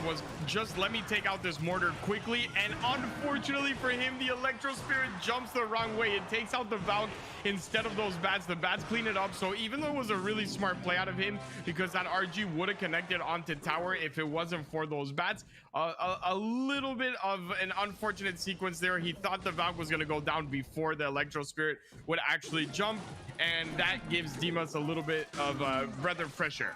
[SPEAKER 3] just let me take out this Mortar quickly, and unfortunately for him, the Electro Spirit jumps the wrong way. It takes out the Valk instead of those Bats. The Bats clean it up, so even though it was a really smart play out of him, because that RG would have connected onto tower if it wasn't for those Bats, a little bit of an unfortunate sequence there. He thought the Valk was going to go down before the Electro Spirit would actually jump, and that gives Demas a little bit of breath of fresh air.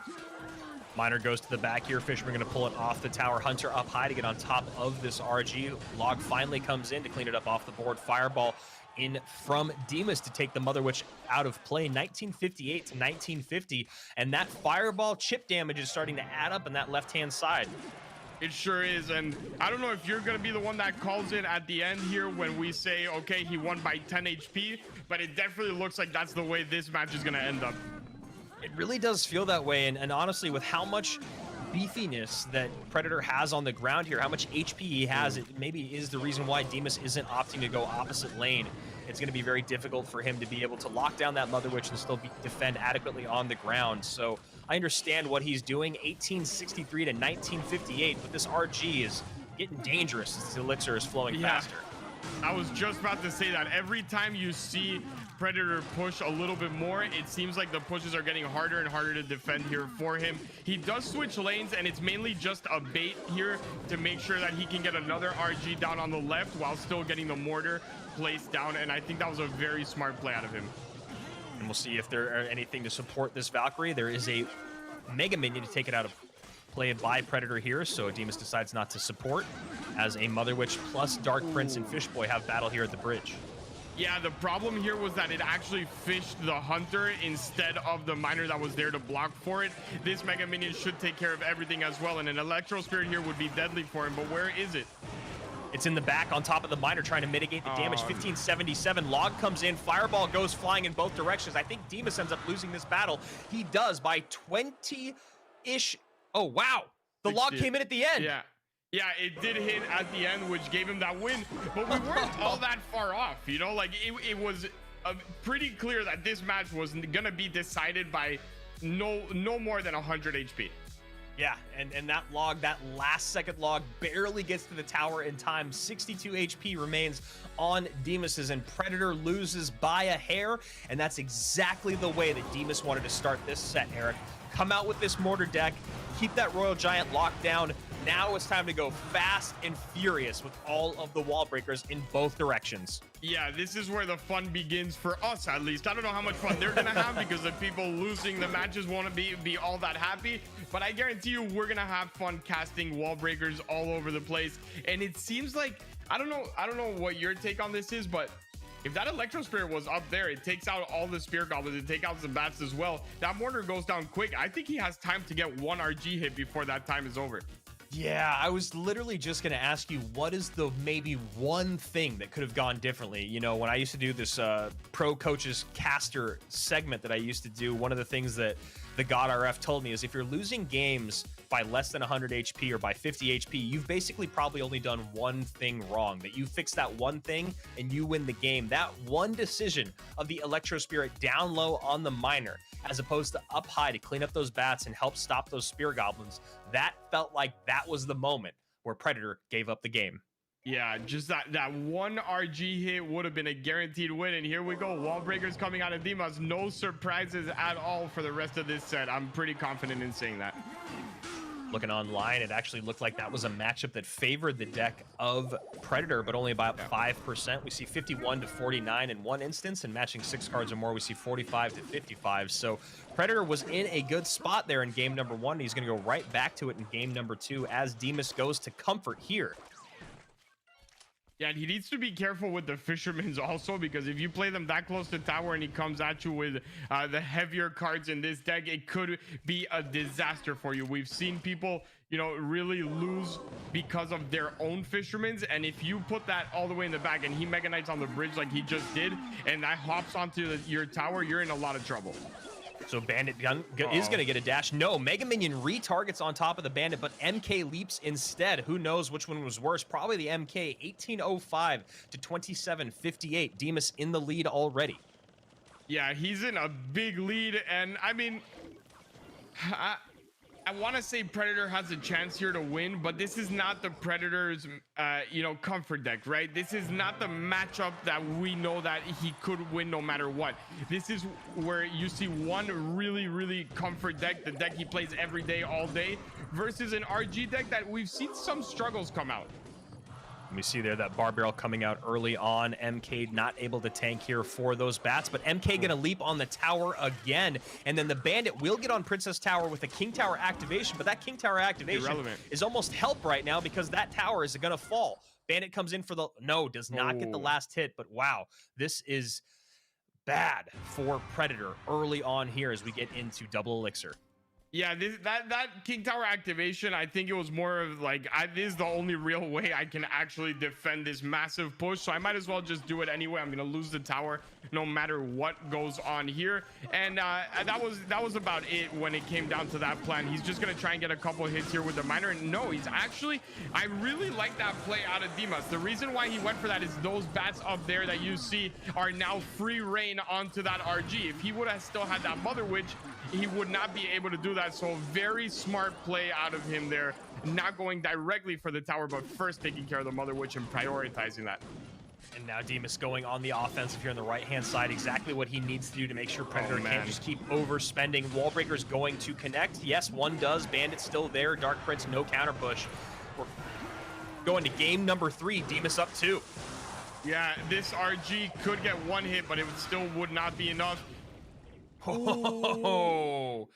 [SPEAKER 2] Miner goes to the back here. Fisherman going to pull it off the tower. Hunter up high to get on top of this RG. Log finally comes in to clean it up off the board. Fireball in from Demas to take the Mother Witch out of play. 1958 to 1950. And that Fireball chip damage is starting to add up on that left-hand side.
[SPEAKER 3] It sure is. And I don't know if you're going to be the one that calls in at the end here when we say, okay, he won by 10 HP. But it definitely looks like that's the way this match is going to end up.
[SPEAKER 2] It really does feel that way, and honestly, with how much beefiness that Predator has on the ground here, how much HP he has, it maybe is the reason why Demas isn't opting to go opposite lane. It's going to be very difficult for him to be able to lock down that Mother Witch and still defend adequately on the ground. So I understand what he's doing. 1863 to 1958, but this RG is getting dangerous as the elixir is flowing faster.
[SPEAKER 3] I was just about to say that every time you see Predator push a little bit more, it seems like the pushes are getting harder and harder to defend here for him. He does switch lanes, and it's mainly just a bait here to make sure that he can get another RG down on the left while still getting the Mortar placed down, and I think that was a very smart play out of him.
[SPEAKER 2] And we'll see if there are anything to support this Valkyrie. There is a Mega Minion to take it out of play by Predator here, so Demas decides not to support as a Mother Witch plus Dark Prince and Fish Boy have battle here at the bridge.
[SPEAKER 3] Yeah, the problem here was that it actually fished the Hunter instead of the Miner that was there to block for it. This Mega Minion should take care of everything as well, and an Electro Spirit here would be deadly for him, but where is it?
[SPEAKER 2] It's in the back on top of the Miner trying to mitigate the damage. 1577. Log comes in. Fireball goes flying in both directions. I think Demas ends up losing this battle. He does by 20-ish. Oh, wow. The Log came in at the end.
[SPEAKER 3] Yeah, it did hit at the end, which gave him that win, but we weren't all that far off, you know? Like, it was pretty clear that this match was gonna be decided by no more than 100 HP.
[SPEAKER 2] Yeah, and that log, that last second log, barely gets to the tower in time. 62 HP remains on Demus's, and Predator loses by a hair, and that's exactly the way that Demus wanted to start this set, Eric. Come out with this mortar deck, keep that Royal Giant locked down. Now it's time to go fast and furious with all of the wall breakers in both directions.
[SPEAKER 3] Yeah, this is where the fun begins for us, at least. I don't know how much fun they're gonna have because the people losing the matches won't be all that happy, but I guarantee you we're gonna have fun casting wall breakers all over the place. And it seems like, I don't know what your take on this is, but if that Electro Spirit was up there, it takes out all the Spear Goblins, it takes out some bats as well. That mortar goes down quick. I think he has time to get one RG hit before that time is over.
[SPEAKER 2] Yeah, I was literally just going to ask you, what is the maybe one thing that could have gone differently? You know, when I used to do this pro coaches caster segment that I used to do, one of the things that the God RF told me is if you're losing games by less than 100 HP or by 50 HP, you've basically probably only done one thing wrong, that you fix that one thing and you win the game. That one decision of the Electro Spirit down low on the miner, as opposed to up high to clean up those bats and help stop those Spear Goblins, that felt like that was the moment where Predator gave up the game.
[SPEAKER 3] Yeah, just that one RG hit would have been a guaranteed win. And here we go, wall breakers coming out of Dimas. No surprises at all for the rest of this set. I'm pretty confident in saying that.
[SPEAKER 2] Looking online, it actually looked like that was a matchup that favored the deck of Predator, but only about 5%. We see 51 to 49 in one instance, and matching 6 cards or more, we see 45 to 55. So Predator was in a good spot there in game number 1. He's going to go right back to it in game number 2 as Demus goes to comfort here.
[SPEAKER 3] Yeah, and he needs to be careful with the Fishermans also, because if you play them that close to tower and he comes at you with the heavier cards in this deck, it could be a disaster for you. We've seen people, you know, really lose because of their own Fishermans, and if you put that all the way in the back and he Mega Knights on the bridge like he just did, and that hops onto your tower, you're in a lot of trouble.
[SPEAKER 2] So Bandit is going to get a dash. No, Mega Minion retargets on top of the Bandit, but MK leaps instead. Who knows which one was worse? Probably the MK. 1805 to 2758. Demus in the lead already.
[SPEAKER 3] Yeah, he's in a big lead, and I mean, I want to say Predator has a chance here to win, but this is not the Predator's, you know, comfort deck, right? This is not the matchup that we know that he could win no matter what. This is where you see one really comfort deck, the deck he plays every day, all day, versus an RG deck that we've seen some struggles come out.
[SPEAKER 2] We see there that Bar Barrel coming out early on. MK not able to tank here for those bats, but MK gonna leap on the tower again, and then the Bandit will get on Princess Tower with a King Tower activation, but that King Tower activation is almost help right now because that tower is gonna fall. Bandit comes in for the, no, does not get the last hit, but wow, this is bad for Predator early on here as we get into double elixir.
[SPEAKER 3] Yeah, that King Tower activation, I think it was more of like, this is the only real way I can actually defend this massive push, so I might as well just do it anyway. I'm gonna lose the tower no matter what goes on here, and that was about it when it came down to that plan. He's just gonna try and get a couple hits here with the miner, and no, he's actually, I really like that play out of Dimas. The reason why he went for that is those bats up there that you see are now free reign onto that RG. If he would have still had that Mother Witch, he would not be able to do that. So very smart play out of him there, not going directly for the tower, but first taking care of the Mother Witch and prioritizing that.
[SPEAKER 2] And now Demus going on the offensive here on the right-hand side, exactly what he needs to do to make sure Predator can't just keep overspending. Wallbreaker's going to connect. Yes, one does. Bandit's still there. Dark Prince, no counter push. We're going to game number 3. Demus up 2.
[SPEAKER 3] Yeah, this RG could get one hit, but it still would not be enough.
[SPEAKER 2] Oh,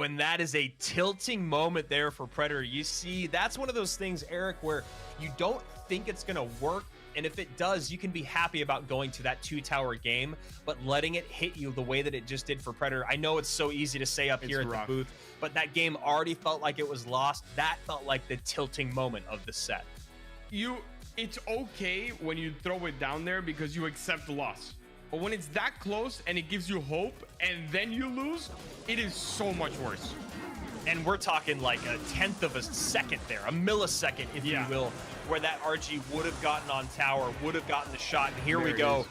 [SPEAKER 2] and that is a tilting moment there for Predator. You see, that's one of those things, Eric, where you don't think it's going to work, and if it does, you can be happy about going to that 2-tower game, but letting it hit you the way that it just did for Predator. I know it's so easy to say up here at the booth, but that game already felt like it was lost. That felt like the tilting moment of the set.
[SPEAKER 3] It's okay when you throw it down there because you accept loss. But when it's that close and it gives you hope and then you lose, it is so much worse.
[SPEAKER 2] And we're talking like a 1/10 of a second there, a millisecond, if you will, where that RG would have gotten on tower, would have gotten the shot. And here we go.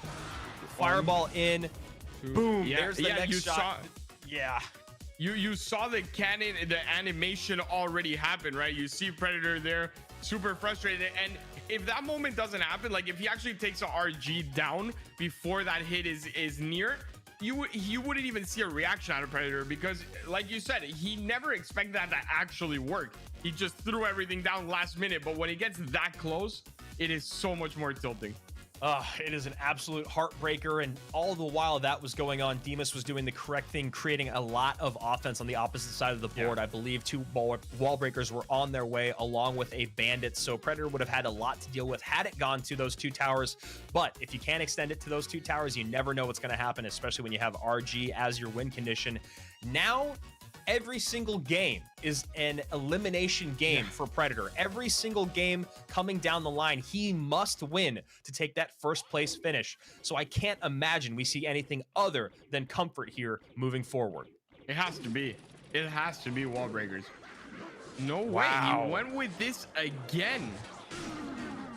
[SPEAKER 2] fireball in. Boom.
[SPEAKER 3] Yeah,
[SPEAKER 2] There's the
[SPEAKER 3] yeah,
[SPEAKER 2] next
[SPEAKER 3] you
[SPEAKER 2] shot. Yeah.
[SPEAKER 3] You saw the cannon, the animation already happen, right? You see Predator there, super frustrated. And if that moment doesn't happen, like if he actually takes a RG down before that hit is near, you wouldn't even see a reaction out of Predator, because like you said, he never expected that to actually work. He just threw everything down last minute. But when he gets that close, it is so much more tilting.
[SPEAKER 2] It is an absolute heartbreaker, and all the while that was going on, Demas was doing the correct thing, creating a lot of offense on the opposite side of the board. I believe 2 wall breakers were on their way, along with a bandit, so Predator would have had a lot to deal with had it gone to those 2 towers. But if you can't extend it to those 2 towers, you never know what's going to happen, especially when you have RG as your win condition. Now, every single game is an elimination game for Predator. Every single game coming down the line, he must win to take that first place finish. So I can't imagine we see anything other than comfort here moving forward.
[SPEAKER 3] It has to be. It has to be wall breakers. No way.
[SPEAKER 2] Wow.
[SPEAKER 3] He went with this again.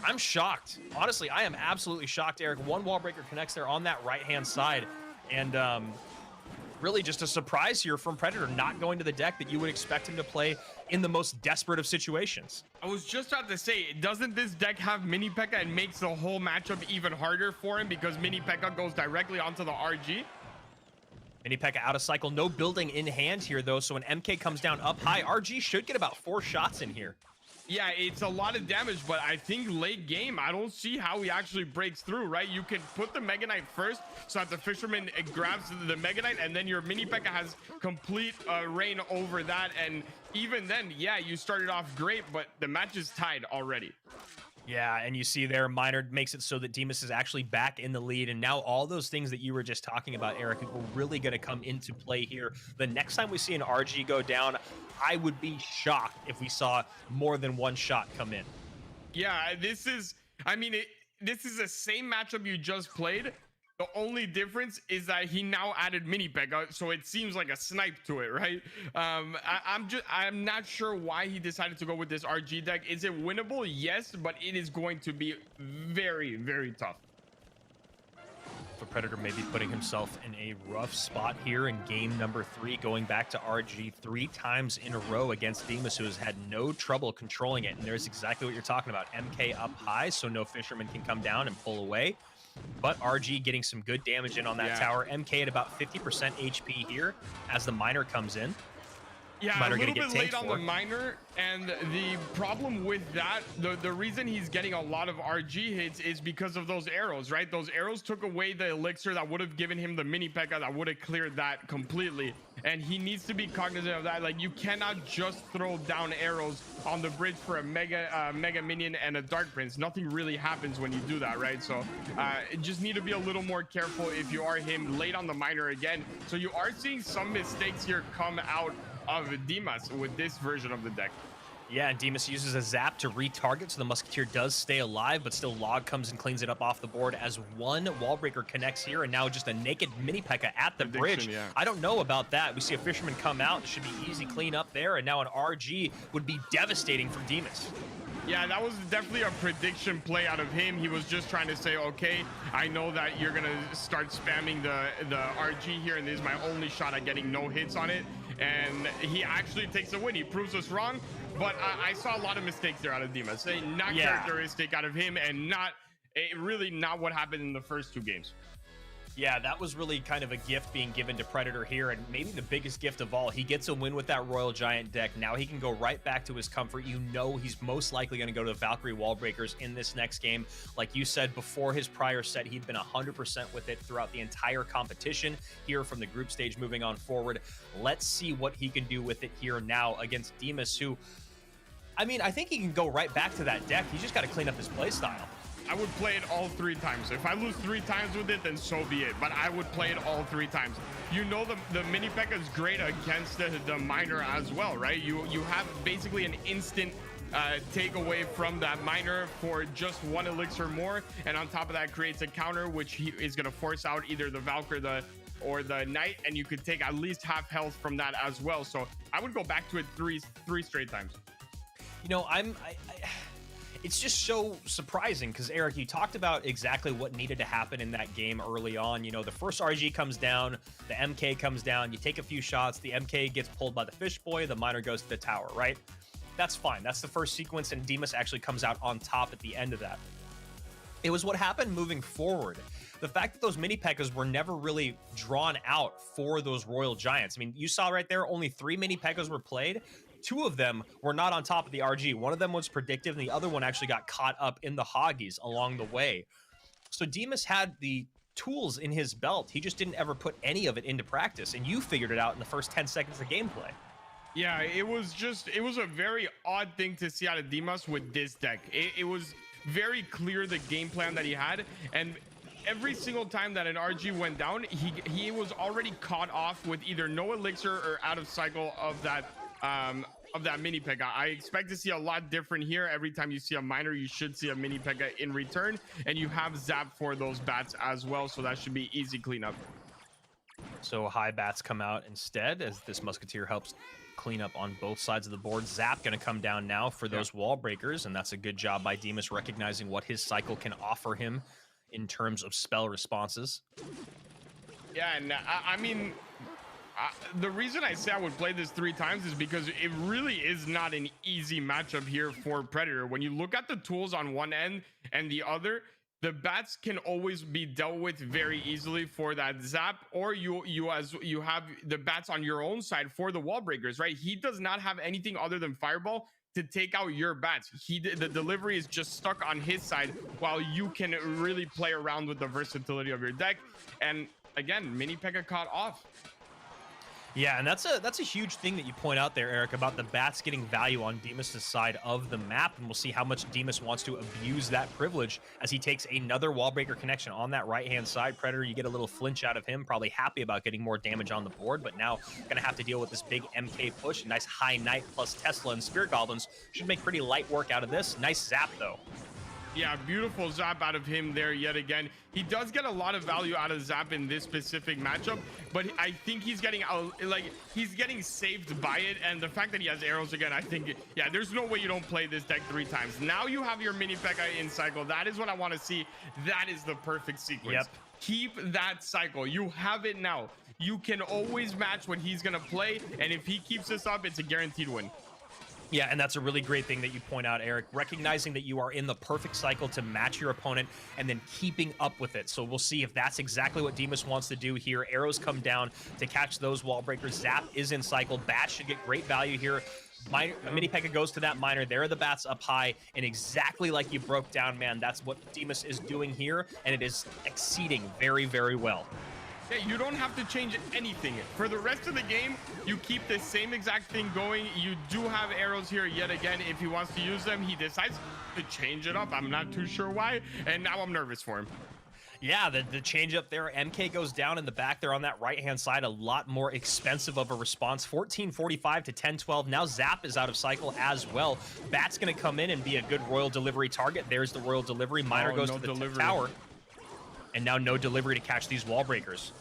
[SPEAKER 2] I'm shocked. Honestly, I am absolutely shocked, Eric. 1 wall breaker connects there on that right-hand side. And really just a surprise here from Predator, not going to the deck that you would expect him to play in the most desperate of situations.
[SPEAKER 3] I was just about to say, doesn't this deck have Mini P.E.K.K.A and makes the whole matchup even harder for him, because Mini P.E.K.K.A goes directly onto the RG?
[SPEAKER 2] Mini P.E.K.K.A out of cycle, no building in hand here though, so when MK comes down up high, RG should get about 4 shots in here.
[SPEAKER 3] Yeah, it's a lot of damage, but I think late game, I don't see how he actually breaks through, right? You can put the Mega Knight first so that the Fisherman grabs the Mega Knight, and then your Mini P.E.K.K.A has complete reign over that. And even then, yeah, you started off great, but the match is tied already.
[SPEAKER 2] Yeah, and you see there, Minor makes it so that Demas is actually back in the lead, and now all those things that you were just talking about, Eric, are really going to come into play here. The next time we see an RG go down, I would be shocked if we saw more than 1 shot come in.
[SPEAKER 3] Yeah, this is, I mean, this is the same matchup you just played. The only difference is that he now added Mini P.E.K.K.A, so it seems like a snipe to it, right? I'm not sure why he decided to go with this RG deck. Is it winnable? Yes, but it is going to be very, very tough.
[SPEAKER 2] So Predator may be putting himself in a rough spot here in game number 3, going back to RG 3 times in a row against Demas, who has had no trouble controlling it. And there's exactly what you're talking about. MK up high, so no Fisherman can come down and pull away. But RG getting some good damage in on that tower. MK at about 50% HP here as the Miner comes in.
[SPEAKER 3] Yeah,
[SPEAKER 2] Miner
[SPEAKER 3] a little
[SPEAKER 2] gonna
[SPEAKER 3] bit
[SPEAKER 2] get
[SPEAKER 3] late on
[SPEAKER 2] for.
[SPEAKER 3] the Miner, and the problem with that, the reason he's getting a lot of RG hits is because of those arrows, right? Those arrows took away the elixir that would have given him the Mini P.E.K.K.A that would have cleared that completely, and he needs to be cognizant of that. Like, you cannot just throw down arrows on the bridge for a mega minion and a Dark Prince. Nothing really happens when you do that, right? So just need to be a little more careful if you are him late on the Miner again. So you are seeing some mistakes here come out of Demas with this version of the deck.
[SPEAKER 2] Yeah, and Demas uses a zap to retarget, so the Musketeer does stay alive, but still Log comes and cleans it up off the board as 1 Wallbreaker connects here, and now just a naked Mini P.E.K.K.A at the bridge.
[SPEAKER 3] Yeah.
[SPEAKER 2] I don't know about that. We see a Fisherman come out. It should be easy clean up there, and now an RG would be devastating for Demas.
[SPEAKER 3] Yeah, that was definitely a prediction play out of him. He was just trying to say, okay, I know that you're going to start spamming the RG here, and this is my only shot at getting no hits on it. And he actually takes a win. He proves us wrong, but I saw a lot of mistakes there out of Demas. Not characteristic out of him, and really not what happened in the first 2 games.
[SPEAKER 2] Yeah, that was really kind of a gift being given to Predator here, and maybe the biggest gift of all. He gets a win with that Royal Giant deck. Now he can go right back to his comfort. You know he's most likely going to go to the Valkyrie Wallbreakers in this next game. Like you said, before his prior set, he'd been 100% with it throughout the entire competition here from the group stage moving on forward. Let's see what he can do with it here now against Demas, who, I mean, I think he can go right back to that deck. He's just got to clean up his playstyle.
[SPEAKER 3] I would play it all 3 times. If I lose 3 times with it, then so be it. But I would play it all 3 times. You know, the Mini P.E.K.K.A is great against the Miner as well, right? You have basically an instant take away from that Miner for just 1 elixir more, and on top of that creates a counter which he is going to force out either the Valkyrie or the Knight, and you could take at least half health from that as well. So I would go back to it three straight times.
[SPEAKER 2] You know, It's just so surprising because, Eric, you talked about exactly what needed to happen in that game early on. You know, the first RG comes down, the MK comes down, you take a few shots, the MK gets pulled by the fish boy, the miner goes to the tower, right? That's fine. That's the first sequence, and Demas actually comes out on top at the end of that. It was what happened moving forward. The fact that those mini P.E.K.K.A.s were never really drawn out for those Royal Giants. I mean, you saw right there, only 3 mini P.E.K.K.A.s were played. 2 of them were not on top of the RG. One of them was predictive, and the other one actually got caught up in the Hoggies along the way. So Demas had the tools in his belt. He just didn't ever put any of it into practice, and you figured it out in the first 10 seconds of gameplay.
[SPEAKER 3] Yeah, it was a very odd thing to see out of Demas with this deck. It was very clear the game plan that he had, and every single time that an RG went down, he was already caught off with either no elixir or out of cycle of that mini P.E.K.K.A. I expect to see a lot different here. Every time you see a miner, you should see a mini P.E.K.K.A. in return, and you have zap for those bats as well, so that should be easy cleanup.
[SPEAKER 2] So high bats come out instead as this musketeer helps clean up on both sides of the board. Zap going to come down now for those wall breakers, and that's a good job by Demas recognizing what his cycle can offer him in terms of spell responses.
[SPEAKER 3] Yeah, and I mean, the reason I say I would play this 3 times is because it really is not an easy matchup here for Predator. When you look at the tools on one end and the other, the bats can always be dealt with very easily for that zap, or you have the bats on your own side for the wall breakers, right? He does not have anything other than fireball to take out your bats. The delivery is just stuck on his side, while you can really play around with the versatility of your deck. And again, mini P.E.K.K.A. caught off.
[SPEAKER 2] Yeah, and that's a huge thing that you point out there, Eric, about the bats getting value on Demas' side of the map, and we'll see how much Demas wants to abuse that privilege as he takes another wall breaker connection on that right-hand side. Predator, you get a little flinch out of him, probably happy about getting more damage on the board, but now gonna have to deal with this big MK push. Nice High Knight plus Tesla and Spirit Goblins should make pretty light work out of this. Nice zap, though.
[SPEAKER 3] Yeah, beautiful zap out of him there yet again. He does get a lot of value out of zap in this specific matchup, but I think he's getting he's getting saved by it. And the fact that he has arrows again, I think, yeah, there's no way you don't play this deck 3 times. Now you have your mini P.E.K.K.A. in cycle. That is what I want to see. That is the perfect sequence.
[SPEAKER 2] Yep.
[SPEAKER 3] Keep that cycle. You have it now. You can always match what he's gonna play, and if he keeps this up, it's a guaranteed win.
[SPEAKER 2] Yeah, and that's a really great thing that you point out, Eric, recognizing that you are in the perfect cycle to match your opponent and then keeping up with it. So we'll see if that's exactly what Demas wants to do here. Arrows come down to catch those wall breakers. Zap is in cycle. Bats should get great value here. Mini P.E.K.K.A. goes to that miner. There are the bats up high, and exactly like you broke down, man, that's what Demas is doing here, and it is exceeding very, very well.
[SPEAKER 3] Yeah, you don't have to change anything. For the rest of the game, you keep the same exact thing going. You do have arrows here yet again. If he wants to use them, he decides to change it up. I'm not too sure why, and now I'm nervous for him.
[SPEAKER 2] Yeah, the change up there. MK goes down in the back there on that right-hand side. A lot more expensive of a response. 1445 to 1012. Now Zap is out of cycle as well. Bat's going to come in and be a good Royal Delivery target. There's the Royal Delivery. Miner goes to the tower. And now no delivery to catch these wall breakers.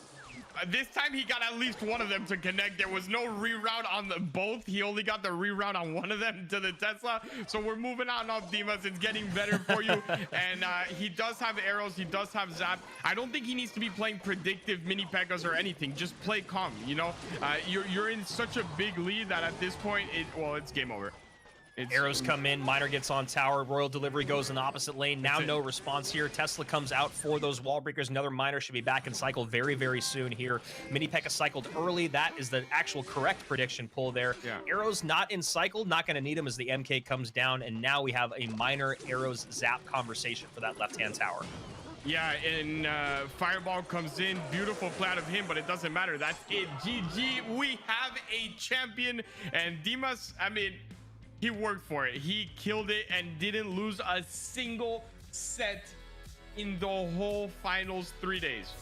[SPEAKER 3] This time he got at least one of them to connect. There was no reroute on both. He only got the reroute on one of them to the Tesla. So we're moving on off Demas. It's getting better for you. And he does have arrows. He does have zap. I don't think he needs to be playing predictive mini P.E.K.K.A.s or anything. Just play calm, you know? You're in such a big lead that at this point, it's game over.
[SPEAKER 2] Arrows come in, miner gets on tower, Royal Delivery goes in the opposite lane. Now no response here. Tesla comes out for those wall breakers. Another miner should be back in cycle very, very soon here. Mini P.E.K.K.A. cycled early. That is the actual correct prediction pull there. Yeah. Arrows not in cycle, not going to need him as the MK comes down, and now we have a miner arrows zap conversation for that left-hand tower.
[SPEAKER 3] Yeah, and Fireball comes in. Beautiful play out of him, but it doesn't matter. That's it. GG. We have a champion, and Demas, I mean, he worked for it. He killed it and didn't lose a single set in the whole finals 3 days.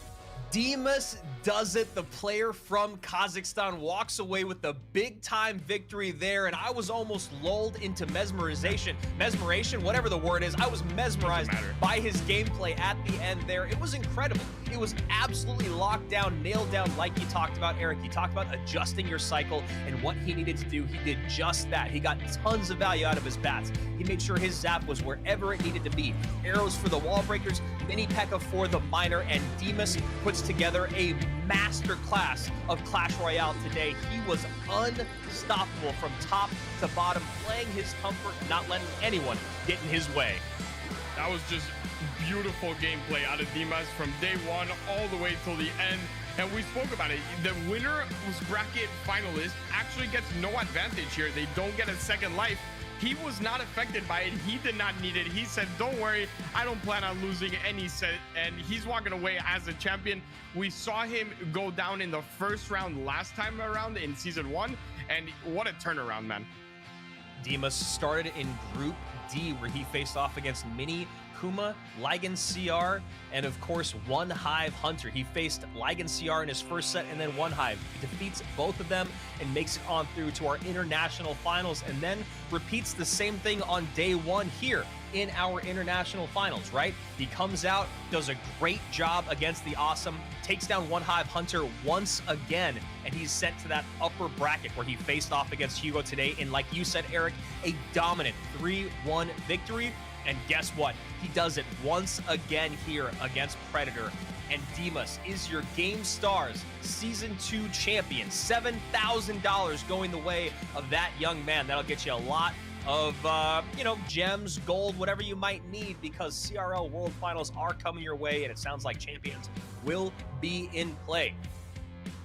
[SPEAKER 2] Dimas does it. The player from Kazakhstan walks away with the big-time victory there, and I was almost lulled into mesmerization, whatever the word is. I was mesmerized by his gameplay at the end there. It was incredible. It was absolutely locked down, nailed down, like you talked about, Eric. You talked about adjusting your cycle and what he needed to do. He did just that. He got tons of value out of his bats. He made sure his zap was wherever it needed to be. Arrows for the wall breakers, mini P.E.K.K.A for the miner, and Dimas puts together a masterclass of Clash Royale today. He was unstoppable from top to bottom, playing his comfort, not letting anyone get in his way.
[SPEAKER 3] That was just beautiful gameplay out of Dimas from day one all the way till the end. And we spoke about it. The winner was bracket finalist actually gets no advantage here. They don't get a second life. He was not affected by it. He did not need it. He said, don't worry, I don't plan on losing any set. And he's walking away as a champion. We saw him go down in the first round last time around in season 1. And what a turnaround, man.
[SPEAKER 2] Dimas started in Group D, where he faced off against Mini Kuma, Ligan CR, and of course, One Hive Hunter. He faced Ligan CR in his first set and then One Hive. He defeats both of them and makes it on through to our international finals, and then repeats the same thing on day 1 here in our international finals, right? He comes out, does a great job against the Awesome, takes down One Hive Hunter once again, and he's sent to that upper bracket where he faced off against Hugo today in, like you said, Eric, a dominant 3-1 victory. And guess what? He does it once again here against Predator. And Dimas is your Gamestars Season 2 champion. $7,000 going the way of that young man. That'll get you a lot of, gems, gold, whatever you might need, because CRL World Finals are coming your way, and it sounds like champions will be in play.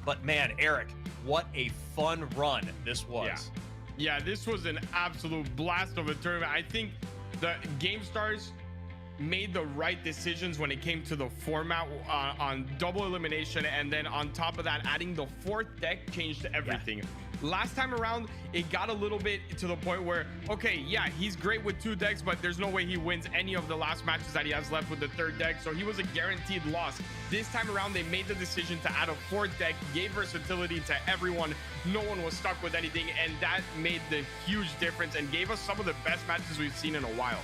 [SPEAKER 2] But man, Eric, what a fun run this was.
[SPEAKER 3] Yeah, this was an absolute blast of a tournament. I think the Gamestars made the right decisions when it came to the format on double elimination, and then on top of that, adding the 4th deck changed everything. Last time around, it got a little bit to the point where, okay, yeah, he's great with 2 decks, but there's no way he wins any of the last matches that he has left with the 3rd deck, so he was a guaranteed loss. This time around, they made the decision to add a 4th deck, gave versatility to everyone. No one was stuck with anything, and that made the huge difference and gave us some of the best matches we've seen in a while.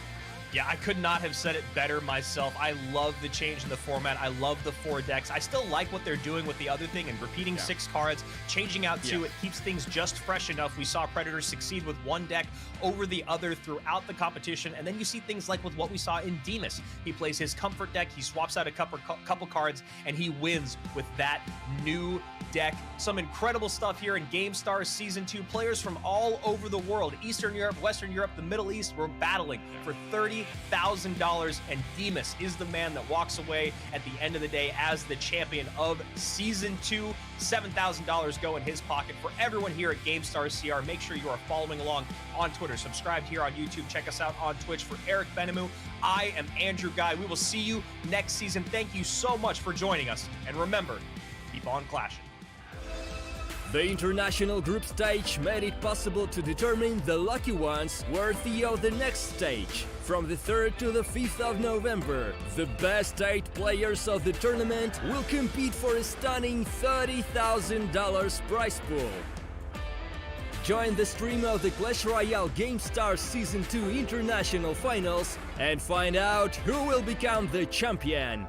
[SPEAKER 2] Yeah, I could not have said it better myself. I love the change in the format. I love the 4 decks. I still like what they're doing with the other thing and repeating 6 cards, changing out 2. It keeps things just fresh enough. We saw Predators succeed with 1 deck over the other throughout the competition. And then you see things like with what we saw in Dimas. He plays his comfort deck, he swaps out a couple cards, and he wins with that new deck. Some incredible stuff here in Gamestars Season 2. Players from all over the world, Eastern Europe, Western Europe, the Middle East, were battling for $30,000, and Dimas is the man that walks away at the end of the day as the champion of Season 2. $7,000 go in his pocket. For everyone here at Gamestars CR, make sure you are following along on Twitter. Subscribe here on YouTube. Check us out on Twitch. For Eric Benamou, I am Andrew Guy. We will see you next season. Thank you so much for joining us, and remember, keep on clashing.
[SPEAKER 1] The international group stage made it possible to determine the lucky ones worthy of the next stage. From the 3rd to the 5th of November, the best 8 players of the tournament will compete for a stunning $30,000 prize pool. Join the stream of the Clash Royale Gamestars Season 2 International Finals and find out who will become the champion.